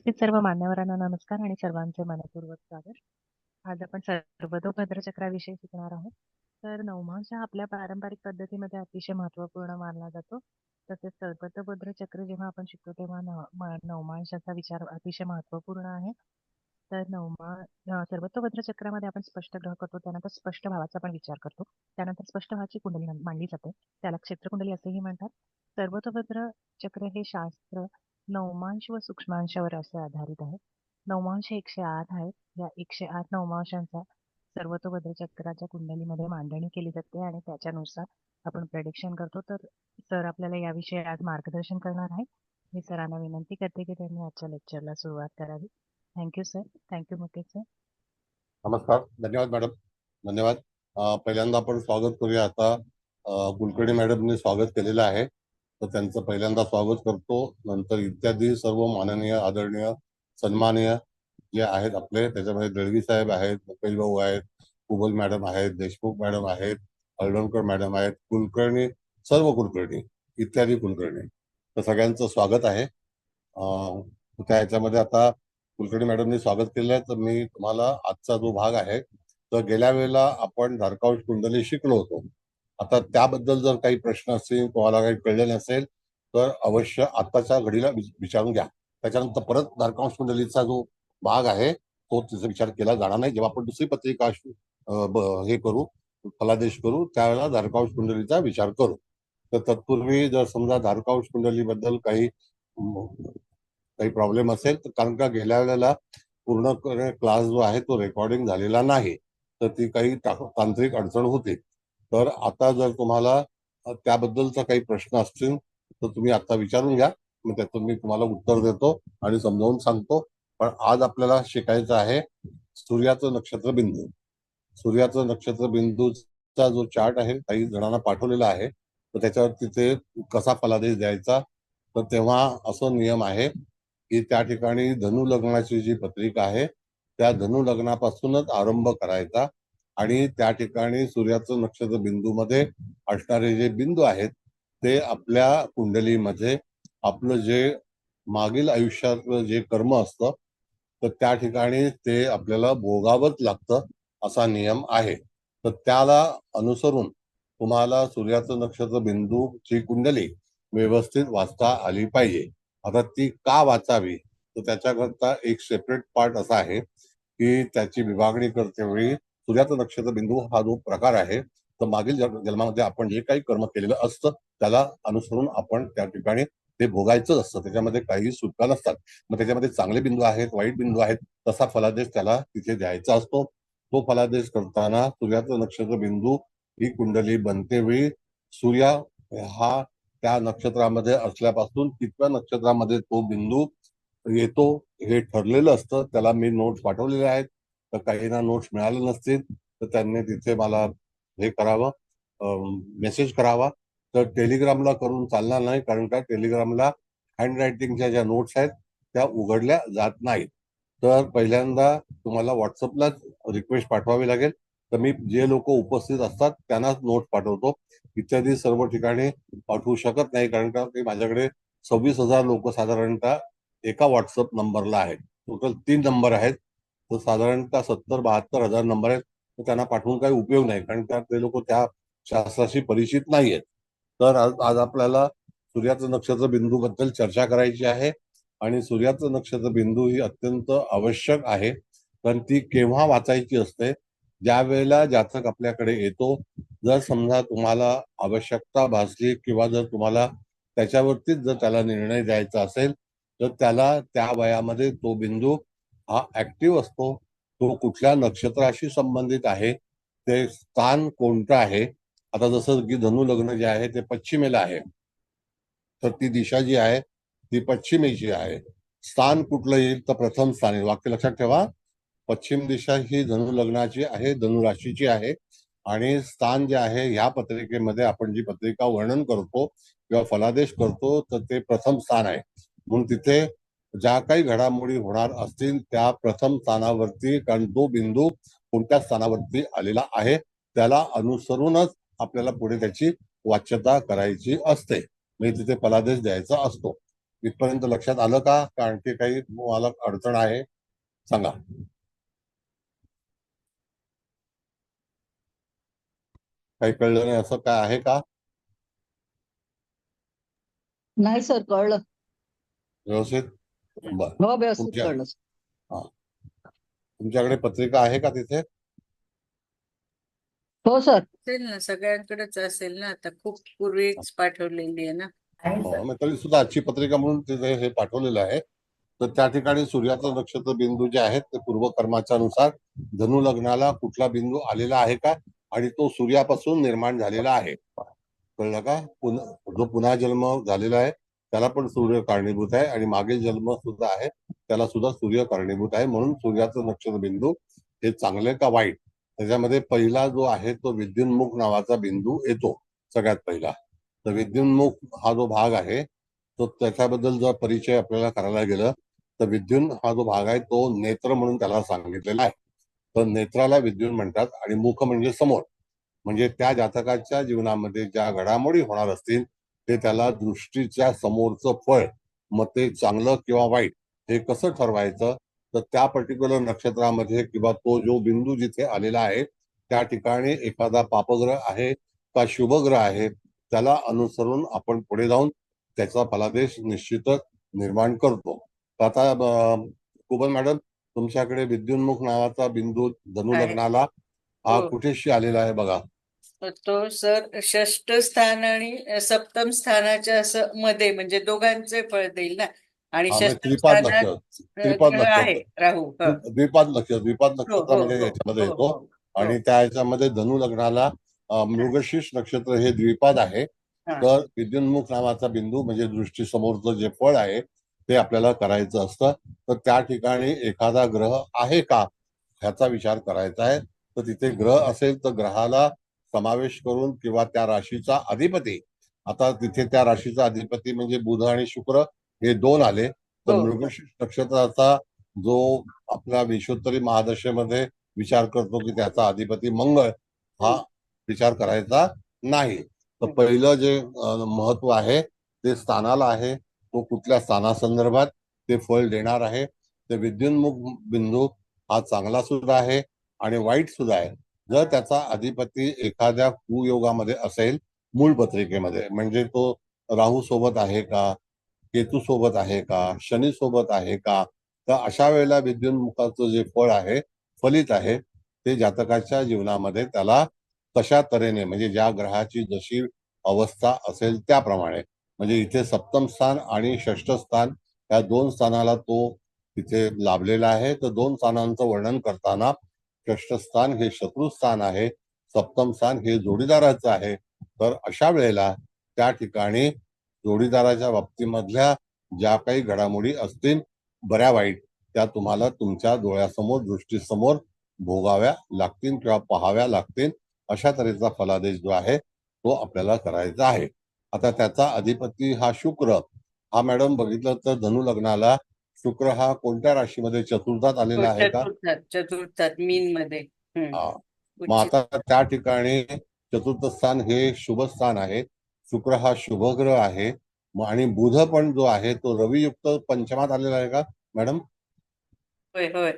उपस्थित सर्व मान्यवरांना नमस्कार आणि सर्वांचे मनपूर्वक स्वागत. आज आपण सर्वतोभद्र चक्राविषयी शिकणार आहोत. तर नवमांश हा आपल्या पारंपरिक पद्धतीमध्ये अतिशय महत्त्वपूर्ण मानला जातो. तसेच सर्वतोभद्र चक्र जेव्हा आपण शिकतो तेव्हा नवमांशाचा विचार अतिशय महत्त्वपूर्ण आहे. तर सर्वतोभद्र चक्रामध्ये आपण स्पष्ट ग्रह करतो, त्यानंतर स्पष्ट भावाचा आपण विचार करतो, त्यानंतर स्पष्ट भावाची कुंडली मांडली जाते, त्याला क्षेत्रकुंडली असेही म्हणतात. सर्वतोभद्र चक्र हे शास्त्र नवमांश व सूक्ष्मांशावर असे आधारित आहे. नवमांश 108 आहेत. या 108 नवमांशांचा सर्वतोभद्र चक्राच्या कुंडलीमध्ये मांडणी केली जाते आणि त्याच्यानुसार आपण प्रेडिक्शन करतो. तर सर आपल्याला याविषयी आज मार्गदर्शन करणार आहे. मी सरांना विनंती करते की त्यांनी आजच्या लेक्चरला सुरुवात करावी. Thank you sir. Thank you Mukesh sir. नमस्कार. धन्यवाद मॅडम. धन्यवाद. पहिल्यांदा आपण स्वागत करूया. आता कुलकर्णी मॅडमने स्वागत केलेलं आहे, तर त्यांचं पहिल्यांदा स्वागत करतो. नंतर इत्यादी सर्व माननीय, आदरणीय, सन्माननीय जे आहेत आपले, त्याच्यामध्ये दळवी साहेब आहेत, मुकेश भाऊ आहेत, कुबल मॅडम आहेत, देशमुख मॅडम आहेत, हळदणकर मॅडम आहेत, कुलकर्णी, सर्व कुलकर्णी, इत्यादी कुलकर्णी, तर सगळ्यांचं स्वागत आहे. त्या ह्याच्यामध्ये आता कुलकर्णी मॅडमने स्वागत केलं आहे. तर मी तुम्हाला आजचा जो भाग आहे, तर गेल्या वेळेला आपण धारकांश कुंडली शिकलो होतो. आता त्याबद्दल जर काही प्रश्न असतील, तुम्हाला काही कळले नसेल, तर अवश्य आताच्या घडीला विचारून घ्या. त्याच्यानंतर परत धारकांश कुंडलीचा जो भाग आहे तो तिचा विचार केला जाणार नाही. जेव्हा आपण दुसरी पत्रिका हे करू, फलादेश करू, त्यावेळेला धारकांश कुंडलीचा विचार करू. तर तत्पूर्वी जर समजा धारकांश कुंडलीबद्दल काही प्रॉब्लेम असेल, तर कारण का गेल्या वेळेला पूर्ण क्लास जो आहे तो रेकॉर्डिंग झालेला नाही, तर ती काही तांत्रिक अडचण होती. तर आता जर तुम्हाला त्याबद्दलचा काही प्रश्न असतील तर तुम्ही आता विचारून घ्या. मग त्यातून मी तुम्हाला उत्तर देतो आणि समजावून सांगतो. पण आज आपल्याला शिकायचं आहे सूर्याचं नक्षत्र बिंदू. सूर्याचं नक्षत्र बिंदूचा जो चार्ट आहे काही जणांना पाठवलेला आहे, तर त्याच्यावर तिथे कसा फलादेश द्यायचा. तर तेव्हा असं नियम आहे की त्या ठिकाणी धनु लग्नाची जी पत्रिका आहे त्या धनु लग्नापासूनच आरंभ करायचा आणि त्या ठिकाणी सूर्याचं नक्षत्र बिंदूमध्ये असणारे जे बिंदू आहेत ते आपल्या कुंडलीमध्ये आपलं जे मागील आयुष्यातलं जे कर्म असतं तर त्या ठिकाणी ते आपल्याला भोगावंच लागतं, असा नियम आहे. तर त्याला अनुसरून तुम्हाला सूर्याचं नक्षत्र बिंदूची कुंडली व्यवस्थित वाचता आली पाहिजे. आता ती का वाचावी, तर त्याच्याकरता एक सेपरेट पार्ट असा आहे की त्याची विभागणी करते वेळी सूर्याचं नक्षत्र बिंदू हा जो प्रकार आहे, तर मागील जन्मामध्ये आपण जे काही कर्म केलेलं असतं त्याला अनुसरून आपण त्या ठिकाणी ते भोगायचं असतं. त्याच्यामध्ये काही सुटका नसतात. मग त्याच्यामध्ये चांगले बिंदू आहेत, वाईट बिंदू आहेत, तसा फलादेश त्याला तिथे द्यायचा असतो. तो फलादेश करताना सूर्याचं नक्षत्र बिंदू ही कुंडली बनते वेळी सूर्य हा त्या नक्षत्रामध्ये असल्यापासून कितव्या नक्षत्रामध्ये तो बिंदू येतो हे ठरलेलं असतं. त्याला मी नोट्स पाठवलेले आहेत. तर काहींना नोट्स मिळाले नसतील तर त्यांनी तिथे मला हे करावं, मेसेज करावा. तर टेलिग्रामला करून चालणार नाही, कारण का टेलिग्रामला हँडरायटिंगच्या ज्या नोट्स आहेत त्या उघडल्या जात नाहीत. तर पहिल्यांदा तुम्हाला व्हॉट्सअपलाच रिक्वेस्ट पाठवावी लागेल. तर मी जे लोक उपस्थित असतात त्यांनाच नोट्स पाठवतो, इत्यादी सर्व ठिकाणी पाठवू शकत नाही, कारण का ते माझ्याकडे 26,000 लोक साधारणतः एका व्हॉट्सअप नंबरला आहेत. टोटल 3 नंबर आहेत, तर साधारणतः 70-72 हजार नंबर आहेत. तर त्यांना पाठवून काही उपयोग नाही, कारण का ते लोक त्या शास्त्राशी परिचित नाही आहेत. तर आज आपल्याला सूर्याचं नक्षत्र बिंदू बद्दल चर्चा करायची आहे आणि सूर्याचं नक्षत्र बिंदू ही अत्यंत आवश्यक आहे. कारण ती केव्हा वाचायची असते, ज्या वेळेला जातक आपल्याकडे येतो. जर समजा तुम्हाला आवश्यकता भासली किंवा जर तुम्हाला त्याच्यावरतीच जर त्याला निर्णय द्यायचा असेल, तर त्याला त्या वयामध्ये तो बिंदू हा ऍक्टिव्ह असतो. तो कुठल्या नक्षत्राशी संबंधित आहे, ते स्थान कोणतं आहे. आता जसं की धनु लग्न जे आहे ते पश्चिमेला आहे, तर ती दिशा जी आहे ती पश्चिमेची आहे. स्थान कुठलं येईल, तर प्रथम स्थान येईल. वाक्य लक्षात ठेवा, पश्चिम दिशा ही धनु लग्नाची आहे, धनु राशीची आहे. आणि स्थान जे आहे ह्या पत्रिकेमध्ये आपण जी पत्रिका वर्णन करतो किंवा फलादेश करतो तर ते प्रथम स्थान आहे. म्हणून तिथे ज्या काही घडामोडी होणार असतील त्या प्रथम स्थानावरती, कारण तो बिंदू कोणत्या स्थानावरती आलेला आहे त्याला अनुसरूनच आपल्याला पुढे त्याची वाच्यता करायची असते, म्हणजे तिथे फलादेश द्यायचा असतो. इथपर्यंत लक्षात आलं का? आणखी काही तुम्हाला अडचण आहे सांगा. काही कळलं नाही असं काय आहे का? नाही सर, कळलं. व्यवस्थित? बर. हो, व्यवस्थित तुमच्या कळलं. हा तुमच्याकडे पत्रिका आहे का तिथे? हो सर. असेल ना, सगळ्यांकडेच असेल ना, आता खूप पूर्वीच पाठवलेली आहे ना. हो, मग तरी सुद्धा आजची पत्रिका म्हणून तिथे हे पाठवलेलं आहे. तर त्या ठिकाणी सूर्याचं नक्षत्र बिंदू जे आहेत ते पूर्व कर्माच्या नुसार धनु लग्नाला कुठला बिंदू आलेला आहे का, आणि तो सूर्यापासून निर्माण झालेला आहे. कळलं का? जो पुन्हा जन्म झालेला आहे त्याला पण सूर्य कारणीभूत आहे, आणि मागील जन्म सुद्धा आहे त्याला सुद्धा सूर्य कारणीभूत आहे. म्हणून सूर्याचं नक्षत्र बिंदू हे चांगले का वाईट, त्याच्यामध्ये पहिला जो आहे तो विद्युन्मुख नावाचा बिंदू येतो सगळ्यात पहिला. तर विद्युन्मुख हा जो भाग आहे तो त्याच्याबद्दल जर परिचय आपल्याला करायला गेलं तर विद्युन हा जो भाग आहे तो नेत्र म्हणून त्याला सांगितलेला आहे. तर नेत्राला विद्युन म्हणतात, आणि मुख म्हणजे समोर. म्हणजे त्या जातकाच्या जीवनामध्ये ज्या घडामोडी होणार असतील ते त्याला दृष्टीच्या समोरचं फळ, मग ते चांगलं किंवा वाईट हे कसं ठरवायचं, तर त्या पर्टिक्युलर नक्षत्रामध्ये किंवा तो जो बिंदू जिथे आलेला आहे त्या ठिकाणी एखादा पापग्रह आहे का शुभग्रह आहे त्याला अनुसरून आपण पुढे जाऊन त्याचा फलादेश निश्चितच निर्माण करतो. तर आता कुबल मॅडम, तुमच्याकडे विद्युन्मुख नावाचा बिंदू धनु आहे. लग्नाला हा हो. कुठेशी आलेला आहे बघा. तो सर षष्ठ स्थान आणि सप्तम स्थानाच्या असं मध्ये, म्हणजे दोघांचे फळ देईल ना. आणि हा, म्हणजे षष्टम त्रिपाद स्थानात नक्षत्र, त्रिपाद ग्रह आहे नक्षत्र, राहू. हो द्विपाद हो हो नक्षत्रामध्ये हो याच्यामध्ये हो येतो. हो आणि हो. त्या ह्याच्यामध्ये धनु लग्नाला मृगशीर्ष नक्षत्र हे द्विपाद आहे. हा. तर विद्युन्मुख नावाचा बिंदू म्हणजे दृष्टी समोरचं जे फळ आहे ते आपल्याला करायचं असतं. तर त्या ठिकाणी एखादा ग्रह आहे का ह्याचा विचार करायचा आहे. तर तिथे ग्रह असेल तर ग्रहाला समावेश करून, किंवा त्या राशीचा अधिपती, आता तिथे त्या राशीचा अधिपती म्हणजे बुध आणि शुक्र हे दोन आले, तर हो हो मृगशीर्ष नक्षत्राचा जो आपल्या विश्वोत्तरी महादशेमध्ये विचार करतो की त्याचा अधिपती मंगळ, हा विचार करायचा नाही. तर पहिलं जे महत्व आहे ते स्थानाला आहे. तो कुठल्या स्थानासंदर्भात ते फळ देणार आहे. ते विद्युन्मुख बिंदू हा चांगला सुद्धा आहे आणि वाईट सुद्धा आहे. जर त्याचा अधिपती एखाद्या कुयोगामध्ये असेल मूळ पत्रिकेमध्ये, म्हणजे तो राहू सोबत आहे का, केतू सोबत आहे का, शनी सोबत आहे का, तर अशा वेळेला विद्युन्मुखाचं जे फळ आहे, फलित आहे, ते जातकाच्या जीवनामध्ये त्याला तशा तऱ्हेने, म्हणजे ज्या ग्रहाची जशी अवस्था असेल त्याप्रमाणे, म्हणजे इथे सप्तम स्थान आणि षष्ठ स्थान या दोन स्थानाला तो तिथे लाभलेला आहे. तर दोन स्थानांचं वर्णन करताना षष्ठ स्थान हे शत्रुस्थान आहे, सप्तम स्थान हे जोडीदाराचं आहे. तर अशा वेळेला त्या ठिकाणी जोडीदाराच्या बाबतीमधल्या ज्या काही घडामोडी असतील बऱ्या वाईट, त्या तुम्हाला तुमच्या डोळ्यासमोर, दृष्टीसमोर भोगाव्या लागतील किंवा पाहाव्या लागतील. अशा तऱ्हेचा फलादेश जो आहे तो आपल्याला करायचा आहे. आता त्याचा अधिपती हा शुक्र, हा मॅडम बघितलं तर धनु लग्नाला शुक्र हा कोणत्या राशीमध्ये, चतुर्थात आलेला आहे का? चतुर्थात मीन मध्ये. हा. मग उच्च. आता त्या ठिकाणी चतुर्थ स्थान हे शुभ स्थान आहे. शुक्र हा शुभग्रह आहे. आणि बुध पण जो आहे तो रवियुक्त पंचमात आलेला आहे का मॅडम? होय होय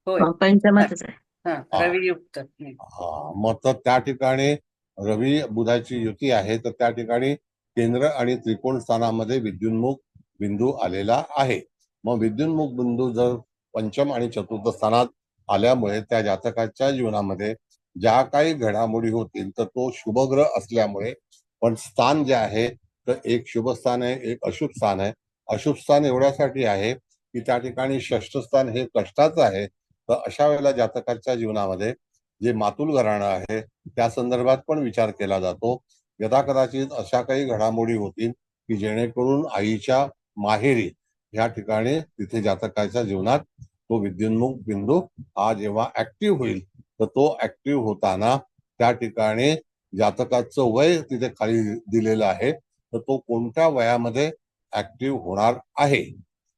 होय. पंचमातच आहे. हा, हा. रवियुक्त. हा, मग तर त्या ठिकाणी रवी बुधाची युती आहे. तर त्या ठिकाणी केंद्र आणि त्रिकोण स्थानामध्ये विद्युन्मुख बिंदू आलेला आहे. मग विद्युन्मुख बिंदू जर पंचम आणि चतुर्थ स्थानात आल्यामुळे त्या जातकाच्या जीवनामध्ये ज्या काही घडामोडी होतील तर तो शुभग्रह असल्यामुळे, पण स्थान जे आहे तर एक शुभ स्थान आहे, एक अशुभ स्थान आहे. अशुभ स्थान एवढ्यासाठी आहे की त्या ठिकाणी षष्ठ स्थान हे कष्टाचं आहे. तर अशा वेळेला जातकाच्या जीवनामध्ये जे मातुल घराणं आहे त्या संदर्भात पण विचार केला जातो. यदा कदाचित अशा काही घडामोडी होतील की जेणेकरून आईच्या माहेरी या ठिकाणी तिथे जातकाच्या जीवनात तो विद्युन्मुख बिंदू हा जेव्हा ऍक्टिव्ह होईल, तर तो ऍक्टिव्ह होताना त्या ठिकाणी जातकाचं वय तिथे खाली दिलेलं आहे, तर तो कोणत्या वयामध्ये ऍक्टिव्ह होणार आहे.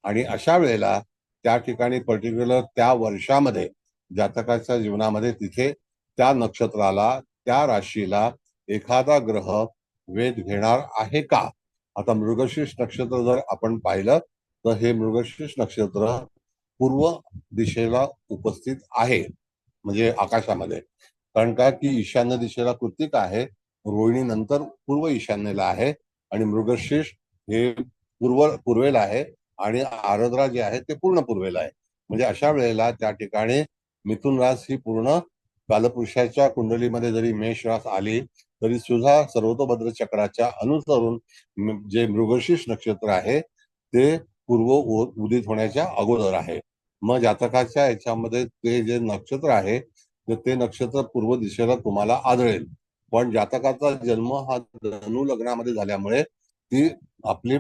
आणि अशा वेळेला त्या ठिकाणी पर्टिक्युलर त्या वर्षामध्ये जातकाच्या जीवनामध्ये तिथे त्या नक्षत्राला, त्या राशीला एखादा ग्रह वेध घेणार आहे का, आता मृगशीर्ष नक्षत्र जर आपण पाहिलं तर हे मृगशीर्ष नक्षत्र पूर्व दिशेला उपस्थित आहे, म्हणजे आकाशामध्ये. कारण का की ईशान्य दिशेला कृत्तिक आहे, रोहिणी नंतर पूर्व ईशान्येला आहे आणि मृगशीर्ष हे पूर्वेला आहे आणि आरद्रा जे आहे ते पूर्ण पूर्वेला आहे. म्हणजे अशा वेळेला त्या ठिकाणी मिथुन रास ही पूर्ण कालपुरुषाच्या कुंडलीमध्ये जरी मेष रास आली तरी सुद्धा सर्वतोभद्र चक्राच्या अनुसरून जे मृगशीर्ष नक्षत्र आहे ते पूर्व उदित होण्याच्या अगोदर आहे. मग जातकाच्या याच्यामध्ये ते जे नक्षत्र आहे ते नक्षत्र पूर्व दिशेला तुम्हाला आढळेल. पण जातकाचा जन्म हा धनु लग्नामध्ये झाल्यामुळे ती आपली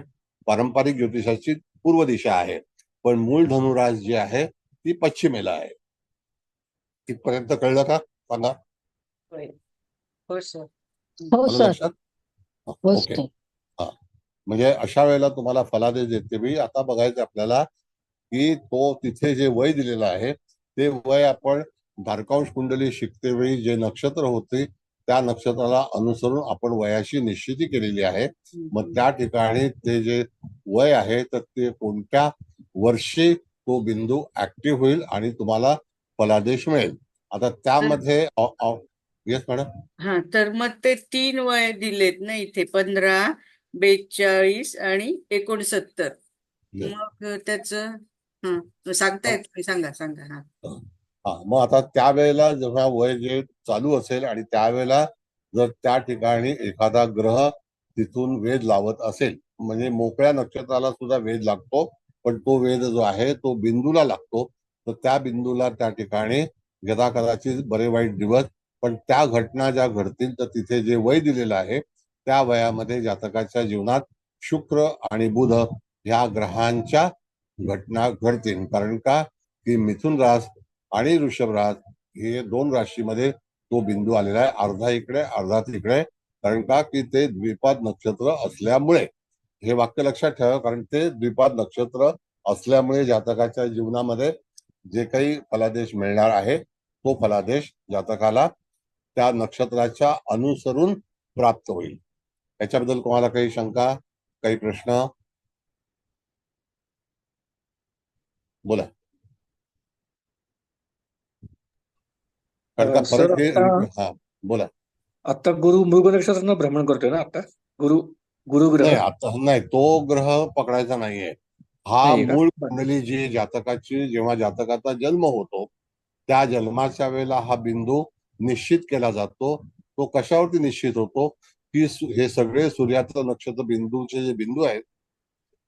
पारंपरिक ज्योतिषाची पूर्व दिशा आहे, पण मूळ धनुराज जी आहे ती पश्चिमेला आहे. इथपर्यंत कळलं का? सांगा. होय. हो सर. हो आलं सर. लक्षात? हो ओके. सर. म्हणजे अशा वेळेला तुम्हाला फलादेश देते बी. आता बघायचं आपल्याला की तो तिथे जे वय दिलेलं आहे ते वय आपण धारकांश कुंडली शिकते वेळी जे नक्षत्र होते त्या नक्षत्राला अनुसरून आपण वयाची निश्चिती केलेली आहे. मग त्या ठिकाणी ते जे वय आहे तर ते कोणत्या वर्षी तो बिंदू ऍक्टिव्ह होईल आणि तुम्हाला फलादेश मिळेल. आता त्यामध्ये येस मॅडम. हा, तर मग ते 3 वय दिलेत ना इथे, 15, 42 आणि 69. Yes. मग त्याचं सांगतायत तुम्ही? सांगा सांगा. हा, मग आता त्यावेळेला जेव्हा वय जे चालू असेल आणि त्यावेळेला जर त्या ठिकाणी एखादा ग्रह तिथून वेध लावत असेल, म्हणजे मोकळ्या नक्षत्राला सुद्धा वेध लागतो, पण तो वेध जो आहे तो बिंदूला लागतो. तर त्या बिंदूला त्या ठिकाणी यदा कदाचित बरे वाईट दिवस, पण त्या घटना ज्या घडतील तर तिथे जे वय दिलेलं आहे त्या वयामध्ये जातकाच्या जीवनात शुक्र आणि बुध ह्या ग्रहांच्या घटना घडतील. कारण का की मिथुन रास आणि वृषभ रास हे 2 राशीमध्ये तो बिंदू आलेला आहे, अर्धा इकडे अर्धा तिकडे. कारण का की ते द्विपाद नक्षत्र असल्यामुळे. हे वाक्य लक्षात ठेवा, कारण ते द्विपाद नक्षत्र असल्यामुळे जातकाच्या जीवनामध्ये जे काही फलादेश मिळणार आहे तो फलादेश जातकाला त्या नक्षत्राच्या अनुसरून प्राप्त होईल. याच्याबद्दल तुम्हाला काही शंका, काही प्रश्न? बोला. कारण का सर परत हे आता हा बोला. आता गुरु मृग नक्षत्रानं भ्रमण करतोय ना आता गुरु गुरुग्रह नाही, आता नाही, तो ग्रह पकडायचा नाहीये. हा नाहीये का? मूळ कुंडली जी जातकाची जेव्हा जातकाचा जन्म होतो त्या जन्माच्या वेळेला हा बिंदू निश्चित केला जातो. तो कशावरती निश्चित होतो की हे सगळे सूर्याचं नक्षत्र बिंदूचे जे बिंदू आहेत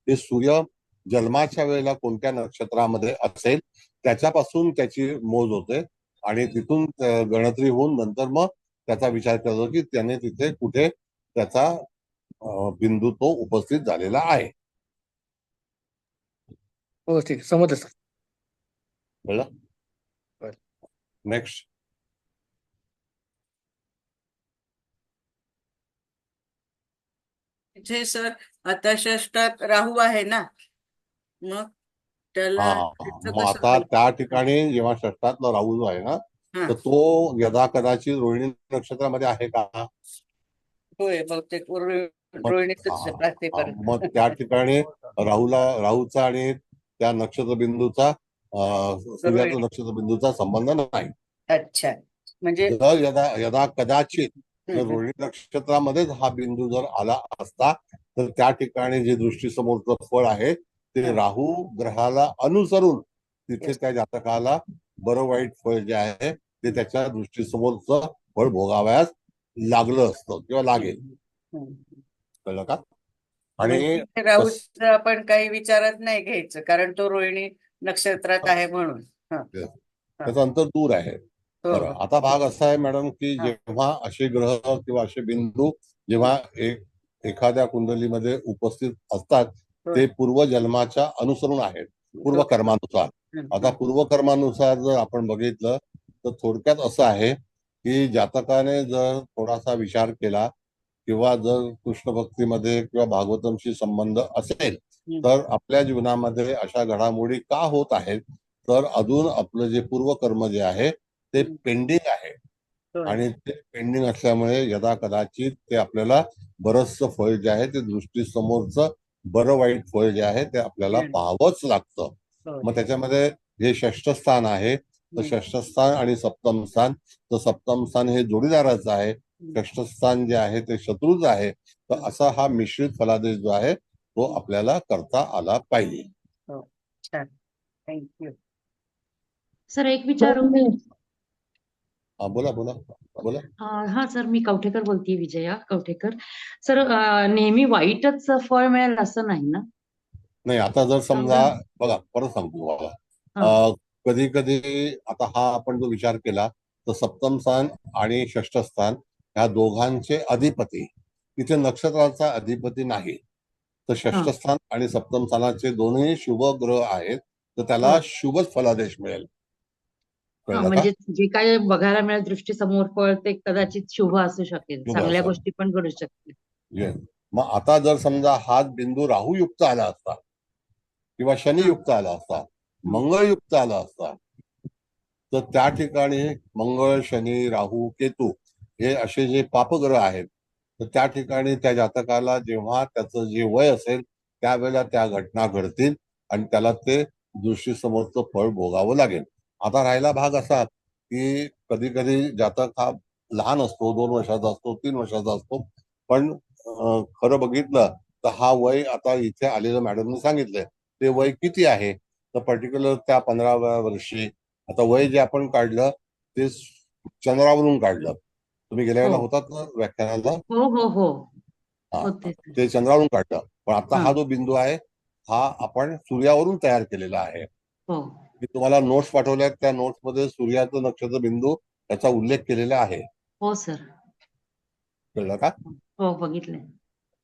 ते सूर्य जन्माच्या वेळेला कोणत्या नक्षत्रामध्ये असेल त्याच्यापासून त्याची मोज होते आणि तिथून गणतरी होऊन नंतर मग त्याचा विचार करतो की त्याने तिथे कुठे त्याचा बिंदू तो उपस्थित झालेला आहे. हो ठीक आहे, समजलं सर. कळलं? बरं. नेक्स्ट. इथे सर आता षष्ठात राहू आहे ना, मग त्याला त्याचं मग कसं आता होईल? त्या ठिकाणी जेव्हा षष्ठातला राहू जो आहे ना हा, तर तो यदा कदाचित रोहिणी नक्षत्रामध्ये आहे का? होय, बहुतेक मग रोहिणीतच राहते मग परत. त्या ठिकाणी राहूचा आणि त्या नक्षत्र बिंदूचा सूर्याचा रोहिणी. नक्षत्र बिंदूचा संबंध नाही. अच्छा, म्हणजे जर यदा कदाचित जर हम्म, रोहिणी नक्षत्रामध्येच हा बिंदू जर आला असता तर त्या ठिकाणी जे दृष्टीसमोरचं फळ आहे ते हम्म. राहू ग्रहाला अनुसरून तिथे Yes. त्या जातकाला बरं वाईट फळ जे आहे ते त्याच्या दृष्टीसमोरचं फळ भोगावयास लागलं असतं किंवा लागेल. हम्म. कळलं का? आणि म्हणजे इथे राहूचं आपण काही विचारात नाही घ्यायचं, कारण तो रोहिणी नक्षत्रात आहे म्हणून. हा, त्याचं अंतर दूर आहे. हो बरं, हो. आता भाग असा आहे मॅडम की हा. जेव्हा असे ग्रह किंवा असे बिंदू जेव्हा एखाद्या कुंडलीमध्ये उपस्थित असतात ते पूर्वजन्माच्या अनुसरून आहेत, पूर्वकर्मानुसार. आता पूर्वकर्मानुसार जर आपण बघितलं तर थोडक्यात असं आहे की जातकाने जर थोडासा विचार केला किंवा जर कृष्ण भक्तीमध्ये किंवा भागवतमशी संबंध असेल तर आपल्या जीवनामध्ये अशा घडामोडी का होत आहेत तर अजून आपलं जे पूर्वकर्म जे आहे ते पेंडिंग आहे. होय. आणि ते पेंडिंग असल्यामुळे यदा कदाचित ते आपल्याला बरचसं फळ जे आहे ते दृष्टीसमोरचं बरं वाईट फळ जे आहे ते आपल्याला हम्म. पाहावंच लागतं. होय. मग त्याच्यामध्ये जे षष्ठ स्थान आहे तर हम्म. षष्ठ स्थान आणि सप्तम स्थान, तर सप्तम स्थान हे जोडीदाराचं आहे, षष्ठ स्थान जे आहे ते शत्रूचं आहे. तर असा हा मिश्रित फलादेश जो आहे तो आपल्याला करता आला पाहिजे. हो, छान, थँक्यू. सर एक सर विचारू मी हा बोला बोला बोला. हा सर, मी कवठेकर बोलतेय, विजया कवठेकर. सर नेहमी वाईटच फळ मिळेल असं नाही ना? नाही, आता जर समजा समजा बघा परत सांगतो हा तुम्हाला, कधी कधी आता हा आपण जो विचार केला तर सप्तम स्थान आणि षष्ठ स्थान ह्या दोघांचे अधिपती तिथे नक्षत्राचा अधिपती नाही. तर हा षष्ठ स्थान आणि सप्तम स्थानाचे दोन्ही शुभ ग्रह आहेत, तर त्याला हो शुभच फलादेश मिळेल. हा, कळलं का? म्हणजे जे काय बघायला मिळेल दृष्टी समोर फळ ते कदाचित शुभ असू शकेल, शुभ चांगल्या असं. गोष्टी पण घडू शकतील. Yes. मग आता जर समजा हाच बिंदू राहू युक्त आला असता किंवा शनी हा युक्त आला असता, मंगळ युक्त आला असता, तर त्या ठिकाणी मंगळ, शनी, राहू, केतू हे असे जे पापग्रह आहेत, तर त्या ठिकाणी त्या जातकाला जेव्हा त्याचं जे वय असेल त्यावेळेला त्या घटना घडतील आणि त्याला ते दृष्टीसमोरचं फळ भोगावं लागेल. आता राहिला भाग असा की कधी कधी जातक हा लहान असतो, 2 वर्षाचा असतो, 3 वर्षाचा असतो, पण खरं बघितलं तर हा वय आता इथे आलेलं मॅडमने सांगितलंय ते वय किती आहे, तर पर्टिक्युलर त्या 15व्या वर्षी आता वय जे आपण काढलं ते चंद्रावरून काढलं. तुम्ही गेल्या हो वेळेला होतात ना व्याख्यानाला? हो हो हो हा, होते सर. ते चंद्रावरून काढलं, पण आता हा हा जो बिंदू आहे हा आपण सूर्यावरून तयार केलेला आहे. हो मी तुम्हाला नोट्स पाठवल्यात, त्या नोट्स मध्ये सूर्याचं नक्षत्र बिंदू याचा उल्लेख केलेला आहे. हो सर. कळलं का? हो बघितलंय.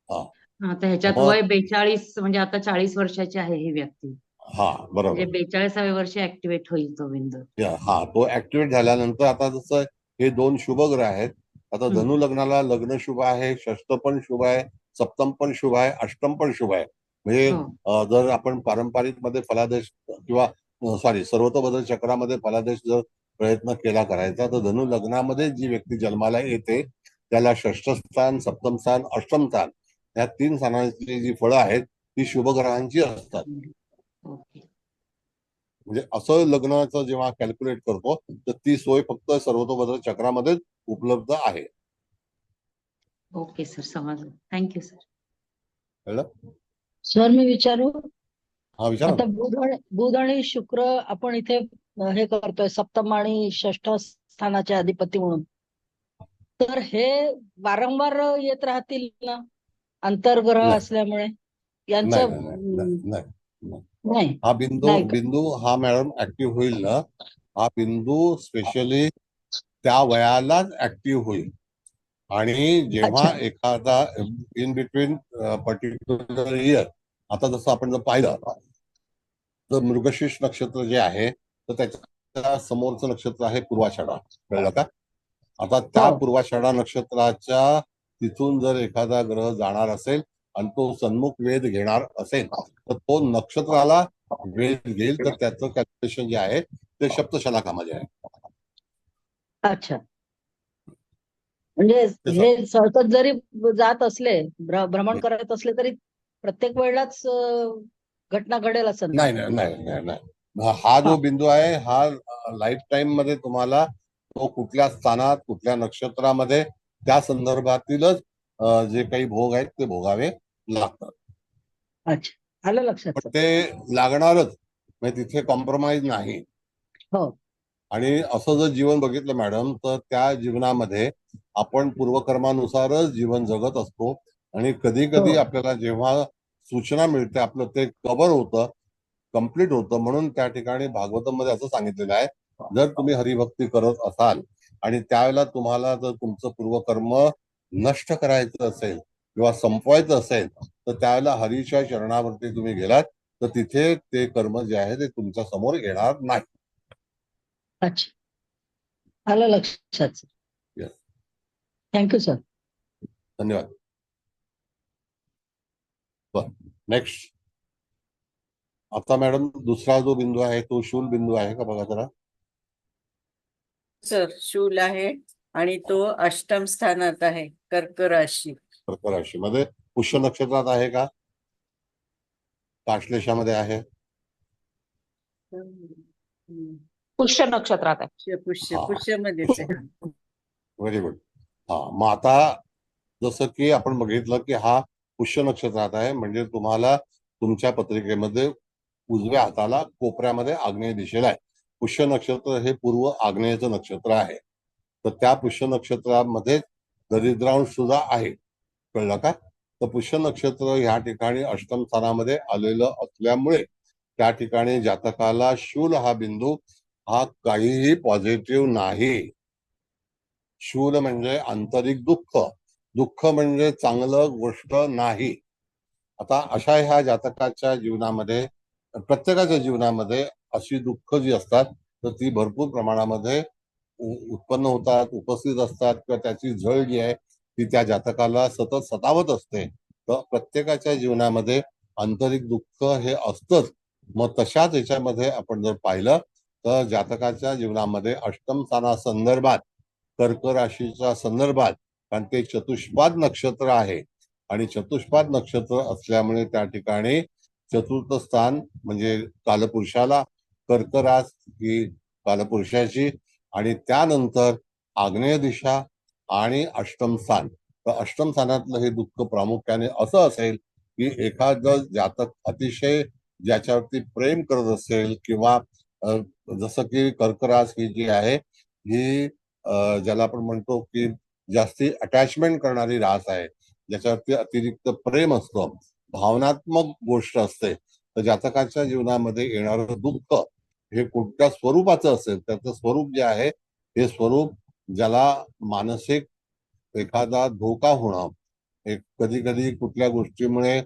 हा आता ह्याच्यात मग वय 42, म्हणजे आता 40 वर्षाची आहे ही व्यक्ती, हा म्हणजे बरोबर. 42व्या वर्षी ऍक्टिव्हेट होईल तो बिंदू. हा, तो ऍक्टिव्हेट झाल्यानंतर आता जसं हे 2 शुभ ग्रह आहेत, आता धनु लग्नाला लग्न शुभ आहे, षष्ठ पण शुभ आहे, सप्तम पण शुभ आहे, अष्टम पण शुभ आहे. म्हणजे हो जर आपण पारंपरिक मध्ये फलादेश किंवा सॉरी सर्वतोभद्र चक्रामध्ये फलादेश जर प्रयत्न केला करायचा, तर धनु लग्नामध्ये जी व्यक्ती जन्माला येते त्याला षष्ठ स्थान, सप्तम स्थान, अष्टम स्थान या 3 स्थानांची जी फळं आहेत ती शुभ ग्रहांची असतात. ओके म्हणजे असं लग्नाचं जेव्हा कॅल्क्युलेट करतो तर ती सोय फक्त सर्वतोभद्र चक्रामध्ये उपलब्ध आहे. ओके सर, समजलं. Thank you sir. कळलं? सर मी विचारू हा विचारा आता ना. बुध आणि शुक्र आपण इथे हे करतोय सप्तम आणि षष्ठ स्थानाचे अधिपती म्हणून, तर हे वारंवार येत राहतील ना अंतर्ग्रह नाही असल्यामुळे नाही यांचं नाही नाही नाही नाही. नाही हा बिंदू नाही का? बिंदू हा मॅडम ऍक्टिव्ह होईल ना, हा बिंदू स्पेशली त्या वयालाच ऍक्टिव्ह होईल. आणि जेव्हा अच्छा एखादा इन बिटवीन पर्टिक्युलर इयर, आता जसं आपण जर पाहिलं तर मृगशीर्ष नक्षत्र जे आहे तर त्याच्या समोरचं नक्षत्र आहे पूर्वाषाढा. कळलं का? आता त्या हो पूर्वाषाढा नक्षत्राच्या तिथून जर एखादा ग्रह जाणार असेल आणि तो सन्मुख वेध घेणार असेल तर तो नक्षत्राला वेध घेईल, तर त्याचं कॅल्क्युलेशन जे आहे ते सप्तशलाकामध्ये आहे. अच्छा, म्हणजे त्याचं हे सतत जरी जात असले भ्रमण करत असले तरी प्रत्येक वेळेलाच घटना घडेल असं नाही. नाही नाही नाही नाही नाही. हा जो बिंदू आहे हा लाईफ टाईम मध्ये तुम्हाला तो कुठल्या स्थानात कुठल्या नक्षत्रामध्ये त्या संदर्भातीलच जे काही भोग आहेत ते भोगावे लागतात. अच्छा, आलं लक्षात पण सर. ते लागणारच, म्हणजे तिथे कॉम्प्रोमाइज नाही. हो आणि असं जर जीवन बघितलं मॅडम तर त्या जीवनामध्ये आपण पूर्वकर्मानुसारच जीवन जगत असतो आणि कधी कधी हो आपल्याला जेव्हा सूचना मिळते आपलं ते कव्हर होतं, कम्प्लीट होतं. म्हणून त्या ठिकाणी भागवतमध्ये असं सांगितलेलं आहे, जर तुम्ही हरिभक्ती करत असाल आणि त्यावेळेला तुम्हाला जर तुमचं पूर्वकर्म नष्ट करायचं असेल किंवा संपवायचं असेल तर त्यावेळेला हरीच्या चरणावरती तुम्ही गेलात तर तिथे ते कर्म जे आहे ते तुमच्या समोर येणार नाही. अच्छा, आलं लक्षात सर. Yes. Thank you sir. धन्यवाद. नेक्स्ट. आता मॅडम दुसरा जो बिंदू आहे तो शूल बिंदू आहे का बघा जरा. सर शूल आहे आणि तो अष्टम स्थानात आहे, कर्क राशी. कर्क राशीमध्ये पुष्य नक्षत्रात आहे का? आश्लेषामध्ये आहे? पुष्य नक्षत्रात आहे. पुष्य हा. पुष्यमध्येच आहे. Very good. हा, मग आता जसं की आपण बघितलं की हा पुष्य नक्षत्रात आहे, म्हणजे तुम्हाला तुमच्या पत्रिकेमध्ये उजव्या हाताला कोपऱ्यामध्ये आग्नेय दिशेला आहे. पुष्य नक्षत्र हे पूर्व आग्नेयचं नक्षत्र आहे. तर त्या पुष्य नक्षत्रामध्ये दरिद्रांश सुद्धा आहे. कळलं का? तर पुष्य नक्षत्र ह्या ठिकाणी अष्टम स्थानामध्ये आलेलं असल्यामुळे त्या ठिकाणी जातकाला शूल हा बिंदू हा काहीही पॉझिटिव्ह नाही. शूल म्हणजे आंतरिक दुःख, दुःख म्हणजे चांगलं गोष्ट नाही. आता अशा ह्या जातकाच्या जीवनामध्ये, प्रत्येकाच्या जीवनामध्ये अशी दुःख जी असतात तर ती भरपूर प्रमाणामध्ये उत्पन्न होतात, उपस्थित असतात, किंवा त्याची झळ जी आहे ती त्या जातकाला सतत सतावत असते. तर प्रत्येकाच्या जीवनामध्ये आंतरिक दुःख हे असतंच. मग तशाच याच्यामध्ये आपण जर पाहिलं तर जातकाच्या जीवनामध्ये अष्टम स्थानासंदर्भात, कर्क राशीच्या संदर्भात, कारण ते चतुष्पाद नक्षत्र आहे आणि चतुष्पाद नक्षत्र असल्यामुळे त्या ठिकाणी चतुर्थ स्थान म्हणजे कालपुरुषाला, कर्क रास ही कालपुरुषाची, आणि त्यानंतर आग्नेय दिशा आणि अष्टम स्थान. तर अष्टम स्थानातलं हे दुःख प्रामुख्याने असं असेल की एखादं जातक अतिशय ज्याच्यावरती प्रेम करत असेल, किंवा जसं की कर्करास ही जी आहे ही ज्याला आपण म्हणतो की जास्ती अटॅचमेंट करणारी रास आहे, ज्याच्यावरती अतिरिक्त प्रेम असतं, भावनात्मक गोष्ट असते. तर जातकाच्या जीवनामध्ये येणारं दुःख हे कोणत्या स्वरूपाचं असेल, त्याचं स्वरूप जे आहे हे स्वरूप ज्याला मानसिक एखादा धोका होणं, एक कधी कधी कुठल्या गोष्टीमुळे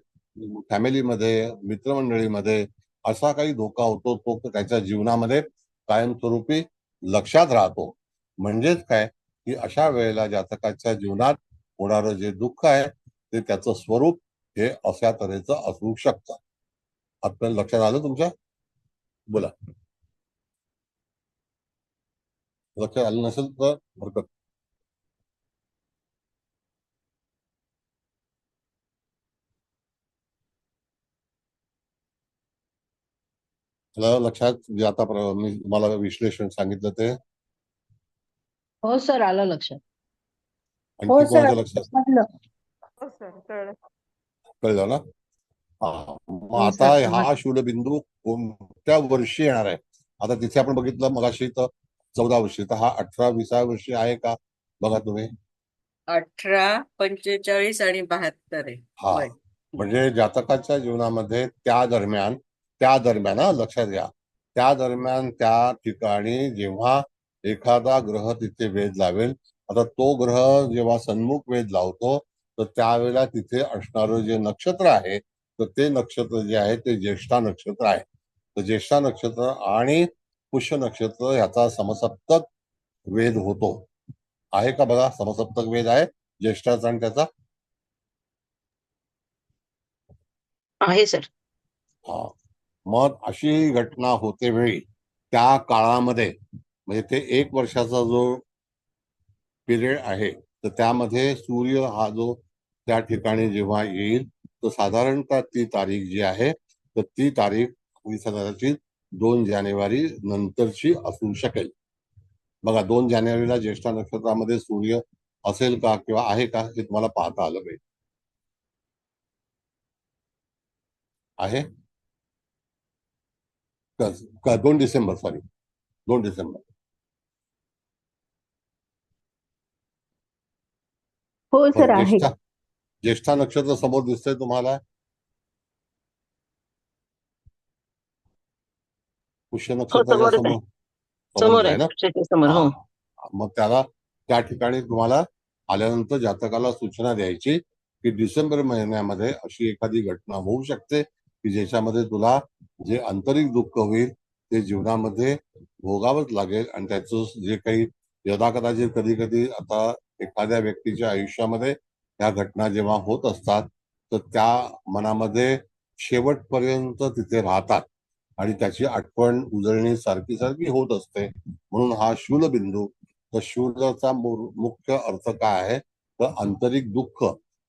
फॅमिलीमध्ये, मित्रमंडळीमध्ये असा काही धोका होतो, तो त्याच्या जीवनामध्ये कायमस्वरूपी लक्षात राहतो. म्हणजेच काय की अशा वेळेला जातकाच्या जीवनात होणारं जे दुःख आहे ते त्याचं स्वरूप हे अशा तऱ्हेचं असू शकतं. आपल्याला लक्षात आलं तुमच्या? बोला. लक्षात आलं नसेल तर हरकत. लक्षात जे आता मी तुम्हाला विश्लेषण सांगितलं ते? हो सर, आलं लक्षात. आणखी कोणाच्या लक्षात? हो सर, कळलं. कळलं ना? हा. मग हो आता सर, हा समजलं. शूलबिंदू कोणत्या वर्षी येणार आहे? आता तिथे आपण बघितलं मगाशी तर 14 वर्षी, तर हा 18-20 वर्षी आहे का? बघा तुम्ही. 18, 45 आणि 72 आहे हा, वय. म्हणजे जातकाच्या जीवनामध्ये त्या दरम्यान लक्षात घ्या, त्या दरम्यान त्या ठिकाणी जेव्हा एखादा ग्रह तिथे वेध लावेल, आता तो ग्रह जेव्हा सन्मुख वेध लावतो तर त्यावेळेला तिथे असणारं जे नक्षत्र आहे तर ते नक्षत्र जे आहे ते ज्येष्ठा नक्षत्र आहे. तर ज्येष्ठा नक्षत्र आणि पुष्य नक्षत्र ह्याचा समसप्तक वेध होतो. आहे का? बघा, समसप्तक वेध आहे ज्येष्ठाचा आणि त्याचा. आहे सर. हा, मग अशी घटना होते वेळी त्या काळामध्ये, म्हणजे ते 1 वर्षाचा जो पिरियड आहे तर त्यामध्ये सूर्य हा जो त्या ठिकाणी जेव्हा येईल तर साधारणतः ती तारीख जी आहे तर ती तारीख कदाचित 2 जानेवारी नंतरची असू शकेल. बघा, 2 जानेवारीला ज्येष्ठा नक्षत्रामध्ये सूर्य असेल का किंवा आहे का हे तुम्हाला पाहता आलं पाहिजे. आहे का? 2 डिसेंबर, सॉरी, 2 डिसेंबर. हो सर, बरं, आहे. ज्येष्ठा नक्षत्र समोर दिसतंय तुम्हाला? पुष्य हो, नक्षत्राच्या समोरच आहे. समोर समोर समोर आहे आहे, ना? पुढच्या समोर. हो. हा, मग त्याला त्या ठिकाणी तुम्हाला आल्यानंतर जातकाला सूचना द्यायची की डिसेंबर महिन्यामध्ये अशी एखादी घटना होऊ शकते की ज्याच्यामध्ये तुला जे आंतरिक दुःख होईल ते जीवनामध्ये भोगावंच लागेल, आणि त्याचं जे काही यदाकदाचित कधी कधी आता एखाद्या व्यक्तीच्या आयुष्यामध्ये ह्या घटना जेव्हा होत असतात तर त्या मनामध्ये शेवटपर्यंत तिथे राहतात आणि त्याची आठवण उजळणी सारखी सारखी होत असते. म्हणून हा शूलबिंदू तर शूलचा मुख्य अर्थ काय आहे, तर आंतरिक दुःख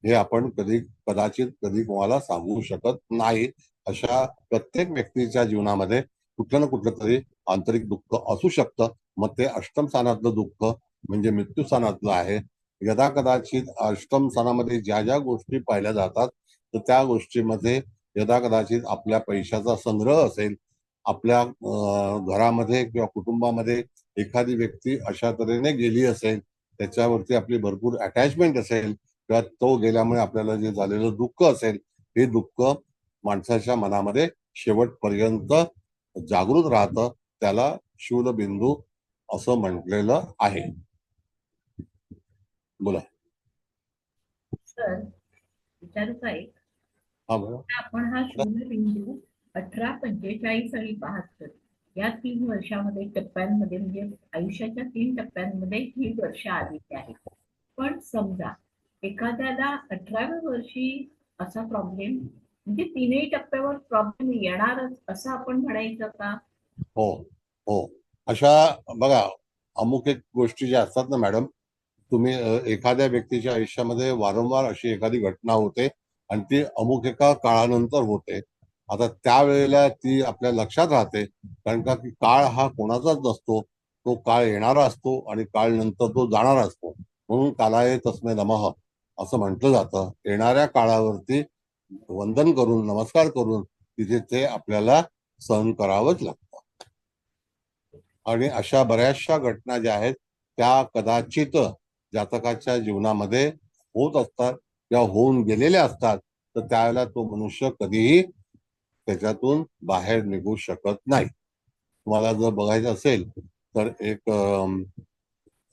हे आपण कदाचित कधी कोणाला सांगू शकत नाही. अशा प्रत्येक व्यक्तीच्या जीवनामध्ये कुठलं ना कुठलं तरी आंतरिक दुःख असू शकतं. मग ते अष्टम स्थानातलं दुःख म्हणजे मृत्यू स्थानातलं आहे. यदा कदाचित अष्टम स्थानामध्ये ज्या ज्या गोष्टी पाहिल्या जातात, तर त्या गोष्टीमध्ये यदा कदाचित आपल्या पैशाचा संग्रह असेल, आपल्या घरामध्ये किंवा कुटुंबामध्ये एखादी व्यक्ती अशा तऱ्हेने गेली असेल, त्याच्यावरती आपली भरपूर अटॅचमेंट असेल किंवा तो गेल्यामुळे आपल्याला जे झालेलं दुःख असेल, हे दुःख माणसाच्या मनामध्ये शेवटपर्यंत जागृत राहतं. त्याला शूलबिंदू असं म्हटलेलं आहे. बोला. सर विचारू का एक? हा बोला. आपण हा शून्यबिंदू 18, 45 आणि 72 या 3 वर्षामध्ये टप्प्यांमध्ये म्हणजे आयुष्याच्या 3 टप्प्यांमध्ये ही वर्ष आलेली आहेत. पण समजा एखाद्याला 18व्या वर्षी असा प्रॉब्लेम म्हणजे 3ही टप्प्यावर प्रॉब्लेम येणारच असं आपण म्हणायचं का? हो हो, अशा बघा अमुक एक गोष्टी ज्या असतात ना मॅडम, तुम्ही एखाद्या व्यक्तीच्या आयुष्यामध्ये वारंवार अशी एखादी घटना होते आणि ती अमुक एका काळानंतर होते. आता त्यावेळेला ती आपल्या लक्षात राहते, कारण का की काळ हा कोणाचाच नसतो. तो काळ येणारा असतो आणि काळ नंतर तो जाणारा असतो. म्हणून कालाय तस्मै नमः असं म्हटलं जातं. येणाऱ्या काळावरती वंदन करून, नमस्कार करून तिथे ते आपल्याला सहन करावंच लागतं. आणि अशा बऱ्याचशा घटना ज्या आहेत त्या कदाचित जातकाच्या जीवनामध्ये होत असतात किंवा होऊन गेलेल्या असतात. तर त्यावेळेला तो मनुष्य कधीही त्याच्यातून बाहेर निघू शकत नाही. तुम्हाला जर बघायचं असेल तर एक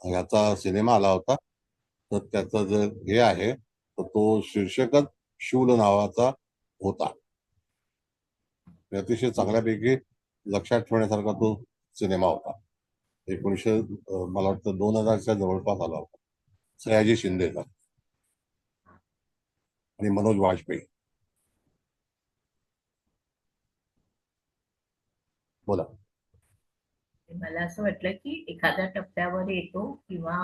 ह्याचा सिनेमा आला होता, तर त्याचं जे हे आहे तर तो शीर्षकच शूल नावाचा होता. अतिशय चांगल्यापैकी लक्षात ठेवण्यासारखा तो सिनेमा होता. 1900 मला वाटतं 2000च्या जवळपास आला होता. सयाजी शिंदेचा आणि मनोज वाजपेयी. बोला. मला असं वाटलं की एखाद्या टप्प्यावर येतो किंवा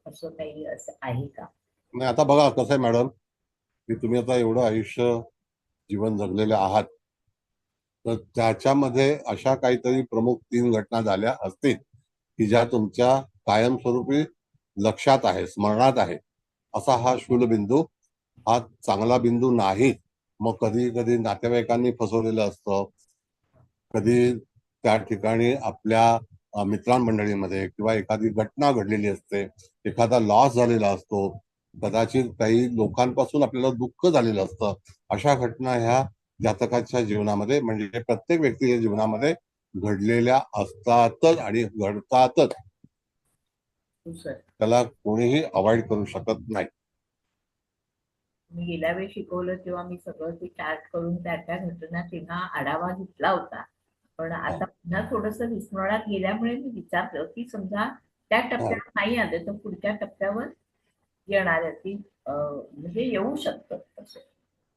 असं काही असं आहे का? नाही, आता बघा कसं आहे मॅडम, की तुम्ही आता एवढं आयुष्य जीवन जगलेले आहात, तर त्याच्यामध्ये अशा काहीतरी प्रमुख 3 घटना झाल्या असतील की ज्या तुमच्या कायमस्वरूपी लक्षात आहे, स्मरणात आहे. असा हा शूलबिंदू हा चांगला बिंदू नाही. मग कधी कधी नातेवाईकांनी फसवलेलं असतं, कधी त्या ठिकाणी आपल्या मित्रांमंडळीमध्ये किंवा एखादी घटना घडलेली असते, एखादा लॉस झालेला असतो, कदाचित काही लोकांपासून आपल्याला दुःख झालेलं असतं. अशा घटना ह्या जातकाच्या जीवनामध्ये म्हणजे प्रत्येक व्यक्तीच्या जीवनामध्ये घडलेल्या असतातच आणि घडतातच. सर त्याला कोणीही अवॉइड करू शकत नाही. मी गेल्या वेळी शिकवलं तेव्हा मी सगळं ते चार्ट करून त्या घटना तेव्हा आढावा घेतला होता. पण आता पुन्हा थोडस विस्मरणात गेल्यामुळे मी विचारलं की समजा त्या टप्प्यावर नाही आले तर पुढच्या टप्प्यावर येणाऱ्या ती म्हणजे येऊ शकतं असं.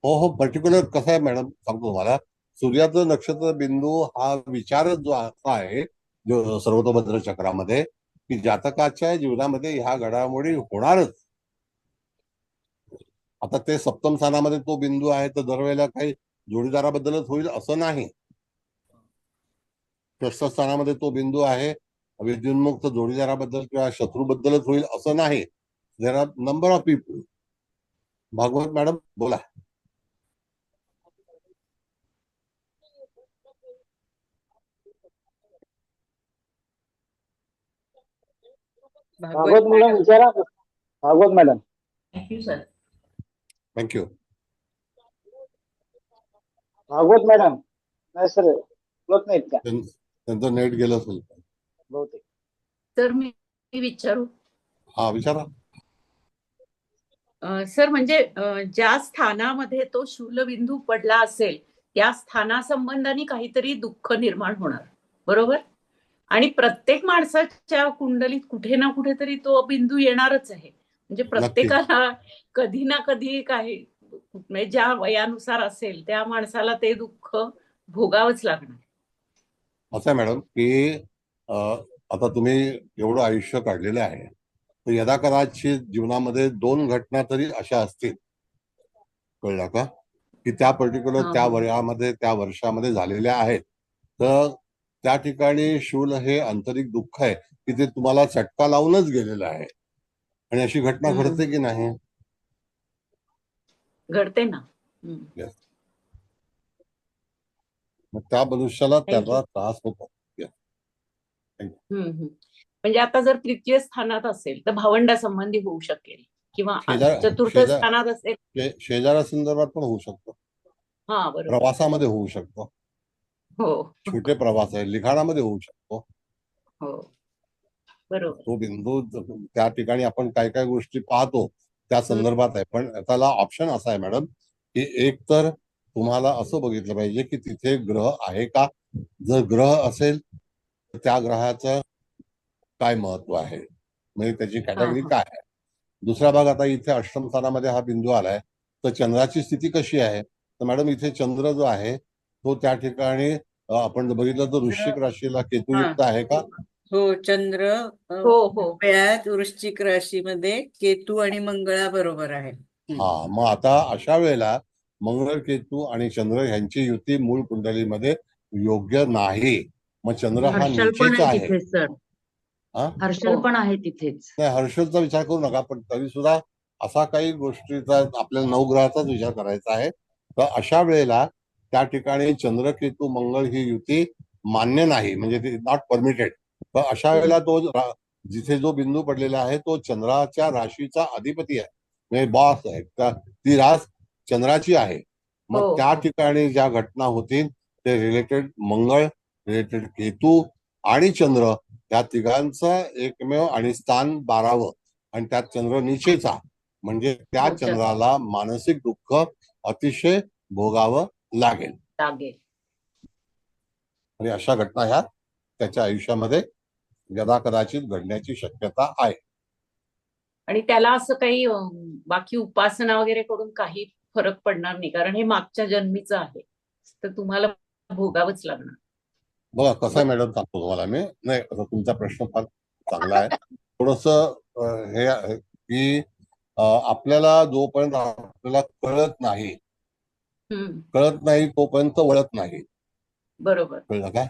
हो हो, पर्टिक्युलर कसं आहे मॅडम सांगतो तुम्हाला. सूर्याचं नक्षत्र बिंदू हा विचारच जो असा आहे जो सर्वतोभद्र चक्रामध्ये, की जातकाच्या जीवनामध्ये ह्या घडामोडी होणारच. आता ते सप्तम स्थानामध्ये तो बिंदू आहे तर दरवेळेला काही जोडीदाराबद्दलच होईल असं नाही. षष्ठ स्थानामध्ये तो बिंदू आहे विद्युन्मुक्त जोडीदाराबद्दल किंवा शत्रूबद्दलच होईल असं नाही. There are number of people. Bhagwat madam बोला. भागवत मॅडम विचारा. Bhagwat madam. Thank you sir. Thank you. Bhagwat madam. नाही सर, बोलत नाहीत का? त्यांचं नेट गेलं असेल बहुतेक. तर मी विचारू. हा विचारा. सर म्हणजे ज्या स्थानामध्ये तो शूलबिंदू पडला असेल त्या स्थानासंबंधाने काहीतरी दुःख निर्माण होणार, बरोबर? आणि प्रत्येक माणसाच्या कुंडलीत कुठे ना कुठेतरी तो बिंदू येणारच आहे. म्हणजे प्रत्येकाला कधी ना कधी काही म्हणजे ज्या वयानुसार असेल त्या माणसाला ते दुःख भोगावंच लागणार. असं आहे मॅडम की आता तुम्ही एवढं आयुष्य काढलेलं आहे, तर यदा कदाचित जीवनामध्ये 2 घटना तरी अशा असतील, कळलं का, की त्या पर्टिक्युलर त्या वयामध्ये त्या वर्षामध्ये झालेल्या आहेत. तर त्या ठिकाणी शूल हे आंतरिक दुःख आहे की ते तुम्हाला चटका लावूनच गेलेलं आहे. आणि अशी घटना घडते की नाही? घडते ना. Yes. मग त्या मनुष्याला त्याचा त्रास होतो. म्हणजे आता जर तृतीय स्थानात असेल तर भावंडासंबंधी होऊ शकेल किंवा चतुर्थ स्थानात असेल शेजाऱ्यासंदर्भात पण होऊ शकतो. हा बरोबर. प्रवासामध्ये होऊ शकतो. हो छोटे प्रवास आहे, लिखाणामध्ये होऊ शकतो. हो बरोबर. तो बिंदू त्या ठिकाणी आपण काय काय गोष्टी पाहतो त्या संदर्भात आहे. पण त्याला ऑप्शन असा आहे मॅडम की एक तर तुम्हाला असं बघितलं पाहिजे की तिथे ग्रह आहे का. जर ग्रह असेल तर त्या ग्रहाचं काय महत्व आहे, म्हणजे त्याची कॅटेगरी काय आहे. दुसरा भाग, आता इथे अष्टम स्थानामध्ये हा बिंदू आलाय तर चंद्राची स्थिती कशी आहे. तर मॅडम इथे चंद्र जो आहे तो त्या ठिकाणी आपण जर बघितलं तर वृश्चिक राशीला केतुयुक्त आहे का. हो, चंद्र वेळात वृश्चिक राशीमध्ये केतू आणि मंगळा बरोबर आहे. हा, मग आता अशा वेळेला मंगळ, केतू आणि चंद्र यांची युती मूळ कुंडलीमध्ये योग्य नाही. मग चंद्र हा नीचेच आहे. हर्षल पण आहे तिथेच. नाही, हर्षलचा विचार करू नका, पण तरी सुद्धा असा काही गोष्टीचा आपल्याला नवग्रहाचाच विचार करायचा आहे. तर अशा वेळेला त्या ठिकाणी चंद्र, केतू, मंगळ ही युती मान्य नाही, म्हणजे ती नॉट परमिटेड. तर अशा वेळेला तो जिथे जो बिंदू पडलेला आहे तो चंद्राच्या राशीचा अधिपती आहे, म्हणजे बॉस आहे. ती रास चंद्राची आहे. मग त्या ठिकाणी ज्या घटना होतील ते रिलेटेड मंगळ, रिलेटेड केतू आणि चंद्र या तिघांचं एकमेव आणि स्थान 12वं आणि त्यात चंद्र नीचेचा, म्हणजे त्या चंद्राला मानसिक दुःख अतिशय भोगावं लागेल. आणि अशा घटना ह्या त्याच्या आयुष्यामध्ये यदा कदाचित घडण्याची शक्यता आहे. आणि त्याला असं काही बाकी उपासना वगैरे करून काही फरक पडणार नाही, कारण हे मागच्या जन्मीचं आहे, तर तुम्हाला भोगावंच लागणार. बघा कसं आहे मॅडम, सांगतो तुम्हाला मी. नाही, तुमचा प्रश्न फार चांगला आहे. थोडस हे आहे की आपल्याला जोपर्यंत आपल्याला कळत नाही तोपर्यंत वळत नाही. बरोबर. कळलं काय.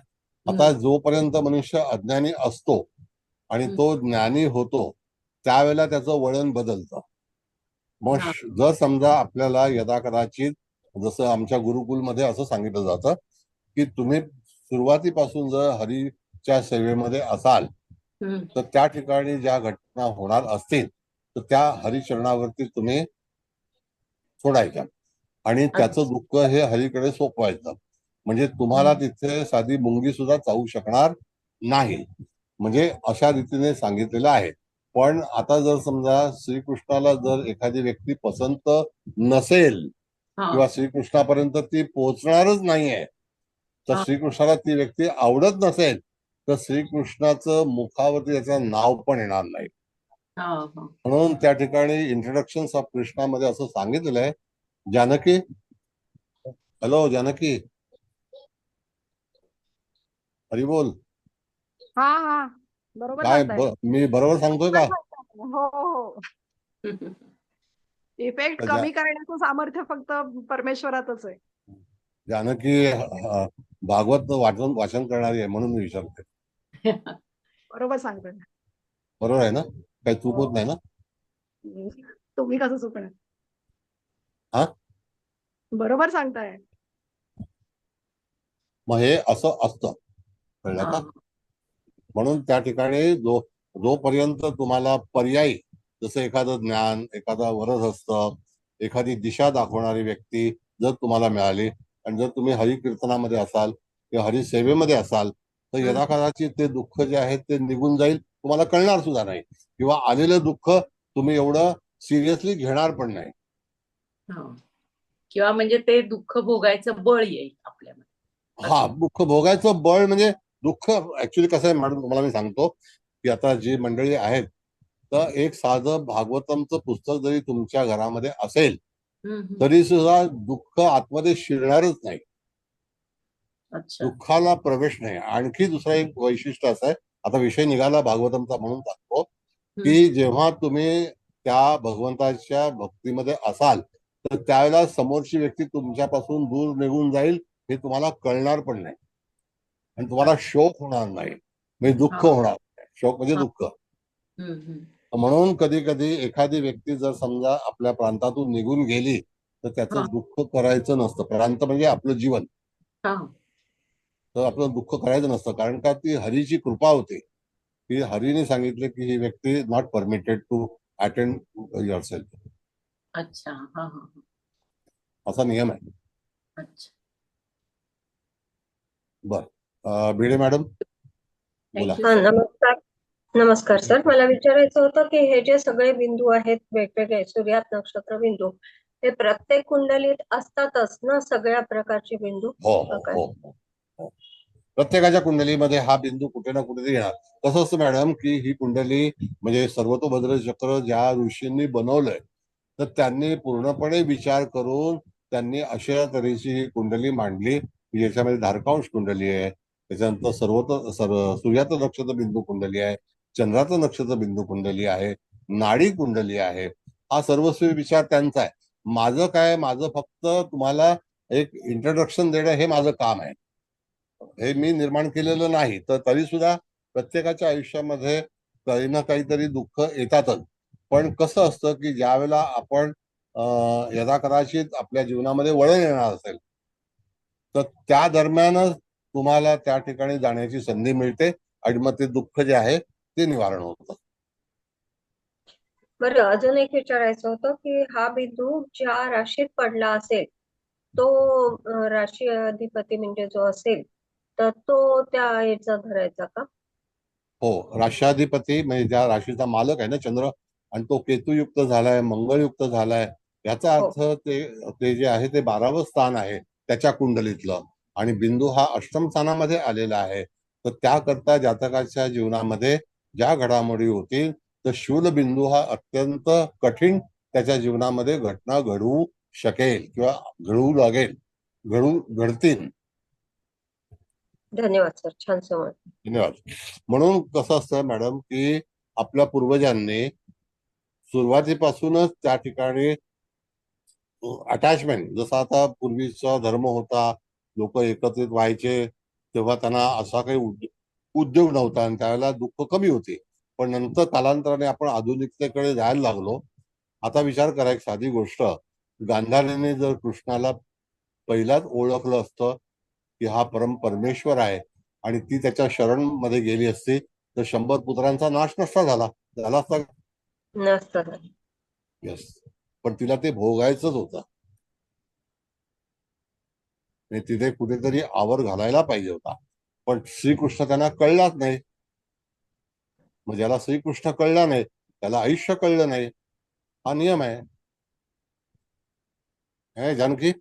आता जोपर्यंत मनुष्य अज्ञानी असतो आणि तो ज्ञानी होतो त्यावेळेला त्याचं वळण बदलतं. मग जर समजा आपल्याला यदा कदाचित, जसं आमच्या गुरुकुलमध्ये असं सांगितलं जातं की तुम्ही सुरुवातीपासून जर हरीच्या सेवेमध्ये असाल तर त्या ठिकाणी ज्या घटना होणार असतील तर त्या हरिचरणावरती तुम्ही सोडायच्या आणि त्याचं दुःख हे हरीकडे सोपवायचं. म्हणजे तुम्हाला तिथे साधी मुंगी सुद्धा चावू शकणार नाही, म्हणजे अशा रीतीने सांगितलेलं आहे. पण आता जर समजा श्रीकृष्णाला जर एखादी व्यक्ती पसंत नसेल किंवा श्रीकृष्णापर्यंत ती पोहोचणारच नाहीये, तर श्रीकृष्णाला ती व्यक्ती आवडत नसेल तर श्रीकृष्णाचं मुखावरती त्याचं नाव पण येणार नाही. म्हणून त्या ठिकाणी इंट्रोडक्शन ऑफ कृष्णामध्ये असं सांगितलेलं आहे. जानकी, हॅलो जानकी, हरी बोल. हा बरोबर काय सांगताय. मी बरोबर सांगतोय का. हो इफेक्ट कमी करण्याचं सामर्थ्य फक्त परमेश्वरातच आहे. जानकी भागवत वाचन करणारी आहे म्हणून मी विचारते. बरोबर सांगतोय. बरोबर आहे ना, काही चूक होत नाही ना. तुम्ही कसं चुकणार. हा बरोबर सांगताय. मग हे असं असतं, कळलं का. म्हणून त्या ठिकाणी जोपर्यंत तुम्हाला पर्यायी, जसं एखादं ज्ञान, एखादा वरदहस्त, एखादी दिशा दाखवणारी व्यक्ती जर तुम्हाला मिळाली आणि जर तुम्ही हरिकीर्तनामध्ये असाल किंवा हरिसेवेमध्ये असाल तर यदा कदाचित ते दुःख जे आहे ते निघून जाईल, तुम्हाला कळणार सुद्धा नाही किंवा आलेलं दुःख तुम्ही एवढं सिरियसली घेणार पण नाही. किंवा म्हणजे ते दुःख भोगायचं बळ येईल आपल्यामध्ये. हा, दुःख भोगायचं बळ म्हणजे दुःख ऍक्च्युली कसं आहे मॅडम, तुम्हाला मी सांगतो की आता जी मंडळी आहेत तर एक साधं भागवतमचं पुस्तक जरी तुमच्या घरामध्ये असेल तरी सुद्धा दुःख आतमध्ये शिरणारच नाही. दुःखाला प्रवेश नाही. आणखी दुसरा एक वैशिष्ट्य असं आहे आता विषय निघाला भागवतमचा म्हणून सांगतो की जेव्हा तुम्ही त्या भगवंताच्या भक्तीमध्ये असाल तर त्यावेळेला समोरची व्यक्ती तुमच्यापासून दूर निघून जाईल हे तुम्हाला कळणार पण नाही आणि तुम्हाला शोक होणार नाही, म्हणजे दुःख होणार नाही. शोक म्हणजे दुःख. म्हणून कधी कधी एखादी व्यक्ती जर समजा आपल्या प्रांतातून निघून गेली तर त्याचं दुःख करायचं नसतं. प्रांत म्हणजे आपलं जीवन. तर आपलं दुःख करायचं नसतं, कारण का ती हरीची कृपा होती की हरीने सांगितले की ही व्यक्ती not permitted to attend yourself. अच्छा. हा हा असा नियम आहे. अच्छा. बर, भिडे मॅडम बोला. Thank you, sir. नमस्कार. नमस्कार सर, मला विचारायचं होतं की हे जे सगळे बिंदू आहेत वेगवेगळे सूर्यात नक्षत्र बिंदू, ते प्रत्येक कुंडलीत असतातच ना सगळ्या प्रकारचे बिंदू? हो हो हो हो. प्रत्येकाच्या कुंडलीमध्ये हा बिंदू कुठे ना कुठेतरी येणार. कसं असतं मॅडम की ही कुंडली म्हणजे सर्वतोभद्र चक्र ज्या ऋषींनी बनवलंय तर त्यांनी पूर्णपणे विचार करून त्यांनी अशा तऱ्हेची ही कुंडली मांडली की ज्याच्यामध्ये धारकांश कुंडली आहे, त्याच्यानंतर सूर्याचं नक्षत्र बिंदू कुंडली आहे, चंद्राचं नक्षत्र बिंदू कुंडली आहे, नाडी कुंडली आहे. हा सर्वस्वी विचार त्यांचा आहे. माझं काय, माझं फक्त तुम्हाला एक इंट्रोडक्शन देणं हे माझं काम आहे. हे मी निर्माण केलेलं नाही. तर तरी सुद्धा प्रत्येकाच्या आयुष्यामध्ये काही ना काहीतरी दुःख येतातच. पण कसं असतं की ज्या वेळेला आपण यदा कदाचित आपल्या जीवनामध्ये वळण येणार असेल तर त्या दरम्यानच तुम्हाला त्या ठिकाणी जाण्याची संधी मिळते आणि मग ते दुःख जे आहे ते निवारण होतं. बरं, अजून एक विचारायचं होतं की हा बिंदू ज्या राशीत पडला असेल तो राशी अधिपती म्हणजे जो असेल तर तो त्या याचा धरायचा का? हो, राष्ट्राधिपती म्हणजे ज्या राशीचा मालक आहे ना चंद्र, आणि तो केतुयुक्त झालाय, मंगळयुक्त झालाय, याचा हो. अर्थ ते जे आहे ते 12वं स्थान आहे त्याच्या कुंडलीतलं, आणि बिंदू हा अष्टम स्थानामध्ये आलेला आहे. तर त्याकरता जातकाच्या जीवनामध्ये ज्या घडामोडी होतील तर शूलबिंदू हा अत्यंत कठीण त्याच्या जीवनामध्ये घटना घडवू शकेल किंवा घडतील. धन्यवाद सर, छान समज. धन्यवाद. म्हणून कसं असतं मॅडम की आपल्या पूर्वजांनी सुरुवातीपासूनच त्या ठिकाणी अटॅचमेंट, जसा आता पूर्वीचा धर्म होता, लोक एकत्रित व्हायचे तेव्हा त्यांना असा काही उद्योग नव्हता आणि त्यावेळेला दुःख कमी होते. पण नंतर कालांतराने आपण आधुनिकतेकडे जायला लागलो. आता विचार करा, एक साधी गोष्ट, गांधारीने जर कृष्णाला पहिलाच ओळखलं असतं की हा परमेश्वर आहे आणि ती त्याच्या शरण मध्ये गेली असती तर 100 पुत्रांचा नाश नसता झाला असता. नसतं. येस, पण तिला ते भोगायचंच होतं. तिथे कुठेतरी आवर घालायला पाहिजे होता, पण श्रीकृष्ण त्यांना कळलाच नाही. मग ज्याला श्रीकृष्ण कळला नाही त्याला आयुष्य कळलं नाही. हा नियम आहे. जानकी,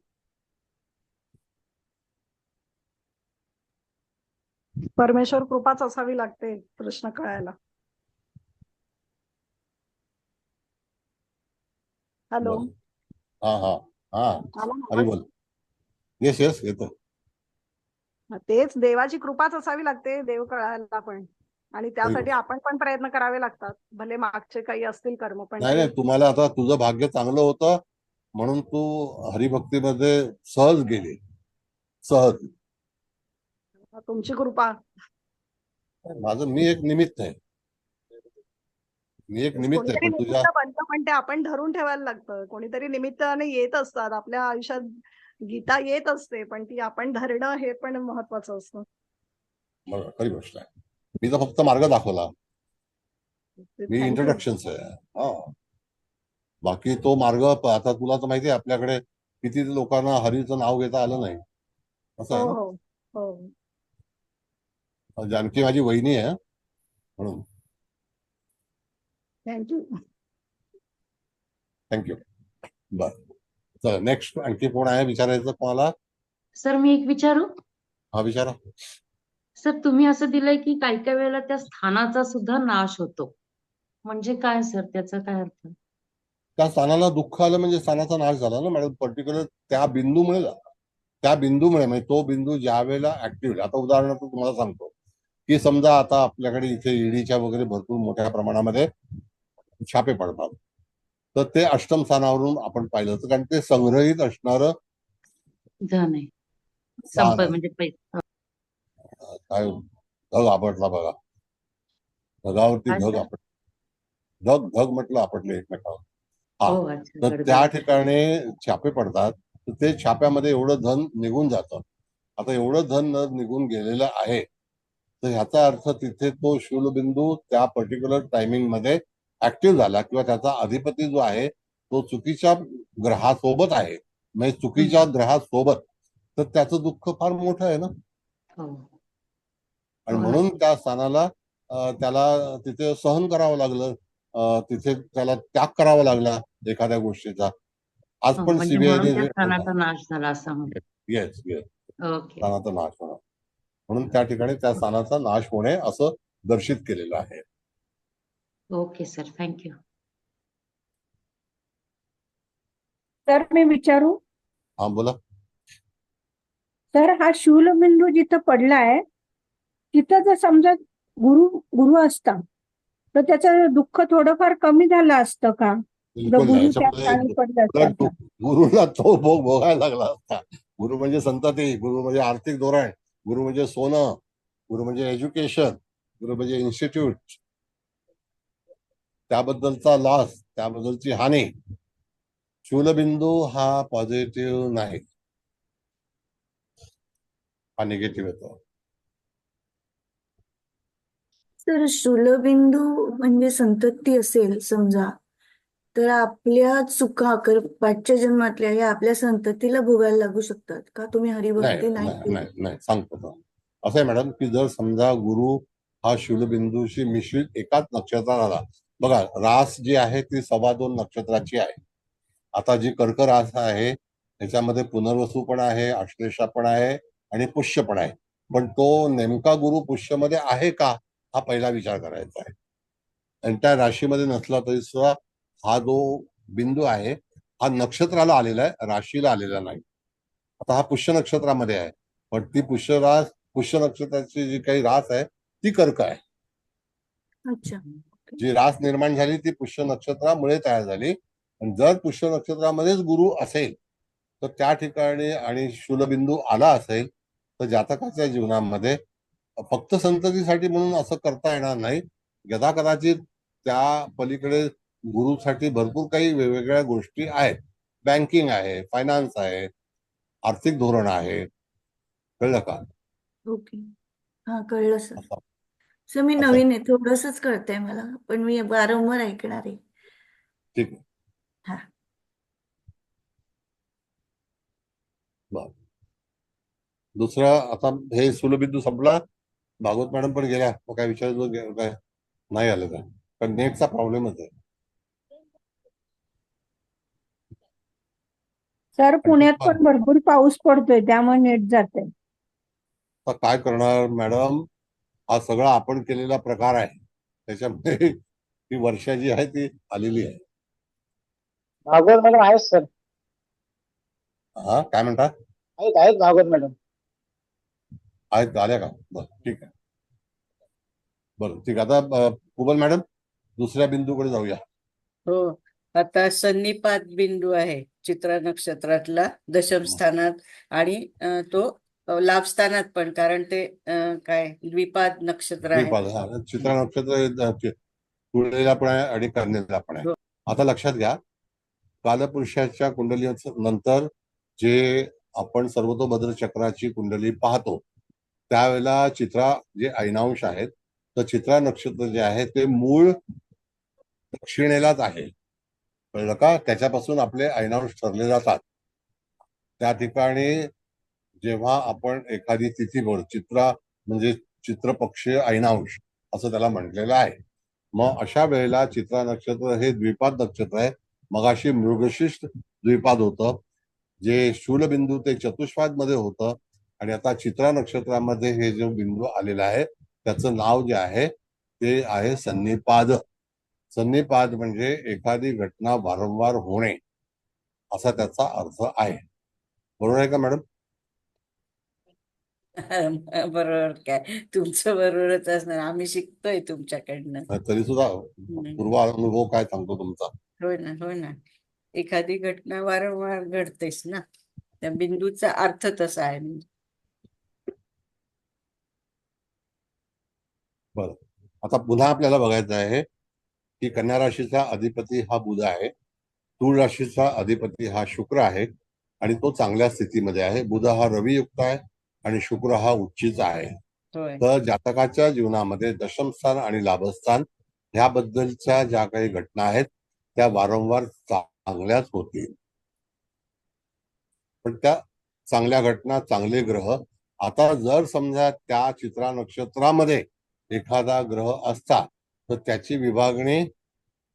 परमेश्वर कृपाच असावी लागते कृष्ण कळायला. हॅलो, हा हा हा, आला ना अरे आवाज? बोल. येस येस, येतो. तेच देवाची कृपाच असावी लागते देव कळायला पण, आणि त्यासाठी गोष्ट. आपण पण प्रयत्न करावे लागतात, भले मागचे काही असतील कर्म पण नाही ते. नाही, तुम्हाला आता तुझं भाग्य चांगलं होतं म्हणून तू हरिभक्तीमध्ये सहज गेली. सहज. तुमची कृपा. मी एक निमित्त आहे. कोणीतरी पण तुझ्या निमित्त बनतं, पण ते आपण धरून ठेवायला लागतं. कोणीतरी निमित्ताने येत असतात आपल्या आयुष्यात, गीता येत असते, पण ती आपण धरणं हे पण महत्वाचं असतं. खरी गोष्ट आहे. मी तर फक्त मार्ग दाखवला. मी थँक्यू. इंट्रोडक्शन्स आहे. हा, बाकी तो मार्ग आता तुला तर माहिती आहे आपल्याकडे किती लोकांना हरीचं नाव घेता आलं नाही. असं आहे हो ना. हो हो, जानकी माझी वहिनी आहे म्हणून. थँक्यू. थँक्यू. बर, चल नेक्स्ट. आणखी कोण आहे विचारायचं तुम्हाला? सर मी एक विचारू? हा, विचारा. सर तुम्ही असं दिलंय की काही काही वेळेला त्या स्थानाचा सुद्धा नाश होतो, म्हणजे काय सर, त्याचा काय अर्थ? त्या स्थानाला दुःख आलं म्हणजे स्थानाचा नाश झाला ना मॅडम. पर्टिक्युलर त्या बिंदूमुळे झाला. त्या बिंदूमुळे म्हणजे तो बिंदू ज्या वेळेला ऍक्टिव्ह, आता उदाहरणार्थ तुम्हाला सांगतो, की समजा आता आपल्याकडे इथे ईडीच्या वगैरे भरपूर मोठ्या प्रमाणामध्ये छापे पडतात, तर ते अष्टम स्थानावरून आपण पाहिलं तर कारण ते संग्रहित असणारं धन आहे. स्थान आहे. म्हणजे पैसा. काय धग आपटला बघा, ढगावरती काय धग सर? आपट धग धग म्हटलं आपटले एकमेकावर. हा, हो, अच्छा. तर त्या गडगड. ठिकाणी छापे पडतात, तर ते छाप्यामध्ये एवढं धन निघून जातं. आता एवढं धन निघून गेलेलं आहे, तर ह्याचा अर्थ तिथे तो शूलबिंदू त्या पर्टिक्युलर टायमिंग मध्ये ऍक्टिव्ह झाला किंवा त्याचा अधिपती जो आहे तो चुकीच्या ग्रहासोबत आहे, म्हणजे चुकीच्या ग्रहासोबत, तर त्याचं दुःख फार मोठं आहे ना. हो. आणि हो, म्हणून नक्की. त्या स्थानाला त्याला तिथे सहन करावं लागलं, तिथे त्याला त्याग करावा लागला एखाद्या गोष्टीचा. आज हो, पण म्हणजे म्हणून त्या सीबीआयने स्थानाचा नाश झाला असं म्हणतो. Yes yes okay. स्थानाचा नाश होणार, म्हणून त्या ठिकाणी त्या स्थानाचा नाश होणे असं दर्शित केलेलं आहे. Okay sir, thank you. तर मी विचारू, हा बोला. तर हा शूलबिंदू जिथं पडलाय तिथं जर समजा गुरु गुरु असता तर त्याचं दुःख थोडंफार कमी झालं असतं का? जर बिलकुल नाही. गुरु त्या याच्यामध्ये स्थानी पडला असता उलट तर. गुरुला तो भोग भोगायला लागला असता. गुरु म्हणजे संतती, गुरु म्हणजे आर्थिक धोरण, गुरु म्हणजे सोनं, गुरु म्हणजे एज्युकेशन, गुरु म्हणजे इन्स्टिट्यूट, त्याबद्दलचा लॉस, त्याबद्दलची हानी. शूलबिंदू हा पॉझिटिव्ह नाही, हा निगेटिव्ह येतो. सर शूलबिंदू म्हणजे संतती असेल समजा, तर आपल्या चुका पाठच्या जन्मातल्या या आपल्या संततीला भोगायला लागू शकतात का? तुम्ही हरिभक्ती नाही नाही नाही केली. नाही नाही सांगतो ना. असं आहे मॅडम की जर समजा गुरु हा शूलबिंदूशी मिश्रित एकाच नक्षत्रात आला, बघा रास जी आहे ती 2.25 नक्षत्राची आहे. आता जी कर्क रास आहे त्याच्यामध्ये पुनर्वसू पण आहे, आश्लेषा पण आहे आणि पुष्य पण आहे. पण तो नेमका गुरु पुष्यमध्ये आहे का, हा पहिला विचार करायचा आहे. आणि त्या राशीमध्ये नसला तरी सुद्धा हा जो बिंदू आहे हा नक्षत्राला आलेला आहे, राशीला आलेला नाही. आता हा पुष्य नक्षत्रामध्ये आहे, पण ती पुष्य नक्षत्राची जी काही रास आहे ती कर्क आहे. अच्छा. जी रास निर्माण झाली ती पुष्य नक्षत्रामुळे तयार झाली. आणि जर पुष्य नक्षत्रामध्येच गुरु असेल तर त्या ठिकाणी आणि शूलबिंदू आला असेल तर जातकाच्या जीवनामध्ये फक्त संततीसाठी म्हणून असं करता येणार नाही. यदा कदाचित त्या पलीकडे गुरुसाठी भरपूर काही वेगवेगळ्या गोष्टी आहेत. बँकिंग आहे, फायनान्स आहे, आर्थिक धोरण आहे. कळलं का? ओके. हा कळलं सर. असं सर मी असं आहे. नवीन आहे, थोडंसंच कळतंय मला, पण मी वारंवार ऐकणार आहे. ठीक आहे. हा. बरं. दुसरं आता हे सूलबिंदू संपला, भागवत मॅडम पण गेल्या, मग काय विचारायचं काय नाही आलं काय, पण नेटचा प्रॉब्लेमच आहे. सर पुण्यात पण भरपूर पाऊस पडतोय त्यामुळे नेट जाते. आता काय करणार मॅडम, हा सगळा आपण केलेला प्रकार आहे, त्याच्यामुळे ही वर्षा जी आहे ती आलेली आहे. भागवत मॅडम आहेत सर, हा काय म्हणता? आहेत भागवत मॅडम. आहेत, आल्या का? बरं ठीक आहे. बरं ठीक आहे. आता कुबल मॅडम दुसऱ्या बिंदूकडे जाऊया. हो, आता सन्निपात बिंदू आहे चित्रा नक्षत्रातला दशम स्थानात, आणि तो लाभ स्थानात पण, कारण ते काय द्विपाद नक्षत्र आहे. द्विपाद, चित्रा नक्षत्र तुळेला पण आहे आणि कन्येला पण आहे. आता लक्षात घ्या, कालपुरुषाच्या कुंडली नंतर जे आपण सर्वतोभद्र चक्राची कुंडली पाहतो त्यावेळेला चित्रा जे ऐनांश आहेत, तर चित्रा नक्षत्र जे आहे ते मूळ दक्षिणेलाच आहे. कळलं का? त्याच्यापासून आपले ऐनांश ठरले जातात. त्या ठिकाणी जेव्हा आपण एखादी तिथी बोल, चित्रा म्हणजे चित्रपक्ष ऐनांश असं त्याला म्हटलेलं आहे. मग अशा वेळेला चित्रा नक्षत्र हे द्विपाद नक्षत्र आहे. मगाशी मृगशिष्ट द्विपाद होतं, जे शूलबिंदू ते चतुष्पाद मध्ये होतं, आणि आता चित्रा नक्षत्रामध्ये हे जो बिंदू आलेला आहे त्याचं नाव जे आहे ते आहे सन्निपाद. सन्निपाद म्हणजे एखादी घटना वारंवार होणे असा त्याचा अर्थ आहे. बरोबर आहे का मॅडम? बरोबर काय, तुमचं बरोबरच असणार, आम्ही शिकतोय तुमच्याकडनं. तरी सुद्धा पूर्व अनुभव काय सांगतो तुमचा? होय ना, हो ना. एखादी घटना वारंवार घडतेच ना, त्या बिंदूचा अर्थ तसा आहे. म्हणजे बरं, आता पुन्हा आपल्याला बघायचं आहे की कन्या राशीचा अधिपती हा बुध आहे, तूळ राशीचा अधिपती हा शुक्र आहे आणि तो चांगल्या स्थितीमध्ये आहे. बुध हा रवियुक्त आहे आणि शुक्र हा उच्चीचा आहे. होय. तर जातकाच्या जीवनामध्ये दशमस्थान आणि लाभस्थान ह्याबद्दलच्या ज्या काही घटना आहेत त्या वारंवार चांगल्याच होतील. पण त्या चांगल्या घटना, चांगले ग्रह, आता जर समजा त्या चित्रा नक्षत्रामध्ये एखादा ग्रह असता तर त्याची विभागणी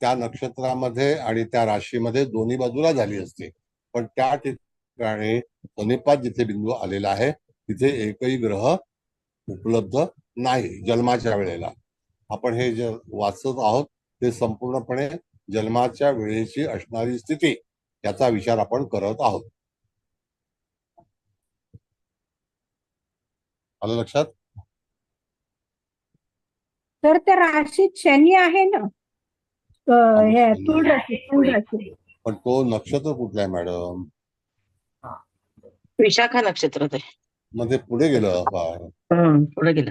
त्या नक्षत्रामध्ये आणि त्या राशीमध्ये दोन्ही बाजूला झाली असते. पण त्या ठिकाणी सनिपात जिथे बिंदू आलेला आहे तिथे एकही ग्रह उपलब्ध नाही जन्माच्या वेळेला. आपण हे जे वाचत आहोत ते संपूर्णपणे जन्माच्या वेळेची असणारी स्थिती याचा विचार आपण करत आहोत. आलं लक्षात? तर त्या राशीत शनी आहे ना, हे तूळ राशी. पण तो नक्षत्र कुठला आहे मॅडम? विशाखा नक्षत्रात आहे. मग ते पुढे गेलं फार, पुढे गेलं.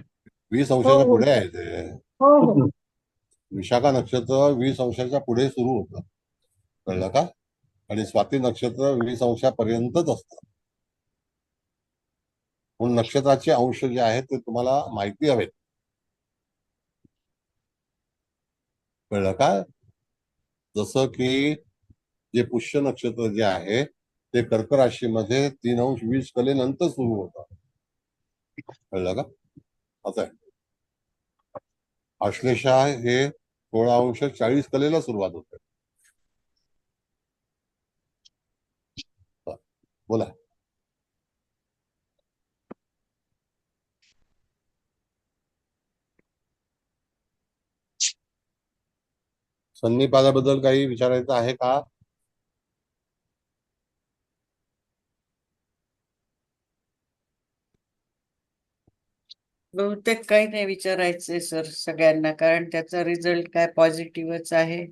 20 अंशाच्या पुढे आहे ते. हो. विशाखा नक्षत्र 20 अंशाच्या पुढे सुरू होतं, कळलं का? आणि स्वाती नक्षत्र 20 अंशापर्यंतच असतं. म्हणून नक्षत्राचे अंश जे आहेत ते तुम्हाला माहिती हवेत, कळलं का? जसं की जे पुष्य नक्षत्र जे आहे ते कर्क राशीमध्ये 3 अंश 20 कलेनंतर सुरू होतं, कळलं का? असं आहे. आश्लेषा हे 16 अंश 40 कलेला सुरुवात होते. बोला. सन्निपादाबद्दल काही विचारायचं आहे का? बहुतेक काही नाही विचारायचंय सर सगळ्यांना, कारण त्याचा रिझल्ट काय पॉझिटिव्हच आहे,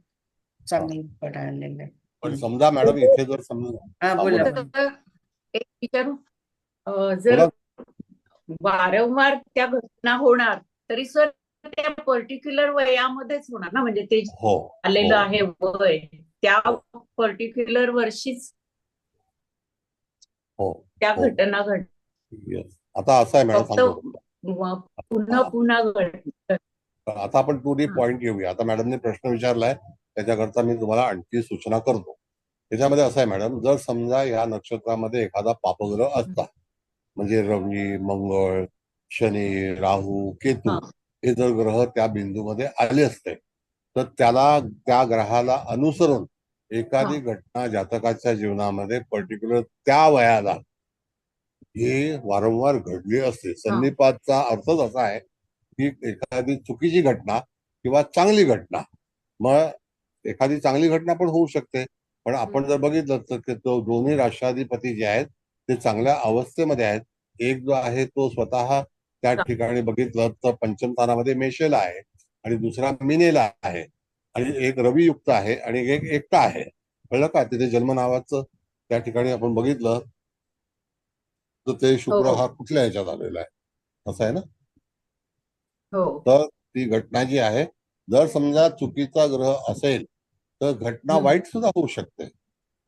चांगलं पण आलेलं आहे. पण समजा मॅडम इथे जर समजा हा बोला. एक विचारू, जर वारंवार त्या घटना होणार तरी सर त्या पर्टिक्युलर वयामध्येच होणार ना, म्हणजे ते आलेलं आहे वय त्या पर्टिक्युलर वर्षीच त्या घटना घड. आता असं आहे मॅडम, सांगतो पुन्हा घडत. आता आपण 2D पॉइंट घेऊया. आता मॅडमने प्रश्न विचारलाय त्याच्याकरता मी तुम्हाला आणखी सूचना करतो. त्याच्यामध्ये असं आहे मॅडम, जर समजा या नक्षत्रामध्ये एखादा पापग्रह असता, म्हणजे रवी, मंगळ, शनी, राहू, केतू हे जर ग्रह त्या बिंदूमध्ये आले असते तर त्याला त्या ग्रहाला अनुसरून एखादी घटना जातकाच्या जीवनामध्ये पर्टिक्युलर त्या वयाला हे वारंवार घडली असते. सन्निपातचा अर्थच असा आहे की एखादी चुकीची घटना किंवा चांगली घटना. मग एखादी चांगली घटना पण होऊ शकते, पण आपण जर बघितलं तर तो दोन्ही राष्ट्राधिपती जे आहेत ते चांगल्या अवस्थेमध्ये आहेत. एक जो आहे तो स्वतः त्या ठिकाणी बघितलं तर पंचम स्थानामध्ये मेषेला आहे आणि दुसरा मीनेला आहे आणि एक रवियुक्त आहे आणि एक एकटा आहे, कळलं का? तिथे जन्म नावाचं त्या ठिकाणी आपण बघितलं तर ते शुक्र हा कुठल्या ह्याच्यात आलेला आहे, असं आहे ना. तर ती घटना जी आहे, जर समजा चुकीचा ग्रह असेल तर घटना वाईट सुद्धा होऊ शकते.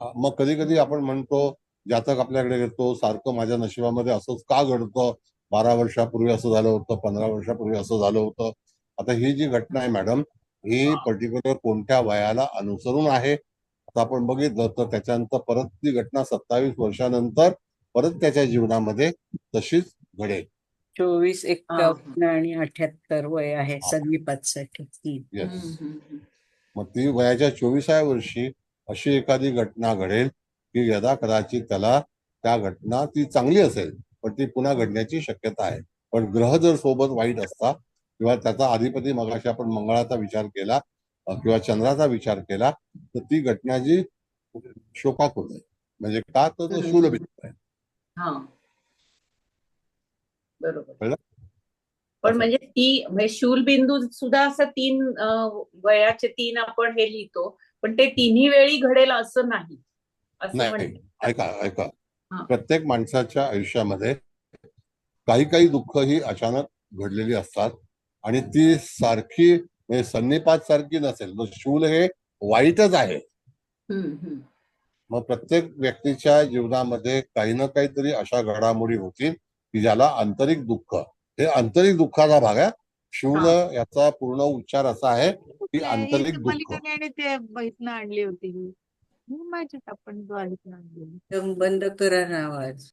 मग कधी कधी आपण म्हणतो, जातक आपल्याकडे येतो, सारखं माझ्या नशिबामध्ये असंच का घडतं, 12 वर्षापूर्वी असं झालं होतं, 15 वर्षापूर्वी असं झालं होतं. आता ही जी घटना आहे मॅडम, ही पर्टिक्युलर कोणत्या वयाला अनुसरून आहे. आता आपण बघितलं तर त्याच्यानंतर परत ती घटना 27 वर्षानंतर परत त्याच्या जीवनामध्ये तशीच घडेल. 24, 51 आणि 78 वय आहे सन्निपातसाठी. मग ती वयाच्या 24व्या वर्षी अशी एखादी घटना घडेल की यदा कदाचित त्याला त्या घटना ती चांगली असेल पण ती पुन्हा घडण्याची शक्यता आहे. पण ग्रह जर सोबत वाईट असता किंवा त्याचा अधिपती, मगाशी आपण मंगळाचा विचार केला किंवा चंद्राचा विचार केला तर ती घटना जी शोकाकुल आहे. म्हणजे का तर तो शूलबिंदू आहे. बरोबर. कळलं? पण असं. म्हणजे म्हणजे शूलबिंदू सुद्धा असं 3 वयाचे 3 आपण हे लिहितो, पण ते तिन्ही वेळी घडेल असं नाही, असं नाही, म्हणतात. ऐका हा. प्रत्येक माणसाच्या आयुष्यामध्ये काही काही दुःख ही अचानक घडलेली असतात आणि ती सारखी म्हणजे सन्निपात सारखी नसेल. मग शूल हे वाईटच आहे. मग प्रत्येक व्यक्तीच्या जीवनामध्ये काही ना काहीतरी अशा घडामोडी होतील की ज्याला आंतरिक दुःख, हे आंतरिक दुःखाचा भाग आहे. शूल याचा पूर्ण उच्चार असा आहे की आंतरिक दुःख. आणि ते बहीतनं आणली होती ही माझ्यात आपण द्वारीतनं आणलेली. एकदम बंद करा ना आवाज.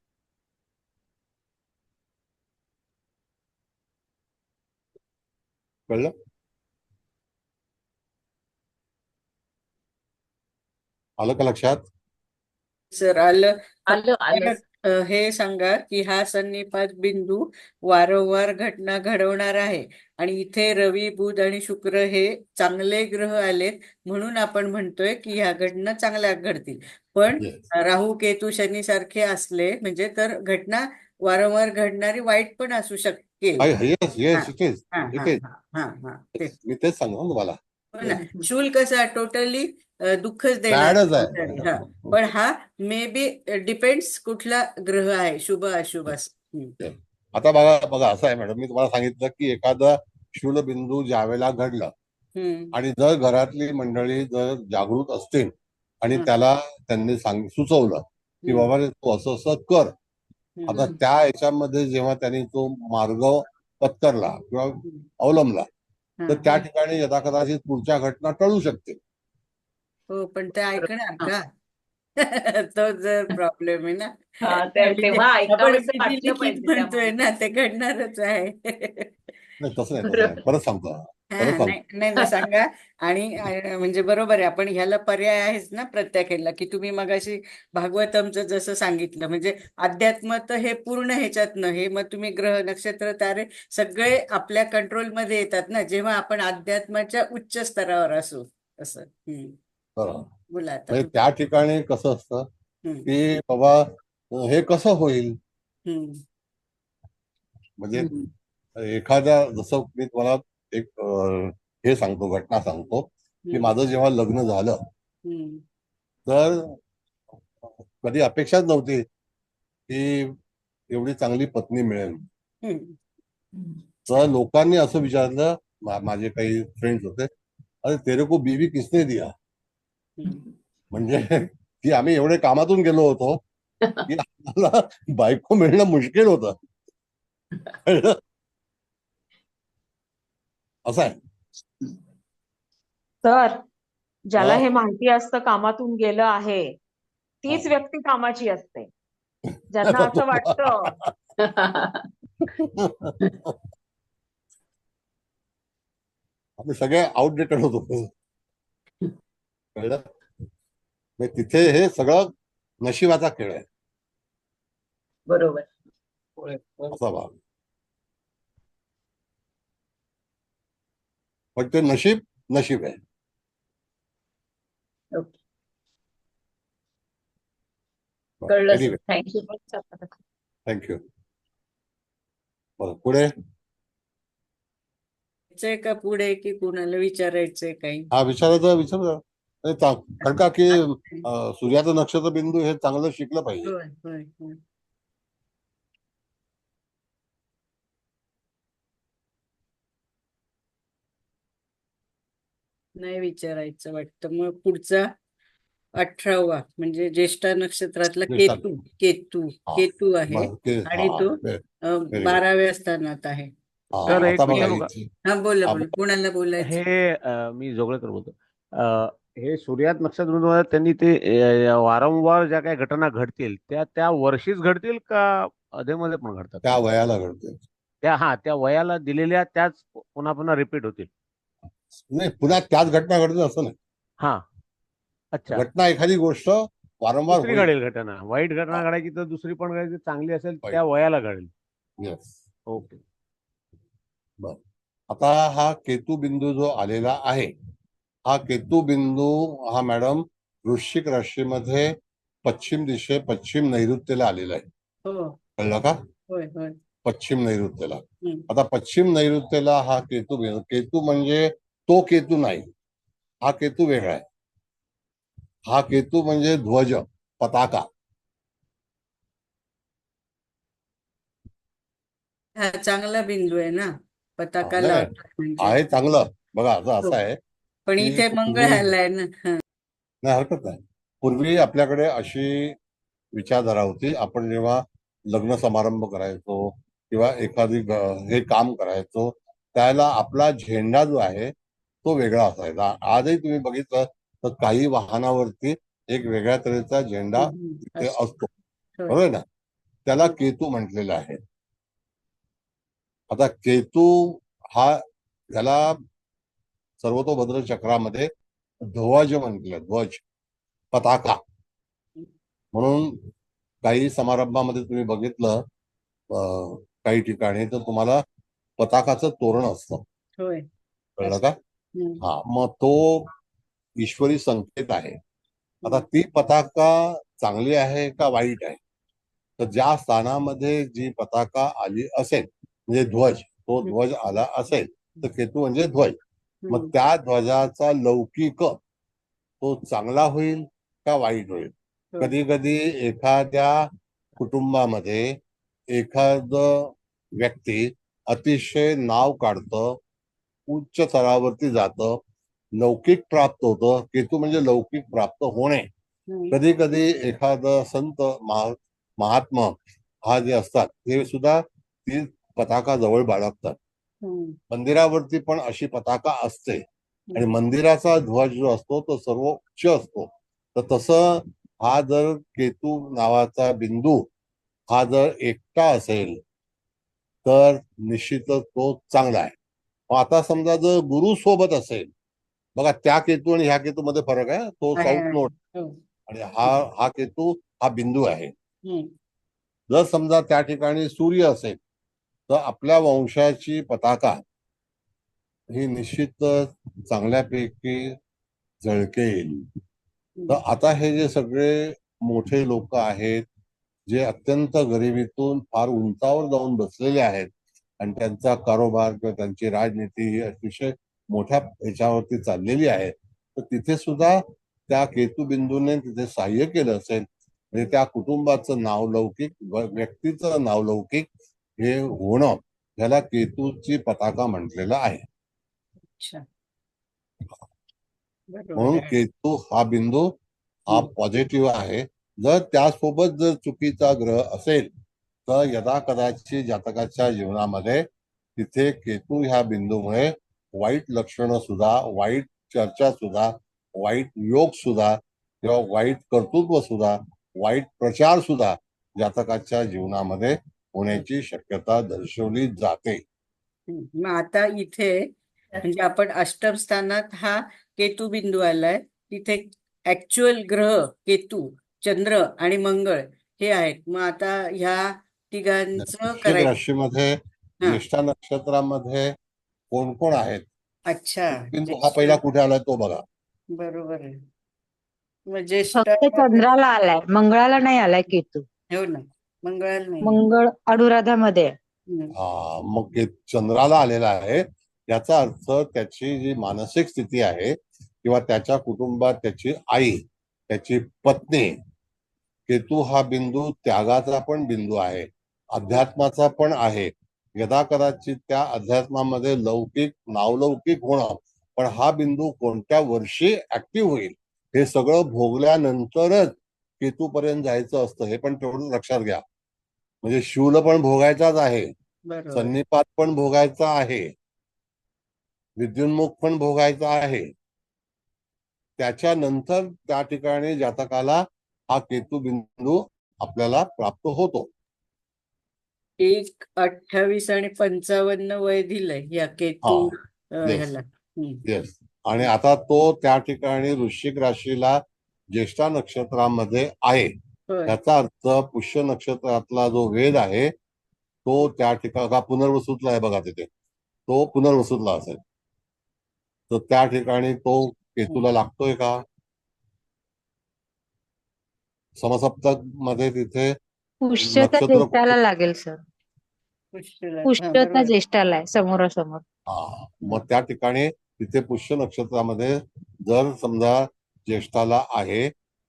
कळलं? आलं का लक्षात? सर आलं. आलं. हे सांगा की हा सन्निपात बिंदू वारंवार घटना घडवणार आहे आणि इथे रवी, बुध आणि शुक्र हे चांगले ग्रह आलेत म्हणून आपण म्हणतोय की ह्या घटना चांगल्या घडतील. पण राहू, केतू, शनी सारखे असले म्हणजे तर घटना वारंवार घडणारी वाईट पण असू शकते. मी तेच सांगतो तुम्हाला. शूल कसा टोटली दुःखच देणार. पण हा मे बी डिपेंड्स कुठला ग्रह आहे, शुभ अशुभ. आता बघा असं आहे मॅडम, मी तुम्हाला सांगितलं की एखादा शूलबिंदू ज्यावेळेला घडलं आणि जर घरातली मंडळी जर जागृत असतील आणि त्याला त्यांनी सुचवलं की बाबा तू असं असं कर, आता त्या याच्यामध्ये जेव्हा त्यांनी तो मार्ग पत्करला किंवा अवलंबला तर त्या ठिकाणी यथाकदाचित पुढच्या घटना टळू शकते. हो, पण ते ऐकणार का? तो जर प्रॉब्लेम आहे ना. तेव्हा आपण म्हणतोय ना ते घडणारच आहे. नाही तसं नाही, परत सांगतो. नाही सांगा. आणि म्हणजे बरोबर आहे, आपण ह्याला पर्याय आहेच ना प्रत्येक ह्याला, की तुम्ही मगाशी भागवतमचं जसं सांगितलं म्हणजे अध्यात्म तर हे पूर्ण ह्याच्यातनं हे मग तुम्ही ग्रह, नक्षत्र, तारे सगळे आपल्या कंट्रोलमध्ये येतात ना जेव्हा आपण अध्यात्माच्या उच्च स्तरावर असू. असं बोला आता. त्या ठिकाणी कसं असतं की बाबा हे कसं होईल, म्हणजे एखाद्या, जसं मी तुम्हाला एक हे सांगतो, घटना सांगतो की माझं जेव्हा लग्न झालं तर कधी अपेक्षाच नव्हती की एवढी चांगली पत्नी मिळेल. तर लोकांनी असं विचारलं, माझे काही फ्रेंड्स होते, अरे तेरे को बीवी किसने दिया, म्हणजे की आम्ही एवढे कामातून गेलो होतो की आम्हाला बायको मिळणं मुश्किल होतं. असं आहे सर, ज्याला हे माहिती असतं कामातून गेलं आहे तीच व्यक्ती कामाची असते. ज्यांना असं वाटतं आम्ही सगळे आउटडेटेड होतो. कळलं? तिथे हे सगळं नशिबाचा खेळ आहे. बरोबर. असा भाग. पण ते नशीब आहे. कळलं. थँक्यू. पुढे का पुढे की कुणाला विचारायचंय काही? हा विचार कारण का की सूर्याचं नक्षत्र बिंदू हे चांगलं शिकलं पाहिजे. नाही विचारायचं वाटतं. मग पुढचा 18वा म्हणजे ज्येष्ठ नक्षत्रातला केतू आहे आणि तो 12व्या स्थानात आहे. सर एक विचारू का? हा बोला. कुणाला बोलायचं? हे मी जोगळेकर बोलतो. हे सूर्यात नक्षत्र त्यांनी ते वारंवार ज्या काही घटना घडतील त्या वर्षीच घडतील का अधेमध्ये पण घडतात? त्या वयाला घडतील. त्या वयाला दिलेल्या त्याच पुन्हा पुन्हा रिपीट होतील? नाही, पुन्हा त्याच घटना घडतील असं नाही. हा, अच्छा. घटना एखादी गोष्ट वारंवार घडेल. घटना वाईट घटना घडायची तर दुसरी पण घडायची, चांगली असेल त्या वयाला घडेल. येस. ओके. बर. आता हा केतू बिंदू जो आलेला आहे, हा केतू बिंदू हा मॅडम वृश्चिक राशीमध्ये पश्चिम नैऋत्येला आलेला आहे. कळलं का? पश्चिम नैऋत्येला. हम्म. आता पश्चिम नैऋत्येला हा केतू म्हणजे तो केतू नाही, हा केतू वेगळा आहे. हा केतू म्हणजे ध्वज, पताका. हा चांगला बिंदू आहे ना, पताका नाही लावतात म्हणजे. आहे चांगलं. बघा आता हो. असं आहे पण की इथे मंगळ पूर्वी, आलाय ना. हा. नाही हरकत नाही, पूर्वी आपल्याकडे अशी विचारधारा होती. आपण जेव्हा लग्न समारंभ करायचो किंवा एखादी हे काम करायचो, त्याला आपला झेंडा जो आहे तो वेगळा असायचा. आजही तुम्ही बघितलं तर काही वाहनावरती एक वेगळ्या तऱ्हेचा झेंडा तिथे असतो. असतो, होय. बरोबर ना. त्याला हम्म. केतू म्हटलेलं आहे. आता केतू हा, याला सर्वतोभद्र चक्रामध्ये ध्वज म्हटलं, ध्वज, पताका. म्हणून काही समारंभामध्ये तुम्ही बघितलं काही ठिकाणी तर तुम्हाला पताकाचं तोरण असतं, होय. कळलं का? हम्म. हा, मग तो ईश्वरी संकेत आहे. आता हम्म. ती पताका चांगली आहे का वाईट आहे? तर ज्या स्थानामध्ये जी पताका आली असेल, म्हणजे ध्वज, तो ध्वज आला असेल तर केतू म्हणजे ध्वज. मग त्या ध्वजाचा लौकिक तो चांगला होईल का वाईट होईल? होय. कधी कधी एखाद्या कुटुंबामध्ये एखाद व्यक्ती अतिशय नाव काढतं, उच्च स्तरावरती जातं, लौकिक प्राप्त होतं. केतू म्हणजे लौकिक प्राप्त होणे. हम्म. कधी कधी एखाद संत महात्मा हा जे असतात ते सुद्धा ती पताका जवळ बाळगतात. हम्म. मंदिरावरती पण अशी पताका असते आणि हम्म. मंदिराचा ध्वज जो असतो तो सर्व उच्च असतो. तर तसं हा जर केतू नावाचा बिंदू हा जर एकटा असेल तर निश्चितच तो चांगला आहे. मग आता समजा जर गुरु सोबत असेल, बघा त्या केतू आणि ह्या केतू मध्ये फरक आहे. तो आहे, साऊथ आहे. नोड हो. आणि हा केतू हा बिंदू आहे. हम्म. जर समजा त्या ठिकाणी सूर्य असेल तर आपल्या वंशाची पताका ही निश्चित चांगल्यापैकी झळकेल. तर आता हे जे सगळे मोठे लोक आहेत जे अत्यंत गरिबीतून फार उंचावर जाऊन बसलेले आहेत आणि त्यांचा कारोबार किंवा त्यांची राजनीती ही अतिशय मोठ्या ह्याच्यावरती चाललेली आहे, तर तिथे सुद्धा त्या केतुबिंदूने तिथे सहाय्य केलं असेल, म्हणजे त्या कुटुंबाचं नावलौकिक, व्यक्तीचं नावलौकिक हे होणं, ह्याला केतूची पताका म्हटलेलं आहे. अच्छा. बरोबर म्हणून आहे. केतू हा बिंदू हा पॉझिटिव्ह आहे. जर त्यासोबत जर चुकीचा ग्रह असेल तर यदा कदाचित जातकाच्या जीवनामध्ये तिथे केतू ह्या बिंदूमुळे वाईट लक्षणं सुद्धा, वाईट चर्चा सुद्धा, वाईट योग सुद्धा किंवा वाईट कर्तृत्व सुद्धा, वाईट प्रचार सुद्धा जातकाच्या जीवनामध्ये होण्याची शक्यता दर्शवली जाते. मग आता इथे म्हणजे आपण अष्टम स्थानात हा केतू बिंदू आलाय, तिथे ऍक्च्युअल ग्रह केतू, चंद्र आणि मंगळ हे आहेत. मग आता ह्या तिघांचं वृश्चिक करायचं. राशीमध्ये ज्येष्ठा नक्षत्रामध्ये कोण कोण आहेत? अच्छा. बिंदू हा पहिला कुठे आलाय तो बघा. बरोबर आहे. मग ज्येष्ठ फक्त चंद्राला आलाय, मंगळाला नाही आलाय केतू. हो ना, मंगळाला नाही. मंगळ अनुराधामध्ये आहे. मग चंद्राला आलेला आहे, याचा अर्थ त्याची जी मानसिक स्थिती आहे किंवा त्याच्या कुटुंबात त्याची आई, त्याची पत्नी, केतू हा बिंदू त्यागाचा पण बिंदू आहे, अध्यात्माचा पण आहे. यदा कदाचित त्या अध्यात्मामध्ये लौकिक नावलौकिक होणं, पण हा बिंदू कोणत्या वर्षी ऍक्टिव्ह होईल हे सगळं भोगल्यानंतरच केतूपर्यंत जायचं असतं. हे पण तेवढं लक्षात घ्या. म्हणजे शूल पण भोगायचाच आहे, बरोबर. सन्निपात पण भोगायचा आहे, विद्युन्मुख पण भोगायचा आहे. त्याच्यानंतर त्या ठिकाणी जातकाला हा केतू बिंदू आपल्याला प्राप्त होतो. 28 आणि 55 वय दिलंय या केतू ह्याला. येस. आणि आता तो त्या ठिकाणी वृश्चिक राशीला ज्येष्ठा नक्षत्रामध्ये आहे. होय. याचा अर्थ पुष्य नक्षत्रातला जो वेद आहे तो त्या ठिकाणी पुनर्वसूतला आहे बघा, तिथे तो पुनर्वसूतला असेल तर त्या ठिकाणी तो केतूला लागतोय का? समसप्तक मध्ये तिथे पुष्यच्या नक्षत्र ज्येष्ठाला लागेल सर. पुष्यला पुष्य बरोबर. ज्येष्ठाला आहे समोरासमोर. हा, मग त्या ठिकाणी तिथे पुष्य नक्षत्रामध्ये जर समजा ज्येष्ठाला आहे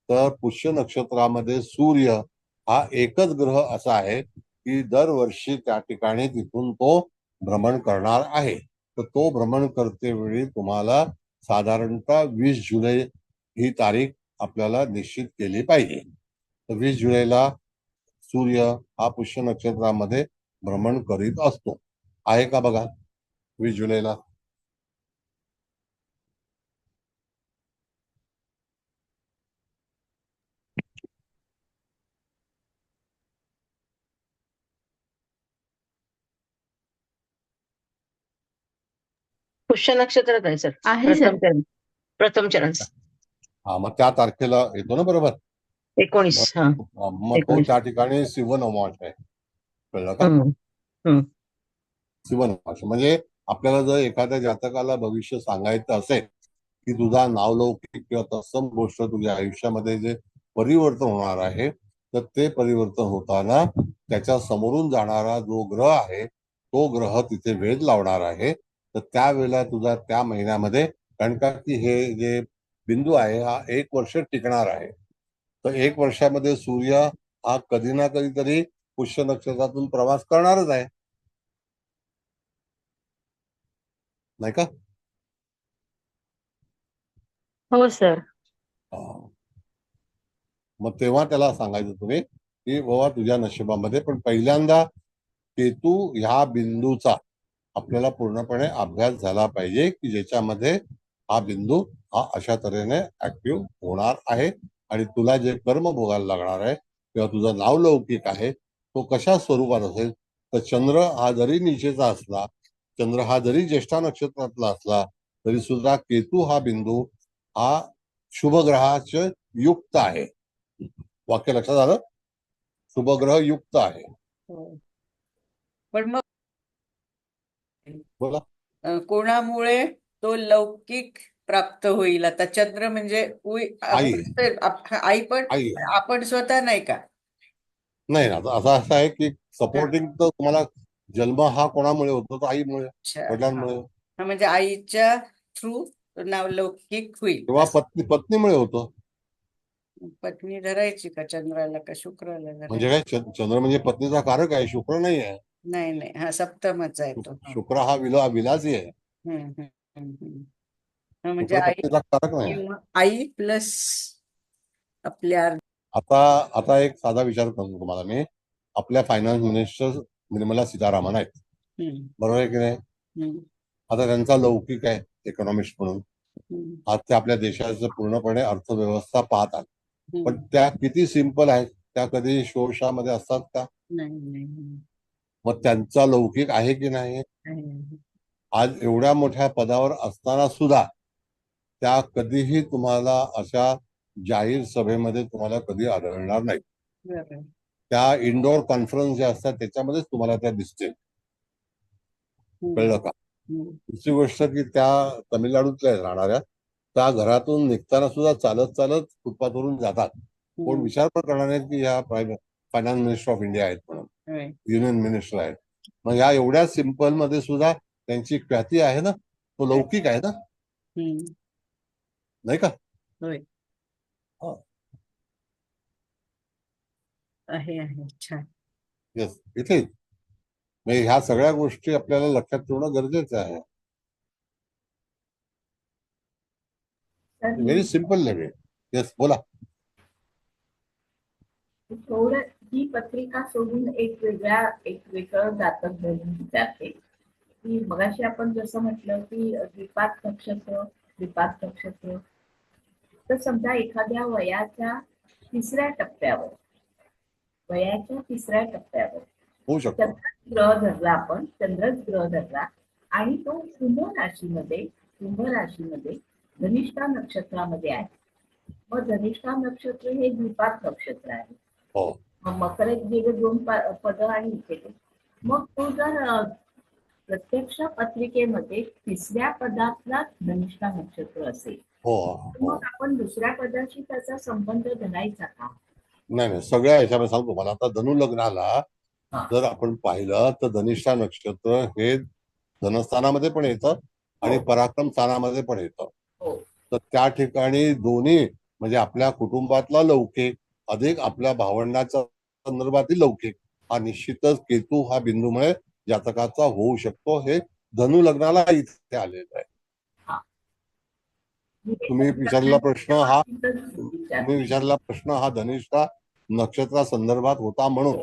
तर पुष्य नक्षत्रामध्ये सूर्य हा एकच ग्रह असा आहे की दरवर्षी त्या ठिकाणी तिथून तो भ्रमण करणार आहे. तर तो भ्रमण करते वेळी तुम्हाला साधारणतः 20 जुलै ही तारीख आपल्याला निश्चित केली पाहिजे. तर 20 जुलैला सूर्य हा पुष्य नक्षत्रामध्ये भ्रमण करीत असतो. आहे का बघा 20 जुलैला? पुष्य नक्षत्रात आहे सर. आहे सर. प्रथम चरण हा, मग त्या तारखेला येतो ना बरोबर. 19. हा मग तो 19. त्या ठिकाणी शिवनवमास आहे. कळलं का? शिवनवमास म्हणजे आपल्याला जर एखाद्या जातकाला भविष्य सांगायचं असेल की तुझा नावलौकिक किंवा तत्सम गोष्ट तुझ्या आयुष्यामध्ये जे परिवर्तन होणार आहे तर ते परिवर्तन होताना त्याच्या समोरून जाणारा जो ग्रह आहे तो ग्रह तिथे वेध लावणार आहे. तर त्यावेळेला तुझा त्या महिन्यामध्ये, कारण का की हे जे बिंदू आहे हा 1 वर्ष टिकणार आहे. तर 1 वर्षामध्ये सूर्य हा कधी ना कधीतरी पुष्य नक्षत्रातून प्रवास करणारच आहे, नाही का? हो सर. मग तेव्हा त्याला सांगायचं तुम्ही की बाबा तुझ्या नशिबामध्ये पण पहिल्यांदा केतू ह्या बिंदूचा आपल्याला पूर्णपणे अभ्यास झाला पाहिजे की ज्याच्यामध्ये हा बिंदू हा अशा तऱ्हेने ऍक्टिव्ह होणार आहे आणि तुला जे कर्म भोगायला लागणार आहे किंवा तुझा नावलौकिक आहे तो कशा स्वरूपात असेल. तर चंद्र हा जरी नीचेचा असला, चंद्र हा जरी ज्येष्ठा नक्षत्रातला असला तरी सुद्धा केतू हा बिंदू हा शुभग्रहाचे युक्त आहे. वाक्य लक्षात आलं? शुभग्रह युक्त आहे. पण मग बोला. कोणामुळे तो लौकिक प्राप्त होईल? आता चंद्र म्हणजे आई पण आपण स्वतः नाही का? नाही ना, असं आहे की सपोर्टिंग तर तुम्हाला जन्म हा कोणामुळे होतो? तर आईमुळे, वडिलांमुळे. म्हणजे आईच्या थ्रू नावलौकिक होईल किंवा पत्नीमुळे होतो. पत्नी धरायची का चंद्राला का शुक्राला म्हणजे धरायची? काय, चंद्र म्हणजे पत्नीचा कारक आहे, शुक्र नाही आहे. नाही हा सप्तमच आहे तो. शुक्र हा विलासी आहे. म्हणजे पत्नीचा कारक नाही. आई प्लस आपल्या. आता एक साधा विचार करतो तुम्हाला मी. आपल्या फायनान्स मिनिस्टर निर्मला सीतारामन आहेत, बरोबर आहे की नाही? आता त्यांचा लौकिक आहे इकॉनॉमिस्ट म्हणून. आज ते आपल्या देशाचं पूर्णपणे अर्थव्यवस्था पाहतात. पण त्या किती सिंपल आहेत? त्या कधी शोषामध्ये असतात का? नाही. मग त्यांचा लौकिक आहे की नाही? आज एवढ्या मोठ्या पदावर असताना सुद्धा त्या कधीही तुम्हाला अशा जाहीर सभेमध्ये तुम्हाला कधी आढळणार नाही. त्या इंडोर कॉन्फरन्स ज्या असतात त्याच्यामध्येच तुम्हाला त्या दिसतील. कळलं का? दुसरी गोष्ट की त्या तमिळनाडूतल्या राहणाऱ्या त्या घरातून निघताना सुद्धा चालत फुटपाथवरून जातात. कोण विचार पण करणार नाही की ह्या फायनान्स मिनिस्टर ऑफ इंडिया आहेत म्हणून, युनियन मिनिस्टर आहेत. मग ह्या एवढ्या सिंपल मध्ये सुद्धा त्यांची ख्याती आहे ना, तो लौकिक आहे ना, नाही का? आहे छान. येस, इथे म्हणजे ह्या सगळ्या गोष्टी आपल्याला लक्षात ठेवणं गरजेचं आहे. Very simple level. येस, बोला. थोडं ही पत्रिका सोडून एक वेगळं जातक बघून विचारते की मगाशी आपण जसं म्हटलं की द्विपाद नक्षत्र तर समजा एखाद्या वयाच्या तिसऱ्या टप्प्यावर होऊ शकतो चंद्रच ग्रह धरला आणि तो कुंभ राशीमध्ये धनिष्ठा नक्षत्रामध्ये आहे. मग धनिष्ठा नक्षत्र हे द्विपाद नक्षत्र आहे. मकर गेले 2 पद आणि इथे मग तो जर प्रत्यक्ष पत्रिकेमध्ये 3ऱ्या पदातला धनिष्ठा नक्षत्र असेल मग आपण दुसऱ्या पदाशी त्याचा संबंध धरायचा का? नाही, सगळ्या ह्याच्यामध्ये सांगतो मला. आता धनु लग्नाला जर आपण पाहिलं तर धनिष्ठा नक्षत्र हे धनस्थानामध्ये पण येतं आणि पराक्रम स्थानामध्ये पण येतं. तर त्या ठिकाणी दोन्ही म्हणजे आपल्या कुटुंबातला लौकिक अधिक आपल्या भावंडाच्या संदर्भातील लौकिक हा निश्चितच केतू हा बिंदूमुळे जातकाचा होऊ शकतो. हे धनु लग्नाला इथे आलेलं आहे. तुम्ही विचारलेला प्रश्न हा धनिष्ठा नक्षत्रा संदर्भात होता म्हणून.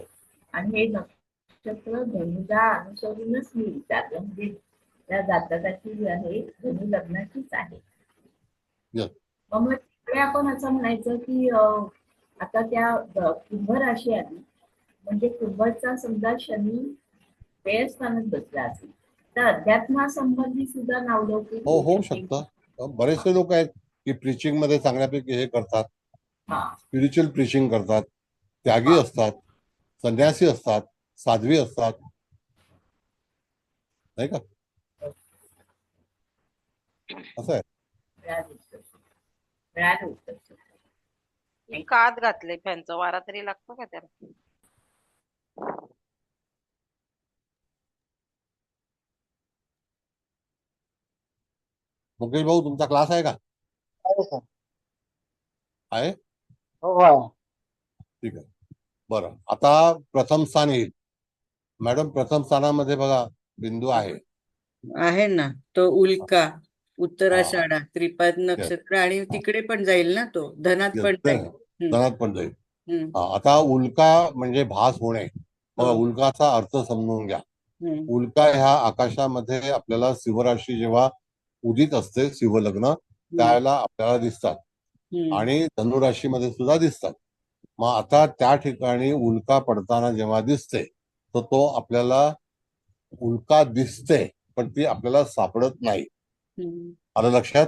आणि हे नक्षत्र धनुला अनुसरूनच मी विचारलं, म्हणजे त्या जातकाची जी आहे धनु लग्नाचीच आहे. मग तिकडे आपण असं म्हणायचं की आता त्या कुंभ राशी आली म्हणजे कुंभचा समजा शनी व्ययस्थानात बसला असेल तर अध्यात्मासंबंधी सुद्धा नावलौकिक होऊ शकतं. बरेचसे लोक आहेत की प्रीचिंग मध्ये चांगल्यापैकी हे करतात, स्पिरिच्युअल प्रीचिंग करतात, त्यागी असतात, संन्यासी असतात, साध्वी असतात, नाही का? असं आहे. कात घातले फॅनचा वारा तरी लागतो का त्याला? मुकेश भाऊ तुमचा क्लास आहे का? आहे? हो. ठीक आहे. बरं, आता प्रथम स्थान येईल. मॅडम प्रथम स्थानामध्ये बघा बिंदू आहे ना, तो उल्का उत्तराषाढा त्रिपाद नक्षत्र आणि तिकडे पण जाईल ना, तो धनात पण जाईल. धनात पण जाईल. आता उल्का म्हणजे भास होणे. बघा उल्काचा अर्थ समजून घ्या. उल्का ह्या आकाशामध्ये आपल्याला शिवराशी जेव्हा उदित असते, शिवलग्न त्यावेळेला आपल्याला दिसतात आणि धनुराशीमध्ये सुद्धा दिसतात. मग आता त्या ठिकाणी उल्का पडताना जेव्हा दिसते तर तो आपल्याला उल्का दिसते पण ती आपल्याला सापडत नाही. आलं लक्षात?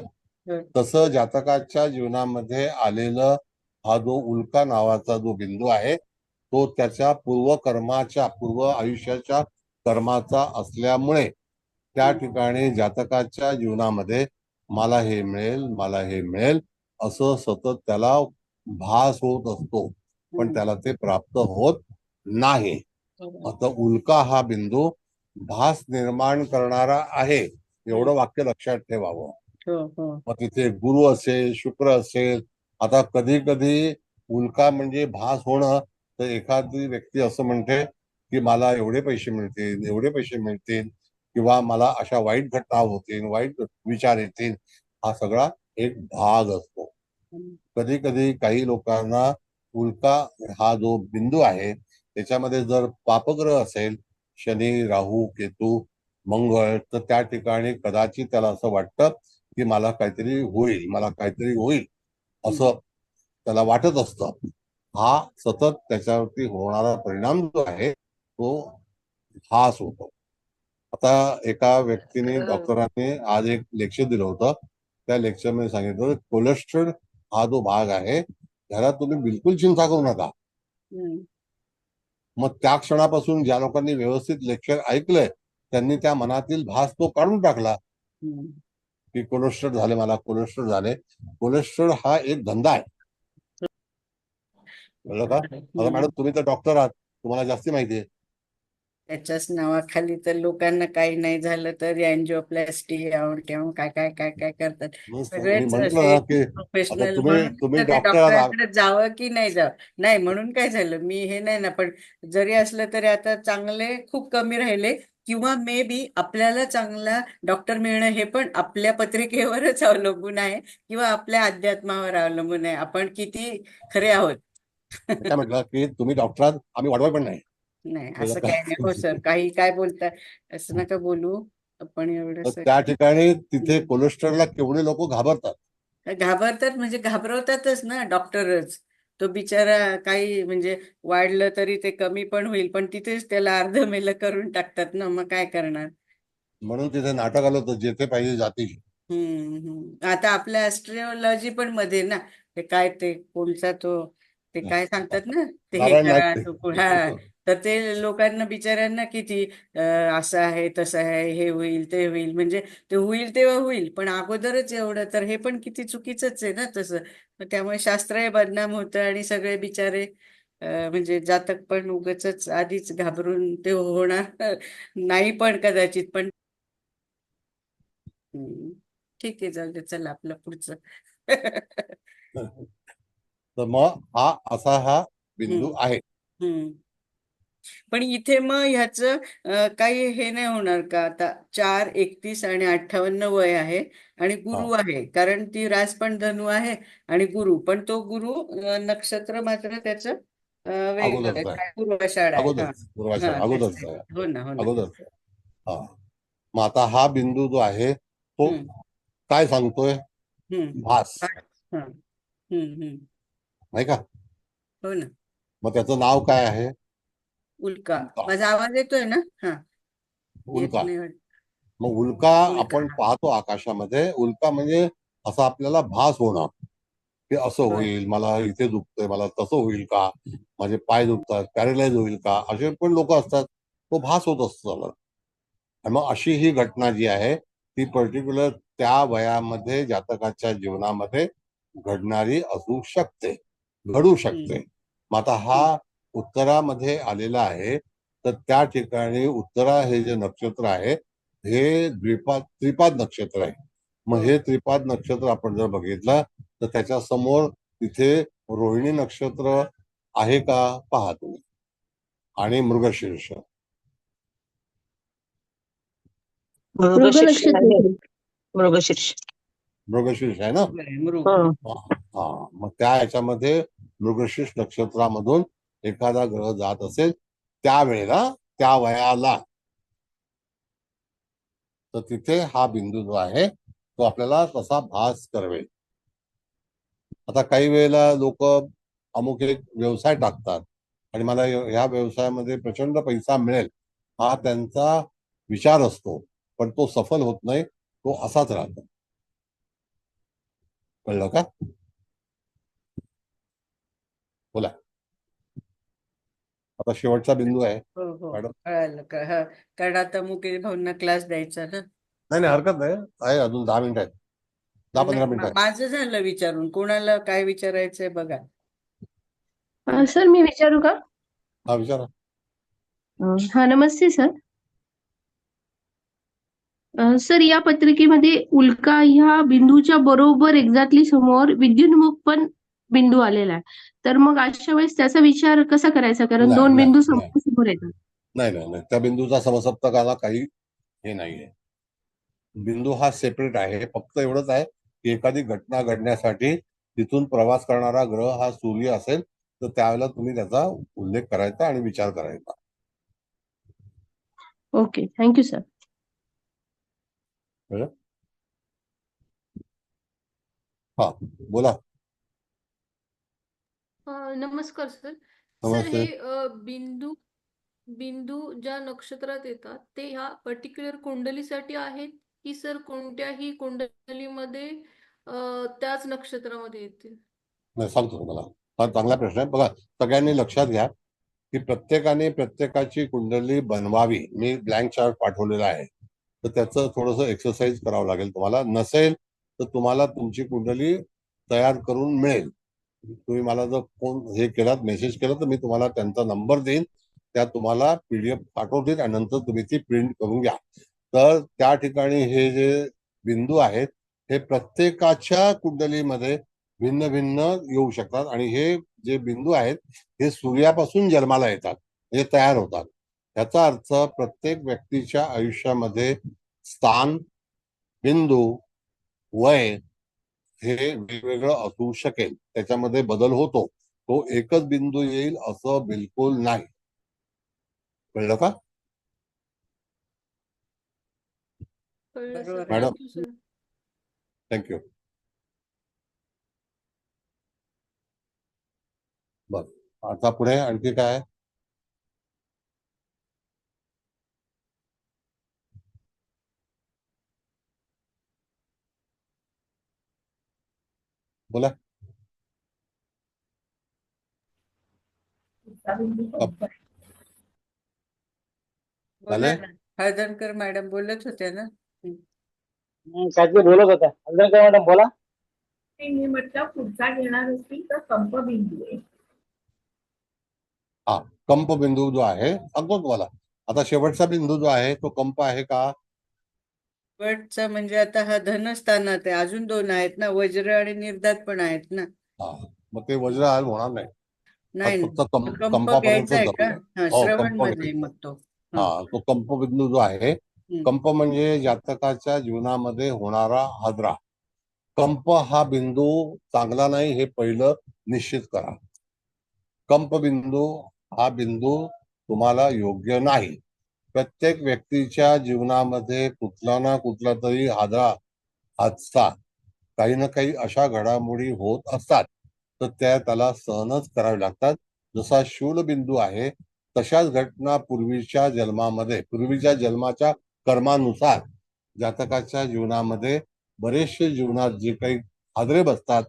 तसं जातकाच्या जीवनामध्ये आलेलं हा जो उल्का नावाचा जो बिंदू आहे तो त्याच्या पूर्व आयुष्याच्या कर्माचा असल्यामुळे त्या ठिकाणी जातकाच्या जीवनामध्ये मला हे मिळेल असं सतत त्याला भास होत असतो, पण त्याला ते प्राप्त होत नाही. आता उल्का हा बिंदू भास निर्माण करणारा आहे एवढं वाक्य लक्षात ठेवावं. मग तिथे गुरु असेल, शुक्र असेल. आता कधी कधी उल्का म्हणजे भास होणं तर एखादी व्यक्ती असं म्हणते की मला एवढे पैसे मिळतील किंवा मला अशा वाईट घटना होतील, वाईट विचार येतील. हा सगळा एक भाग असतो. कधी कधी काही लोकांना उल्का हा जो बिंदू आहे त्याच्यामध्ये जर पापग्रह असेल, शनी, राहू, केतू, मंगळ, तर त्या ठिकाणी कदाचित त्याला असं वाटतं की मला काहीतरी होईल असं त्याला वाटत असतं. हा सतत त्याच्यावरती होणारा परिणाम जो आहे तो भास होतो. आता एका व्यक्तीने डॉक्टरांनी आज एक लेक्चर दिलं होतं. त्या लेक्चरमध्ये सांगितलं कोलेस्ट्रॉल हा जो भाग आहे त्याला तुम्ही बिलकुल चिंता करू नका. मग त्या क्षणापासून ज्या लोकांनी व्यवस्थित लेक्चर ऐकलंय त्यांनी त्या मनातील भास तो काढून टाकला की कोलेस्ट्रॉल झाले. कोलेस्ट्रॉल हा एक धंदा आहे, कळलं का? आता मॅडम तुम्ही तर डॉक्टर आहात, तुम्हाला जास्ती माहिती आहे. त्याच्याच नावाखाली तर लोकांना काही नाही झालं तर अँजिओप्लास्टी काय काय काय काय करतात. सगळेच असे प्रोफेशनल म्हणून तुम्ही ते डॉक्टर आहात. डॉक्टरांकडे जावं की नाही जावं नाही म्हणून काय झालं मी हे नाही ना, पण जरी असलं तरी आता चांगले खूप कमी राहिले किंवा मे बी आपल्याला चांगला डॉक्टर मिळणं हे पण आपल्या पत्रिकेवरच अवलंबून आहे किंवा आपल्या अध्यात्मावर अवलंबून आहे. आपण किती खरे आहोत. काय म्हटलं की तुम्ही डॉक्टर आहात, आम्ही वाढवाय पण नाही. नाही असं काही नाही हो सर, काही काय बोलताय असं नका बोलू आपण. एवढं त्या ठिकाणी तिथे कोलेस्ट्रॉलला केवढे लोक घाबरतात म्हणजे घाबरवतातच ना डॉक्टरच. तो बिचारा काही म्हणजे वाढलं तरी ते कमी पण होईल पण तिथेच त्याला अर्ध मेलं करून टाकतात ना, मग काय करणार. म्हणून तिथे नाटक आलं होतं जेथे पाहिजे जाती. आता आपल्या ऍस्ट्रोलॉजी पण मध्ये ना ते काय ते कोणचा तो ते काय सांगतात ना ते हे करा तर ते लोकांना बिचाऱ्यांना किती असं आहे तसं आहे हे होईल ते होईल म्हणजे ते होईल तेव्हा होईल पण अगोदरच एवढं तर हे पण किती चुकीचंच आहे ना तसं. त्यामुळे शास्त्रही बदनाम होतं आणि सगळे बिचारे म्हणजे जातक पण उगाचच आधीच घाबरून ते होणार नाही पण कदाचित पण ठीक आहे, जाऊ दे, चला आपलं पुढचं. तर मग हा बिंदू आहे. पण इथे मग ह्याचं काही हे नाही होणार का? आता 4, 31 आणि 58 वय आहे आणि गुरु आहे, कारण ती रास पण धनु आहे आणि गुरु पण, तो गुरु नक्षत्र मात्र त्याचं वेगळं आहे, अगोदरच आहे, पूर्वाषाढ आहे. हा पूर्वाषाढ हा, तेच अगोदरच ते. आहे, हो ना, हो ना. अगोदरच आहे. हा, मग आता हा बिंदू जो आहे तो काय सांगतोय? भास, नाही का? हो ना. मग त्याचं नाव काय आहे? उल्का. माझा आवाज येतोय ना? हा, येत उल्का. नाही. मग उल्का उल्का. आपण पाहतो आकाशामध्ये. उल्का म्हणजे असं आपल्याला भास होणं, की असं होईल, मला इथे दुखतंय, मला तसं होईल का, माझे पाय दुखतात, पॅरेलाइज होईल का, असे पण लोक असतात. तो भास होत असतो त्याला. आणि मग अशी ही घटना जी आहे ती पर्टिक्युलर त्या वयामध्ये जातकाच्या जीवनामध्ये घडणारी असू शकते, घडू शकते. मग आता हा उत्तरामध्ये आलेला आहे, तर त्या ठिकाणी उत्तरा हे जे नक्षत्र आहे हे त्रिपाद नक्षत्र आहे. मग हे त्रिपाद नक्षत्र आपण जर बघितलं तर त्याच्या समोर तिथे रोहिणी नक्षत्र आहे का पहा तुम्ही, आणि मृगशीर्ष. मृगशीर्ष आहे ना. हा, मग त्या ह्याच्यामध्ये मृगशीर्ष नक्षत्रामधून एखादा ग्रह जात असेल त्यावेळेला, त्या वयाला, तर तिथे हा बिंदू जो आहे तो आपल्याला तसा भास करवेल. आता काही वेळेला लोक अमुक एक व्यवसाय टाकतात आणि मला ह्या व्यवसायामध्ये प्रचंड पैसा मिळेल हा त्यांचा विचार असतो, पण तो सफल होत नाही, तो असाच राहतो. कळलं का? बोला. आता शेवटचा बिंदू आहे मॅडम. कळालं का? हा, कारण आता मुकेश भाऊंना क्लास द्यायचा ना. नाही, हरकत नाही, आहे अजून 10 मिनिटं आहेत, 10-15 मिनिटं आहेत. माझं झालं विचारून, कोणाला काय विचारायचंय बघा. सर मी विचारू का? हा, विचारा. हा, नमस्ते सर. सर, या पत्रिकेमध्ये उल्का ह्या बिंदूच्या बरोबर एक्झॅक्टली समोर विद्युन्मुख पण बिंदू आलेला आहे, तर मग अशा वेळेस त्याचा विचार कसा करायचा, कारण दोन बिंदू समोर येतात. नाही, त्या बिंदूचा समसप्तकाला काही हे नाहीये. बिंदू हा सेपरेट आहे. फक्त एवढंच आहे की एखादी घटना घडण्यासाठी तिथून प्रवास करणारा ग्रह हा सूर्य असेल तर त्यावेळेला तुम्ही त्याचा उल्लेख करायचा आणि विचार करायचा. Okay, thank you sir. हा, बोला. नमस्कार सर. सर, नमस्ते. हे बिंदू ज्या नक्षत्रात येतात ते ह्या पर्टिक्युलर कुंडलीसाठी आहेत की सर कोणत्याही कुंडलीमध्ये त्याच नक्षत्रामध्ये येतील? नाही, सांगतो तुम्हाला. हा चांगला प्रश्न आहे. बघा, सगळ्यांनी लक्षात घ्या की प्रत्येकाने प्रत्येकाची कुंडली बनवावी. मी ब्लँक चार्ट पाठवलेला आहे, तर त्याचं थोडंसं एक्सरसाइज करावं लागेल तुम्हाला. नसेल तर तुम्हाला तुमची कुंडली तयार करून मिळेल. तुम्ही मला जर फोन हे केलात, मेसेज केला, तर मी तुम्हाला त्यांचा नंबर देईन, त्या तुम्हाला PDF पाठवतील आणि नंतर तुम्ही ती प्रिंट करून घ्या. तर त्या ठिकाणी हे जे बिंदू आहेत हे प्रत्येकाच्या कुंडलीमध्ये भिन्न भिन्न येऊ शकतात आणि हे जे बिंदू आहेत हे सूर्यापासून जन्माला येतात, हे तयार होतात. याचा अर्थ प्रत्येक व्यक्तीच्या आयुष्यामध्ये स्थान, बिंदू, वय हे वेगवेगळं असू शकेल, त्याच्यामध्ये बदल होतो. तो एकच बिंदू येईल असं बिलकुल नाही. कळलं का मॅडम? थँक्यू. बर, आता पुढे आणखी काय? बोला. हळदणकर मॅडम बोलत होत्या ना. काहीतरी बोलत होत्या. हळदणकर मॅडम बोला. मी म्हटलं पुढचा घेणार असतील तर कंपबिंदू आहे. हा, कंप बिंदू जो आहे सांगतो तुम्हाला. आता शेवटचा बिंदू जो आहे तो कंप आहे का? शेवटचा म्हणजे आता हा धनस्थानात आहे, अजून 2 आहेत ना, वज्र आणि निर्धात पण आहेत ना. हा, मग ते वज्र आज होणार नाही. नाही फक्त ना, कंप कंपापर्यंत घ्यायचा आहे का? जमलं. हा, हो, श्रवण कंप मध्ये घ्यायचा. मग तो. हा, तो कंप बिंदू जो आहे, कंप म्हणजे जातकाच्या जीवनामध्ये होणारा हादरा. कंप हा बिंदू चांगला नाही हे पहिलं निश्चित करा. कंप बिंदू हा बिंदू तुम्हाला योग्य नाही. प्रत्येक व्यक्तीच्या जीवनामध्ये कुठला ना कुठला तरी हादसा काही ना काही अशा घडामोडी होत असतात, तर त्याला सहनच करावे लागतात. जसा शूलबिंदू आहे तशाच घटना पूर्वीच्या जन्माच्या कर्मानुसार जातकाच्या जीवनामध्ये बरेचसे जीवनात जे काही हादरे बसतात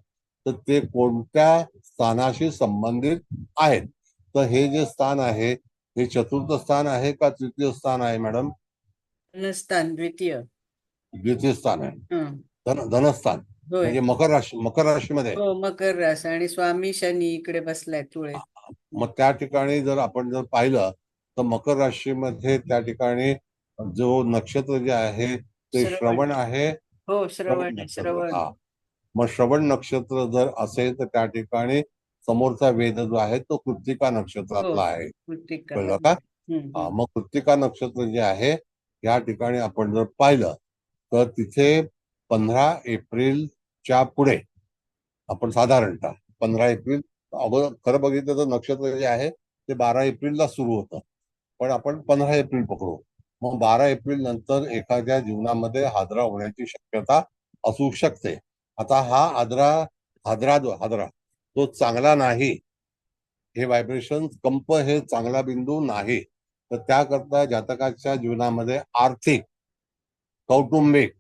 तर ते कोणत्या स्थानाशी संबंधित आहेत. तर हे जे स्थान आहे हे चतुर्थ स्थान आहे का तृतीय स्थान आहे मॅडम? धनस्थान द्वितीय. द्वितीय स्थान आहे. हं. धनस्थान होय. म्हणजे मकर राशीमध्ये. हो, मकर रास आणि स्वामी शनी इकडे बसलाय तुळे. मग त्या ठिकाणी जर पाहिलं तर मकर राशीमध्ये त्या ठिकाणी जो नक्षत्र जे आहे ते श्रवण आहे. हो, श्रवण नक्षत्र. हा, मग श्रवण नक्षत्र जर असेल तर त्या ठिकाणी समोरचा वेद जो आहे तो कृत्तिका नक्षत्रातला आहे. कृत्तिका. कळलं का? हा, मग कृत्तिका नक्षत्र जे आहे या ठिकाणी आपण जर पाहिलं तर तिथे 15 एप्रिलच्या पुढे आपण साधारणतः 15 एप्रिल अगोदर खरं बघितलं तर नक्षत्र जे आहे ते 12 एप्रिलला सुरू होतं, पण आपण 15 एप्रिल पकडू. मग 12 एप्रिल नंतर एखाद्या जीवनामध्ये हादरा होण्याची शक्यता असू शकते. आता हा हादरा तो चांगला नाही. हे व्हायब्रेशन कंप हे चांगला बिंदू नाही. तर त्याकरता जातकाच्या जीवनामध्ये आर्थिक, कौटुंबिक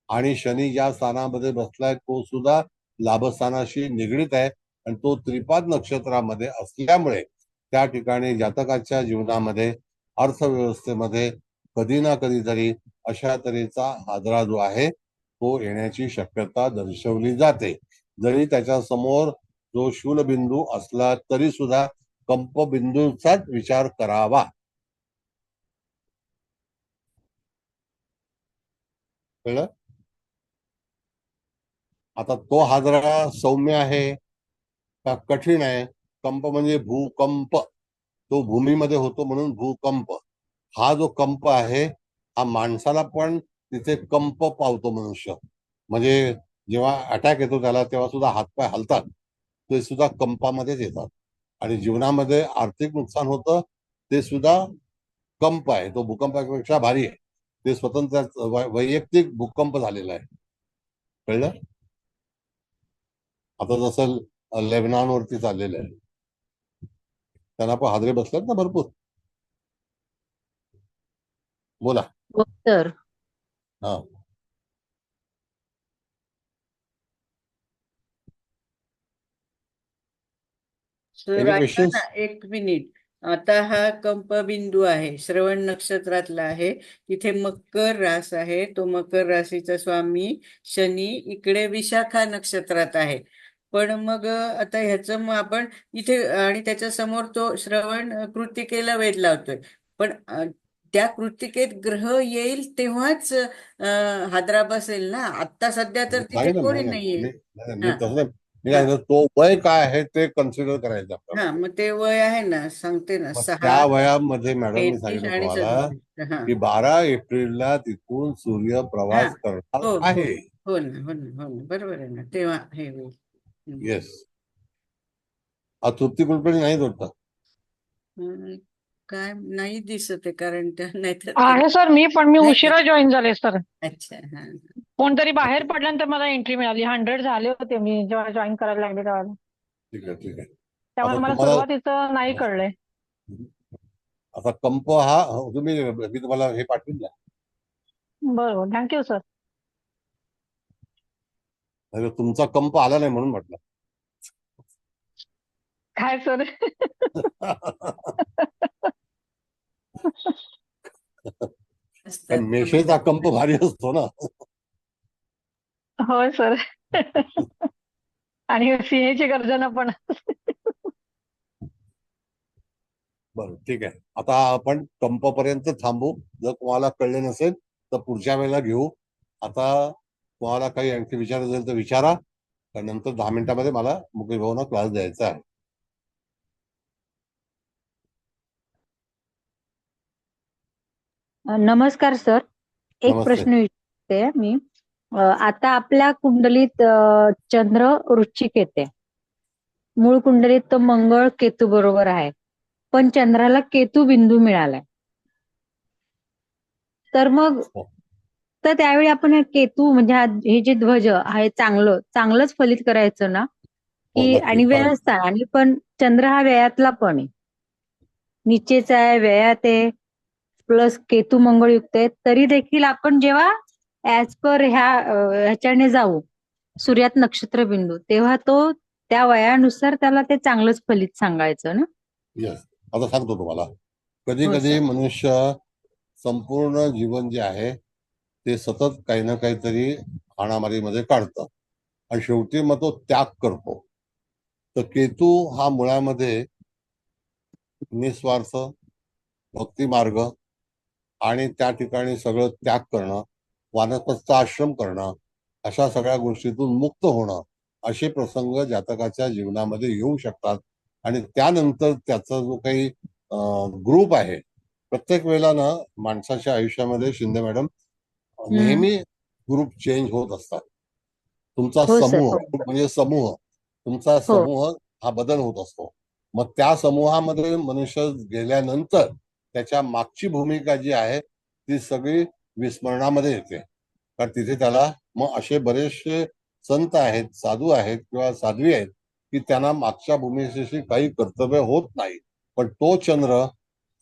आणि शनी ज्या स्थानामध्ये बसलाय तो सुद्धा लाभस्थानाशी निगडीत आहे आणि तो त्रिपाद नक्षत्रामध्ये असल्यामुळे त्या ठिकाणी जातकाच्या जीवनामध्ये अर्थव्यवस्थेमध्ये कधी ना कधीतरी अशा तऱ्हेचा हादरा जो आहे तो येण्याची शक्यता दर्शवली जाते. जरी त्याच्या समोर जो शूलबिंदू असला तरी सुद्धा कंप बिंदूचाच विचार करावा. कळलं? आता तो हादरा सौम्य आहे का कठीण आहे? कंप म्हणजे भूकंप, तो भूमीमध्ये होतो म्हणून भूकंप. हा जो कंप आहे हा माणसाला पण तिथे कंप पावतो मनुष्य. म्हणजे जेव्हा अटॅक येतो त्याला तेव्हा सुद्धा हातपाय हलतात, ते सुद्धा कंपामध्येच येतात. आणि जीवनामध्ये आर्थिक नुकसान होतं ते सुद्धा कंप आहे, तो भूकंपापेक्षा भारी आहे. ते स्वतंत्र वैयक्तिक भूकंप झालेला आहे. कळलं? आता जसं लेबनॉनवरती चाललेलं आहे त्यांना पण हादरे बसलेत ना भरपूर. बोला. तर हा, सर एनी ऐका क्वेश्चन्स? ना, 1 मिनिट. आता हा कंप बिंदू आहे, श्रवण नक्षत्रातला आहे. तिथे मकर रास आहे, तो मकर राशीचा स्वामी शनी इकडे विशाखा नक्षत्रात आहे. पण मग आता ह्याचं मग आपण इथे आणि त्याच्या समोर तो श्रवण कृत्तिकेला वेध लावतोय. पण त्या कृत्तिकेत ग्रह येईल तेव्हाच हादरा बसेल ना. आता सध्या तर तिथे नाही ना, कोणी नाही, नाहीये. मी तसं नाही. मी काय म्हणतो, तो वय काय आहे ते कन्सिडर करायचं हा, आपल्याला. मग ते वय आहे ना, सांगते ना, मग 6, त्या वयामध्ये मॅडम मी 33 सांगितलं आणि तुम्हाला 37. हा की 12 एप्रिलला तिथून सूर्य हा, प्रवास करणार हो हो आहे. हो ना, हो ना, हो ना, बरोबर आहे ना, तेव्हा हे होईल. येस. तृप्ती कुलकर्णी नाही जोडतात. काय नाही दिसत आहे कारण नाहीतर आहे सर, मी नाही उशिरा जॉईन झाले सर. अच्छा. हा, कोणतरी बाहेर पडल्यानंतर मला एंट्री मिळाली. 100 झाले होते मी जेव्हा जॉईन करायला लागले तेव्हा. ठीक आहे, ठीक आहे. त्यामुळे आता मला तुम्हाला सुरुवातीचं नाही कळलंय. आता कंप हा तुम्ही मी तुम्हाला हे पाठवून द्या. बरोबर, थँक्यू सर. तुमचा कंप आला नाही म्हणून म्हटलं. काय सर? मेषेचा कंप भारी असतो ना. होय सर. आणि सिंहाची गर्जना पण. बरं, ठीक आहे. आता आपण कंपपर्यंत थांबू. जर तुम्हाला कळले नसेल तर पुढच्या वेळेला घेऊ. आता तुम्हाला काही आणखी विचारायचं असेल तर विचारा. नंतर 10 मिनिटामध्ये मला मुकेश भाऊंना क्लास द्यायचा आहे. नमस्कार सर. एक नमस्ते. प्रश्न विचारते मी. आता आपल्या कुंडलीत चंद्र वृश्चिक येते. मूळ कुंडलीत तो मंगळ केतू बरोबर आहे, पण चंद्राला केतू बिंदू मिळालाय. तर मग तर त्यावेळी आपण केतू म्हणजे हे जे ध्वज आहे चांगलंच फलित करायचं ना, की आणि व्ययस्थान आणि पण चंद्र हा व्ययातला पण आहे, निचेचा आहे, व्ययात आहे, प्लस केतू मंगळ युक्त आहे. तरी देखील आपण जेव्हा ऍज पर ह्याच्याने जाऊ सूर्यात नक्षत्र बिंदू, तेव्हा तो त्या वयानुसार त्याला ते चांगलंच फलित सांगायचं ना. येस, आता सांगतो तुम्हाला. कधी हो कधी सर. मनुष्य संपूर्ण जीवन जे आहे ते सतत काही ना काहीतरी हाणामारीमध्ये काढतं आणि शेवटी मग तो त्याग करतो. तर केतू हा मुळामध्ये निस्वार्थ भक्ती मार्ग आणि त्या ठिकाणी सगळं त्याग करणं, वानप्रस्थ आश्रम करणं, अशा सगळ्या गोष्टीतून मुक्त होणं, असे प्रसंग जातकाच्या जीवनामध्ये येऊ शकतात. आणि त्यानंतर त्याचा जो काही ग्रुप आहे, प्रत्येक वेळेला ना माणसाच्या आयुष्यामध्ये शिंदे मॅडम नेहमी ग्रुप चेंज होत असतात. तुमचा हो सर, समूह हो. म्हणजे समूह, तुमचा समूह हा बदल होत असतो. मग त्या समूहामध्ये मनुष्य गेल्यानंतर त्याच्या मागची भूमिका जी आहे ती सगळी विस्मरणामध्ये येते. कारण तिथे त्याला मग असे बरेचसे संत आहेत, साधू आहेत किंवा साध्वी आहेत की त्यांना मागच्या भूमिकेशी काही कर्तव्य होत नाही. पण तो चंद्र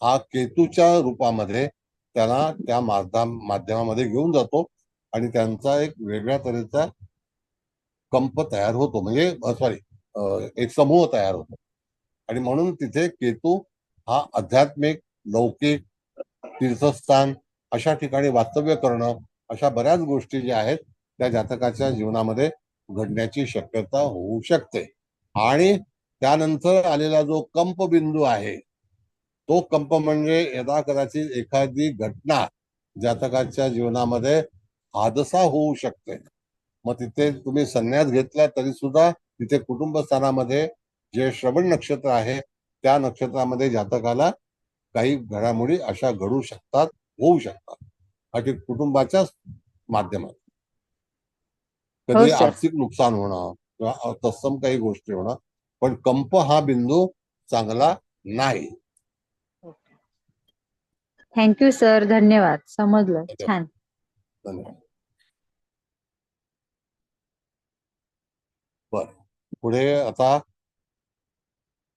हा केतूच्या रूपामध्ये त्याला त्या माध्यमामध्ये घेऊन जातो आणि त्यांचा एक वेगळ्या तऱ्हेचा कंप तयार होतो, म्हणजे एक समूह तयार होतो. आणि म्हणून तिथे केतू हा आध्यात्मिक, लौकिक, तीर्थस्थान अशा ठिकाणी वास्तव्य करणं, अशा बऱ्याच गोष्टी ज्या आहेत त्या जातकाच्या जीवनामध्ये घडण्याची शक्यता होऊ शकते. आणि त्यानंतर आलेला जो कंप बिंदू आहे, तो कंप म्हणजे यदा कदाचित एखादी घटना जातकाच्या जीवनामध्ये हादसा होऊ शकते. मग तिथे तुम्ही संन्यास घेतला तरी सुद्धा तिथे कुटुंब स्थानामध्ये जे श्रवण नक्षत्र आहे त्या नक्षत्रामध्ये जातकाला काही घडामोडी अशा घडू शकतात, होऊ शकतात, आणि कुटुंबाच्या माध्यमात कधी आर्थिक नुकसान होणं किंवा तत्सम काही गोष्टी होणं. पण कंप हा बिंदू चांगला नाही. थँक्यू सर, धन्यवाद. समजलं, छान. धन्यवाद. बर, पुढे आता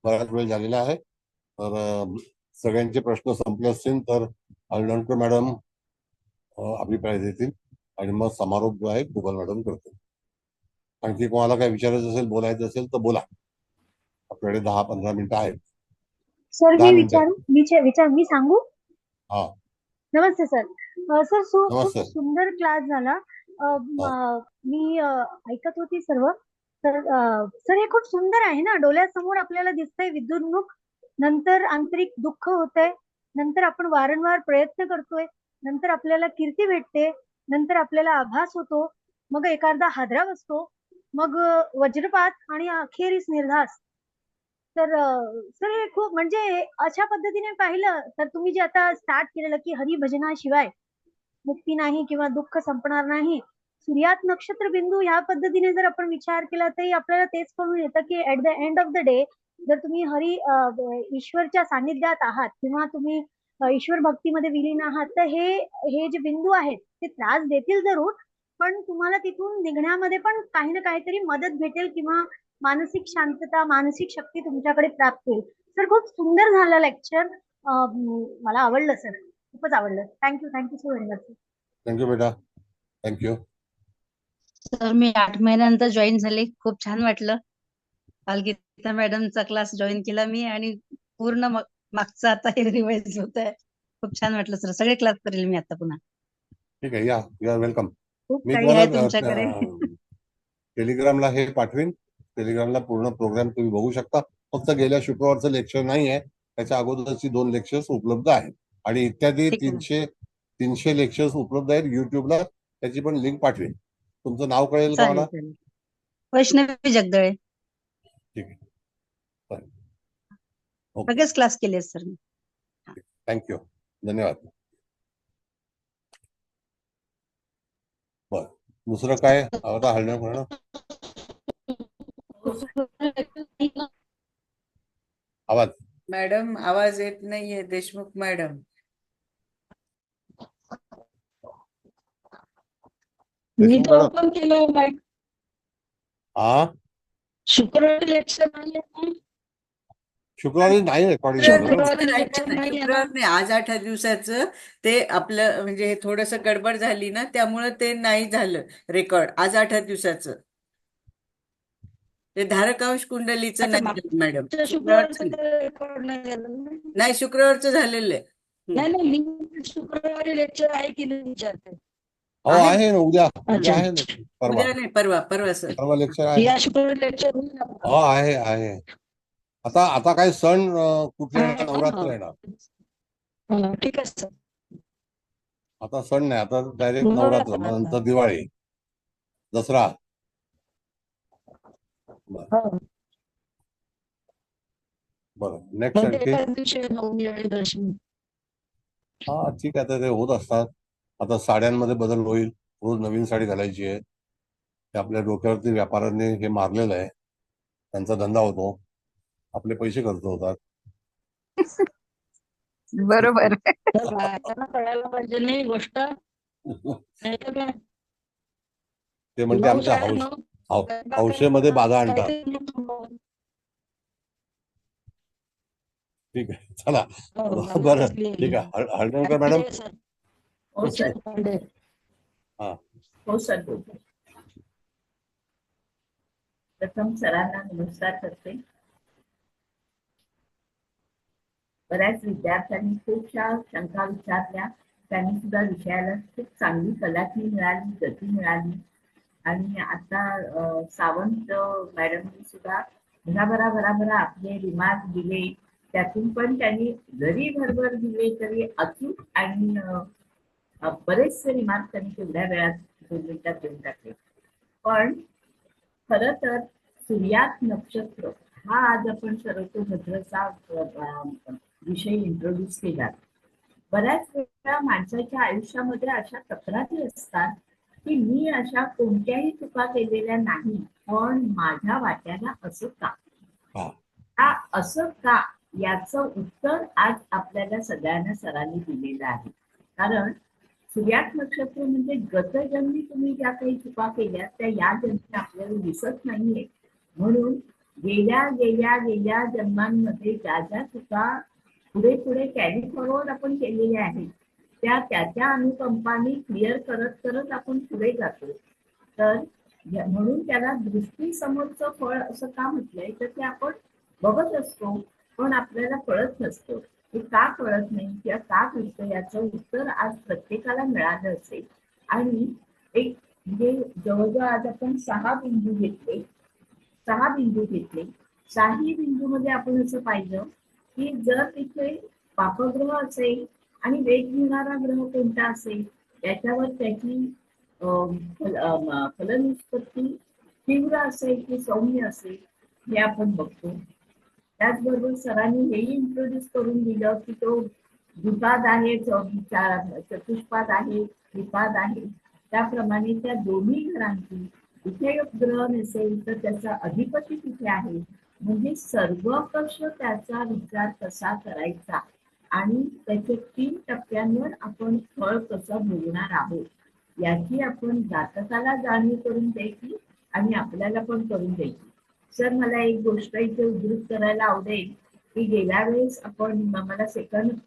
बराच वेळ झालेला आहे, तर सगळ्यांचे प्रश्न संपले असतील तर अलडणकर मॅडम अभिप्राय देतील आणि मग समारोप जो आहे गुगल मॅडम करतील. आणखी कोणाला काही विचारायचं असेल, बोलायचं असेल तर बोला. आपल्याकडे 10-15 मिनिटं आहेत. सर मी सांगू? हा, नमस्ते सर. सर खूप नमस्ते. सुंदर क्लास झाला. मी ऐकत होती सर्व. तर सर हे खूप सुंदर आहे ना, डोळ्यासमोर आपल्याला दिसतंय विद्युन्मुख, नंतर आंतरिक दुःख होतंय, नंतर आपण वारंवार प्रयत्न करतोय, नंतर आपल्याला कीर्ती भेटते, नंतर आपल्याला आभास होतो, मग एखादा हादरा बसतो, मग वज्रपात आणि अखेरीस निर्धास. तर सर हे खूप म्हणजे अशा पद्धतीने पाहिलं तर तुम्ही जे आता स्टार्ट केलेलं की हरिभजनाशिवाय मुक्ती नाही किंवा दुःख संपणार नाही, सूर्यात नक्षत्र बिंदू ह्या पद्धतीने जर आपण विचार केला तरी आपल्याला तेच कळून येतं की at the end of the day जर तुम्ही ईश्वरच्या सानिध्यात आहात किंवा तुम्ही ईश्वर भक्तीमध्ये विलीन आहात, तर हे जे बिंदू आहेत ते त्रास देतील जरूर, पण तुम्हाला तिथून निघण्यामध्ये पण काही ना काहीतरी मदत भेटेल किंवा मानसिक शांतता, मानसिक शक्ती तुमच्याकडे प्राप्त होईल. सर खूप सुंदर झालं लेक्चर. मला आवडलं सर, खूपच आवडलं. Thank you so very much. Thank you बेटा, थँक्यू. सर मी 8 महिन्यानंतर जॉईन झाले, खूप छान वाटलं. काल गीता मॅडमचा क्लास जॉईन केला मी आणि पूर्ण मागचा आता हे रिवाइज होत आहे. खूप छान वाटलं सर, सगळे क्लास करेल मी आता पुन्हा. ठीक आहे, या, यू आर वेलकम. खूप मी काही आहे तुम्हाला तुमच्याकडे. टेलिग्रामला हे पाठवीन. टेलिग्रामला पूर्ण प्रोग्राम तुम्ही बघू शकता. फक्त गेल्या शुक्रवारचं लेक्चर नाही आहे, त्याच्या अगोदरची 2 लेक्चर्स उपलब्ध आहेत आणि इत्यादी ठीक आहे. 300 लेक्चर्स उपलब्ध आहेत युट्यूबला. त्याची पण लिंक पाठवेल. तुमचं नाव कळेल का मला? चालेल. वैष्णवी जगदळे. ठीक आहे. चालेल. ओके. सगळेच क्लास केले सर मी. थँक्यू. धन्यवाद. बरं. दुसरं काय आता हलणं करणं? आवाज मॅडम आवाज येत नाहीये देशमुख मॅडम. मी देशमुख तर मॅडम ओपन केलं मॅडम. शुक्रवारी लेक्चर नाही. शुक्रवारी नाही रेकॉर्डिंग झालं. शुक्रवार नाही, आज 8 दिवसाचं ते आपलं म्हणजे हे थोडंसं गडबड झाली ना, त्यामुळे ते नाही झालं रेकॉर्ड. आज 8 दिवसाचं ते धारकांश कुंडलीचं नाही झालं मॅडम. नाही, शुक्रवारचं झालेलं आहे. नाही मी शुक्रवारी लेक्चर आहे की नाही विचारते. हो आहे ना, उद्या आहे ना. परवा उद्या नाही, परवा सर. परवा लेक्चर आहे. या शुक्रवारी लेक्चर होईल ना? हो आहे. आता काय सण कुठले येणार? नवरात्र येणार. ठीक आहे सर. आता सण नाही, आता डायरेक्ट नवरात्र, मग नंतर दिवाळी, दसरा. बरं. नेक्स्ट आणखी? हा ठीक आहे. ते होत असतात. आता साड्यांमध्ये बदल होईल. रोज नवीन साडी घालायची आहे. ते आपल्या डोक्यावरती व्यापाऱ्यांनी हे मारलेलं आहे. त्यांचा धंदा होतो, आपले पैसे खर्च होतात. बरोबर. त्यांना कळायला पाहिजे नाही गोष्ट. ते म्हणते आमच्या हौशेमध्ये बाधा आणतात. ठीक आहे, चला. बरं ठीक आहे. हळदणकर मॅडम. हो सर. हा हो सर. प्रथम सरांना नमस्कार करते. बऱ्याच विद्यार्थ्यांनी खूपशा शंका विचारल्या. त्यांनी सुद्धा विषयाला खूप चांगली कलाटणी मिळाली, गती मिळाली. आणि आता सावंत मॅडमनी सुद्धा भराभरा आपले रिमार्क दिले. त्यातून पण त्यांनी जरी भरभर दिले तरी अचूक आणि बरेचसे रिमार्क त्यांनी तेवढ्या वेळात 2 मिनिटात देऊन टाकले. पण खरं तर सूर्यात नक्षत्र हा आज आपण सर्वतोभद्रचा विषय इंट्रोड्यूस केला. बऱ्याच वेळा माणसाच्या आयुष्यामध्ये अशा तक्रारी असतात की मी अशा कोणत्याही चुका केलेल्या नाही, पण माझ्या वाट्याला असं का, असं का, याचं उत्तर आज आपल्याला सगळ्यांना सरांनी दिलेलं आहे. कारण सूर्यात नक्षत्र म्हणजे गतजन्मी तुम्ही ज्या काही चुका केल्या त्या या जन्मी आपल्याला दिसत नाहीये. म्हणून गेल्या जन्मांमध्ये ज्या चुका पुढे कॅरी फॉरवर्ड आपण केलेल्या आहेत त्या अनुकंपाने क्लिअर करत आपण पुढे जातो. तर म्हणून त्याला दृष्टी समोरचं फळ असं का म्हटलंय, तर ते आपण बघत असतो पण आपल्याला कळत नसतं. हे का कळत नाही किंवा का घडतं याचं उत्तर आज प्रत्येकाला मिळालं असेल. आणि एक म्हणजे जवळजवळ आज आपण 6 बिंदू घेतले. 6ही बिंदूमध्ये आपण असं पाहिलं की जर तिथे पापग्रह असेल आणि वेग घेणारा ग्रह कोणता असेल त्याच्यावर त्याची फलनिष्पत्ती तीव्र असेल की सौम्य असेल हे आपण बघतो. त्याचबरोबर सरांनी हेही इंट्रोड्यूस करून दिलं की तो द्विपाद आहे, चतुष्पाद आहे, त्रिपाद आहे. त्याप्रमाणे त्या दोन्ही घरांची इथे ग्रह नसेल तर त्याचा अधिपती तिथे आहे. म्हणजे सर्वकष त्याचा विचार कसा करायचा आणि त्याचे 3 टप्प्यांवर आपण फळ कसं भोगणार आहोत याची आपण जातकाला जाणीव करून द्यायची आणि आपल्याला पण करून द्यायची. सर मला एक गोष्ट इथे उद्धृत करायला आवडेल की गेल्या वेळेस आपण मला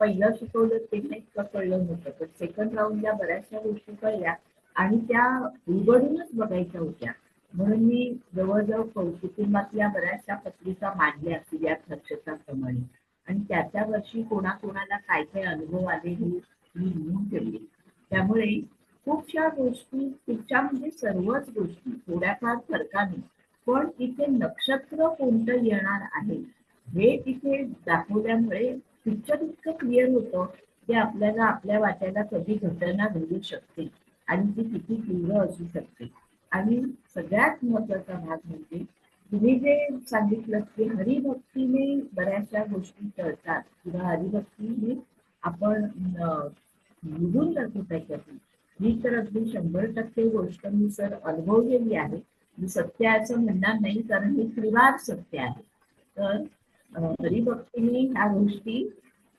पहिलं शिकवलं ते नाही इतकं कळलं नव्हतं, पण सेकंड राऊंडला बऱ्याचशा गोष्टी कळल्या आणि त्या उलगडूनच बघायच्या होत्या. म्हणून मी जवळजवळ कुटुंबातल्या बऱ्याचशा पत्रिका मांडल्या सूर्यात नक्षत्राप्रमाणे आणि त्या वर्षी कोणाकोणाला काय काय अनुभव आले हे मी लिहून ठेवले. त्यामुळे खूपशा गोष्टी म्हणजे सर्वच गोष्टी थोड्याफार फरकाने पण इथे नक्षत्र कोणतं येणार आहे हे तिथे दाखवल्यामुळे पिक्चर इतकं क्लिअर होतं की आपल्याला आपल्या वाट्याला कधी घटना घडू शकते आणि ती किती तीव्र असू शकते. आणि सगळ्यात महत्वाचा भाग म्हणजे तुम्ही जे सांगितलं की हरिभक्तीने बऱ्याचशा गोष्टी कळतात किंवा हरिभक्तीने आपण निघून जातो त्याच्यातून. ही तर अगदी 100% गोष्ट मी सर अनुभवलेली आहे. मी सत्य आहे असं म्हणणार नाही कारण हे त्रिवार सत्य आहे. तर हरिभक्तीने ह्या गोष्टी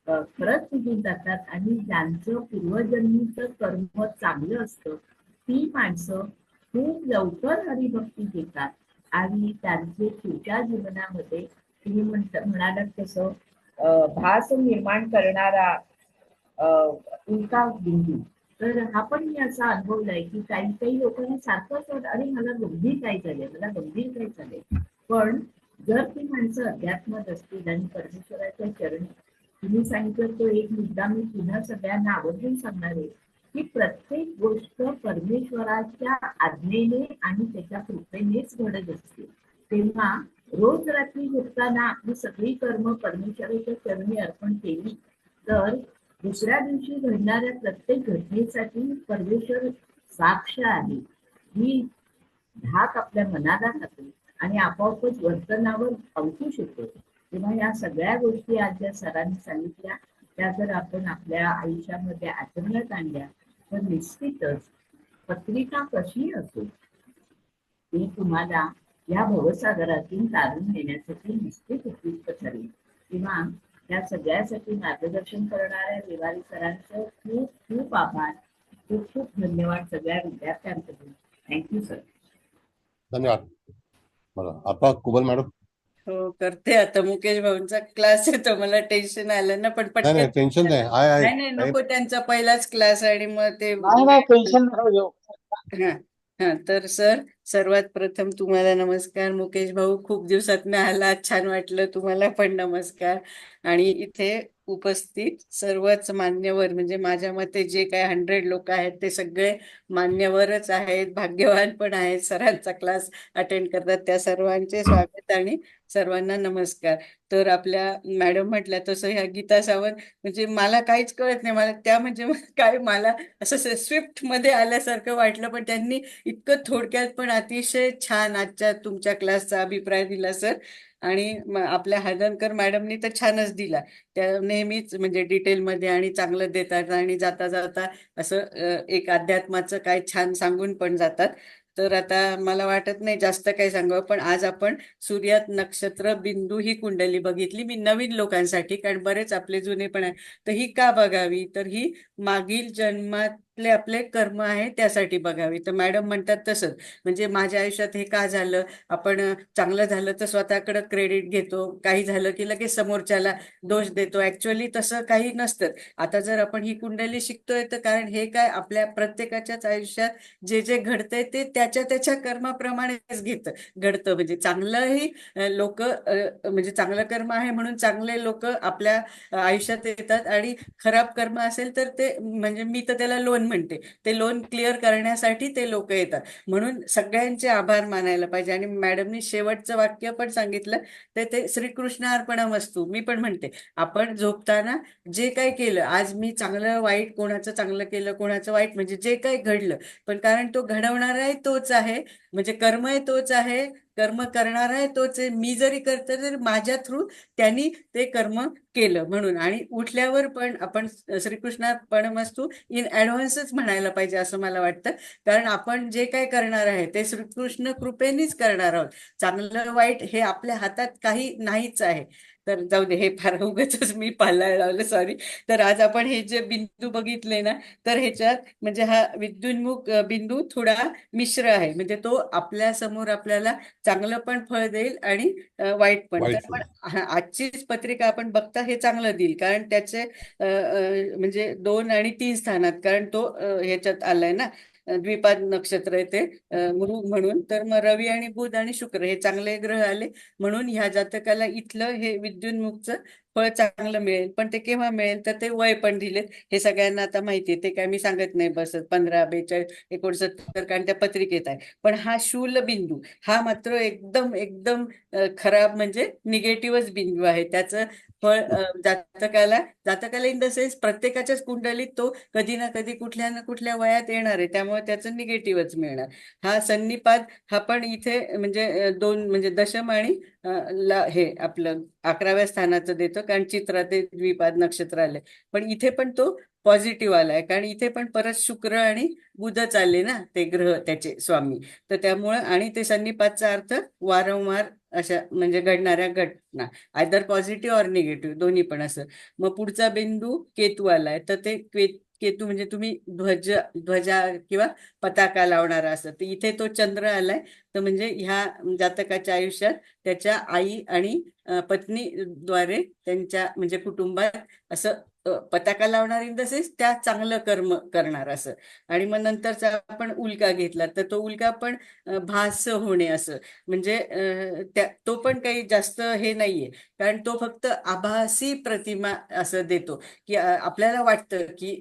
खरंच निघून जातात आणि ज्यांचं पूर्वजन्मीचं कर्म चांगलं असतं ती माणसं खूप लवकर हरिभक्ती घेतात आणि त्यांचे पुढच्या जीवनामध्ये तुम्ही म्हणालात तसं भास निर्माण करणारा उल्का बिंदू. तर हा पण मी असा अनुभवलाय की काही काही लोकांना सारखंच वाटतं अरे मला गंभीर काय झालंय, मला गंभीर काय झालंय. पण जर ती माणसं अध्यात्मात असतील आणि परमेश्वराच्या चरणी तुम्ही सांगितलं तो एक मुद्दा मी पुन्हा सगळ्यांना आवर्जून सांगणार आहे की प्रत्येक गोष्ट परमेश्वराच्या आज्ञेने आणि त्याच्या कृपेनेच घडत असते. तेव्हा रोज रात्री झोपताना आपली सगळी कर्म परमेश्वराच्या चरणी अर्पण केली तर दुसऱ्या दिवशी घडणाऱ्या प्रत्येक घटनेसाठी परमेश्वर साक्ष आहे ही धाक आपल्या मनाला राहते आणि आपोआपच वर्तनावर अंकुश येतो. तेव्हा या सगळ्या गोष्टी आज ज्या सरांनी सांगितल्या त्या जर आपण आपल्या आयुष्यामध्ये आचरणात आणल्या तर निश्चितच पत्रिका कशी असो ती तुम्हाला या भवसागरातून तारून नेण्यासाठी निश्चित उपयुक्त ठरेल. तेव्हा या सगळ्यासाठी मार्गदर्शन करणाऱ्या विवारी सरांचं खूप खूप आभार, खूप खूप धन्यवाद सगळ्या विद्यार्थ्यांकडून. Thank you sir. धन्यवाद. बरं आता कुबल मॅडम. हो करते आता. मुकेश भाऊंचा क्लास येतो, मला टेन्शन आलं ना, पण नाही पटकन नाही टेन्शन नाही आहे नाही नको, त्यांचा पहिलाच क्लास आणि मग ते नाही टेन्शन नका घेऊ. हा हा. तर सर सर्वात प्रथम तुम्हाला नमस्कार. मुकेश भाऊ खूप दिवसातनं आलात, छान वाटलं. तुम्हाला पण नमस्कार. आणि इथे उपस्थित सर्वच मान्यवर म्हणजे माझ्या मते जे काय 100 लोक आहेत ते सगळे मान्यवरच आहेत, भाग्यवान पण आहेत, सरांचा क्लास अटेंड करतात. त्या सर्वांचे स्वागत आणि सर्वांना नमस्कार. तर आपल्या मॅडम म्हटल्या तसं ह्या गीता सावंत म्हणजे मला काहीच कळत नाही, मला त्या म्हणजे काय मला असं स्विफ्ट मध्ये आल्यासारखं वाटलं, पण त्यांनी इतकं थोडक्यात पण अतिशय छान आजच्या तुमच्या क्लासचा अभिप्राय दिला सर. आणि आपल्या हळदणकर मॅडमनी तर छानच दिला. त्या नेहमीच म्हणजे डिटेलमध्ये आणि चांगलं देतात आणि जाता जाता असं एक अध्यात्माचं काय छान सांगून पण जातात. तर आता मला वाटत नाही जास्त काही सांगावं, पण आज आपण सूर्यात नक्षत्र बिंदू ही कुंडली बघितली. मी नवीन लोकांसाठी, कारण बरेच आपले जुने पण आहे, तर ही का बघावी, तर ही मागील जन्मातले आपले कर्म आहे त्यासाठी बघावी. तर मॅडम म्हणतात तसंच, म्हणजे माझ्या आयुष्यात हे का झालं, आपण चांगलं झालं तर स्वतःकडे क्रेडिट घेतो, काही झालं की लगेच समोरच्याला दोष देतो. ऍक्च्युअली तसं काही नसतं. आता जर आपण ही कुंडली शिकतोय तर कारण हे काय आपल्या प्रत्येकाच्याच आयुष्यात जे जे घडतंय ते त्याच्या त्याच्या कर्माप्रमाणेच घडतं. म्हणजे चांगलंही लोक म्हणजे चांगलं कर्म आहे म्हणून चांगले लोक आपल्या आयुष्यात येतात आणि खराब कर्म असेल तर ते म्हणजे मी तर त्याला लोन म्हणते, ते लोन क्लिअर करण्यासाठी ते लोक येतात. म्हणून सगळ्यांचे आभार मानायला पाहिजे. आणि मॅडमनी शेवटचं वाक्य पण सांगितलं तर ते श्रीकृष्ण अर्पणमस्तु. मी पण म्हणते आपण झोपताना जे काही केलं, आज मी चांगलं वाईट, कोणाचं चांगलं केलं कोणाचं वाईट, म्हणजे जे काही घडलं, पण कारण तो घडवणाराही तोच आहे, म्हणजे कर्मही तोच आहे, कर्म करणार आहे तोच आहे. मी जरी करते तर माझ्या थ्रू त्यांनी ते कर्म केलं म्हणून. आणि उठल्यावर पण आपण श्रीकृष्णार्पणमस्तु इन ॲडव्हान्सच म्हणायला पाहिजे असं मला वाटतं. कारण आपण जे काय करणार आहे ते श्रीकृष्ण कृपेनेच करणार आहोत. चांगलं वाईट हे आपल्या हातात काही नाहीच आहे. तर जाऊ दे, हे फार उगाचच मी पाहायला लावलं, सॉरी. तर आज आपण हे जे बिंदू बघितले ना, तर ह्याच्यात म्हणजे हा विद्युन्मुख बिंदू थोडा मिश्र आहे, म्हणजे तो आपल्या समोर आपल्याला चांगलं पण फळ देईल आणि वाईट पण. तर पण आजचीच पत्रिका आपण बघता हे चांगलं देईल, कारण त्याचे म्हणजे 2 आणि 3 स्थानात, कारण तो ह्याच्यात आलाय ना, द्विपाद नक्षत्र आहे ते मृग म्हणून. तर मग रवी आणि बुध आणि शुक्र हे चांगले ग्रह आले म्हणून ह्या जातकाला इथलं हे विद्युन्मुखचं फळ चांगलं मिळेल. पण ते केव्हा मिळेल तर ते वय पण दिलेत हे सगळ्यांना आता माहिती आहे. ते काय मी सांगत नाही बसत 15, 42, 69 कारण त्या पत्रिकेत आहे. पण हा शूलबिंदू हा मात्र एकदम एकदम खराब म्हणजे निगेटिव्हच बिंदू आहे. त्याचं फळ जातकाला इन द सेन्स प्रत्येकाच्याच कुंडलीत तो कधी ना कधी कुठल्या ना कुठल्या वयात येणार आहे. त्यामुळे त्याचं निगेटिव्हच मिळणार. हा सन्निपात हा पण इथे म्हणजे दोन म्हणजे दशम आणि हे आपलं 11व्या स्थानाचं देतो कारण चित्रात द्विपाद नक्षत्र आले. पण इथे पण तो पॉझिटिव्ह आलाय कारण इथे पण परत शुक्र आणि बुध चालले ना ते ग्रह त्याचे स्वामी. तर त्यामुळं आणि ते सन्निपातचा अर्थ वारंवार अशा म्हणजे घडणाऱ्या घटना आयदर पॉझिटिव्ह ऑर निगेटिव्ह दोन्ही पण असं. मग पुढचा बिंदू केतू आलाय तर ते केतू म्हणजे तुम्ही ध्वजा किंवा पताका लावणारा असं. तर इथे तो चंद्र आलाय तर म्हणजे ह्या जातकाच्या आयुष्यात त्याच्या आई आणि पत्नीद्वारे त्यांच्या म्हणजे कुटुंबात असं पताका लावणार इन द सेन्स त्या चांगलं कर्म करणार असं. आणि मग नंतरचा आपण उल्का घेतला तर तो उल्का पण भास होणे असं म्हणजे तो पण काही जास्त हे नाहीये कारण तो फक्त आभासी प्रतिमा असं देतो की आपल्याला वाटतं की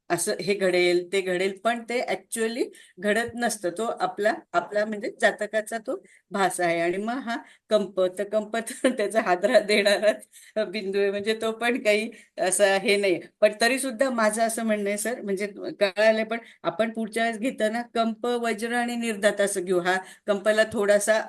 असं हे घडेल ते घडेल पण ते ऍक्च्युअली घडत नसतं. तो आपला म्हणजे जातकाचा तो भास आहे. आणि मग हा कंप तर त्याचा हादरा देणारा बिंदू आहे म्हणजे तो पण काही असं हे नाही. पण तरी सुद्धा माझं असं म्हणणं आहे सर म्हणजे कळालं पण आपण पुढच्या वेळेस घेताना कंप वज्र आणि निर्धात असं घेऊ. हा कंपाला थोडासा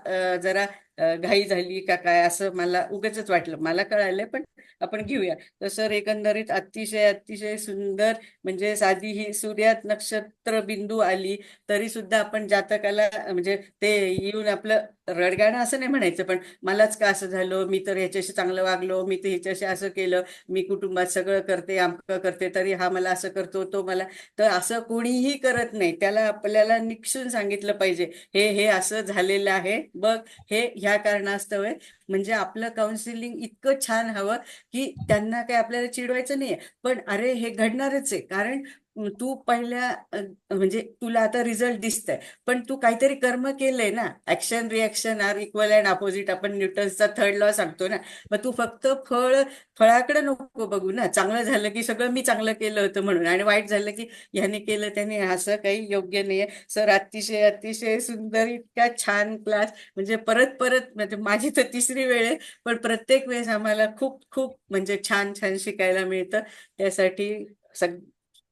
जरा घाई झाली का काय असं मला उगाचच वाटलं. मला कळालंय पण आपण घेऊया. तर सर एकंदरीत अतिशय अतिशय सुंदर म्हणजे साधी ही सूर्यात नक्षत्र बिंदू आली तरी सुद्धा आपण जातकाला म्हणजे ते येऊन आपलं रडगाणं असं नाही म्हणायचं पण मलाच का असं झालं, मी तर ह्याच्याशी चांगलं वागलो, मी तर ह्याच्याशी असं केलं, मी कुटुंबात सगळं करते आमकं करते तरी हा मला असं करतो तो मला. तर असं कोणीही करत नाही. त्याला आपल्याला निक्षून सांगितलं पाहिजे हे हे असं झालेलं आहे बघ हे ह्या कारणास्तव आहे. म्हणजे आपलं काउन्सिलिंग इतकं छान हवं की त्यांना काही आपल्याला चिडवायचं नाहीये पण अरे हे घडणारच आहे कारण तू पहिल्या म्हणजे तुला आता रिझल्ट दिसतंय पण तू काहीतरी कर्म केलंय ना. Action reaction are equal and opposite आपण न्यूटन्सचा 3rd लॉ सांगतो ना. मग तू फक्त फळाकडे नको बघू ना. चांगलं झालं की सगळं मी चांगलं केलं होतं म्हणून आणि वाईट झालं की ह्याने केलं त्याने असं काही योग्य नाहीये. सर अतिशय अतिशय सुंदर इतका छान क्लास म्हणजे परत म्हणजे माझी तर 3री वेळ आहे पण प्रत्येक वेळेस आम्हाला खूप खूप म्हणजे छान छान शिकायला मिळतं. त्यासाठी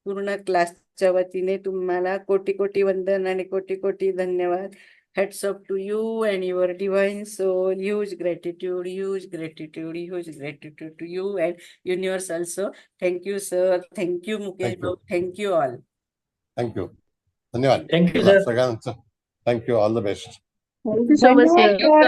पूर्ण क्लासच्या वतीने तुम्हाला कोटी कोटी वंदन आणि कोटी कोटी धन्यवाद. Hats off to you and your divine soul. Huge gratitude, huge gratitude, huge gratitude to you and universe also. Thank you, sir. Thank you, Mukesh. Thank you all. Thank you. धन्यवाद. थँक्यू चला सर. सगळ्यांचं thank you. All the best. Thank you so much sir.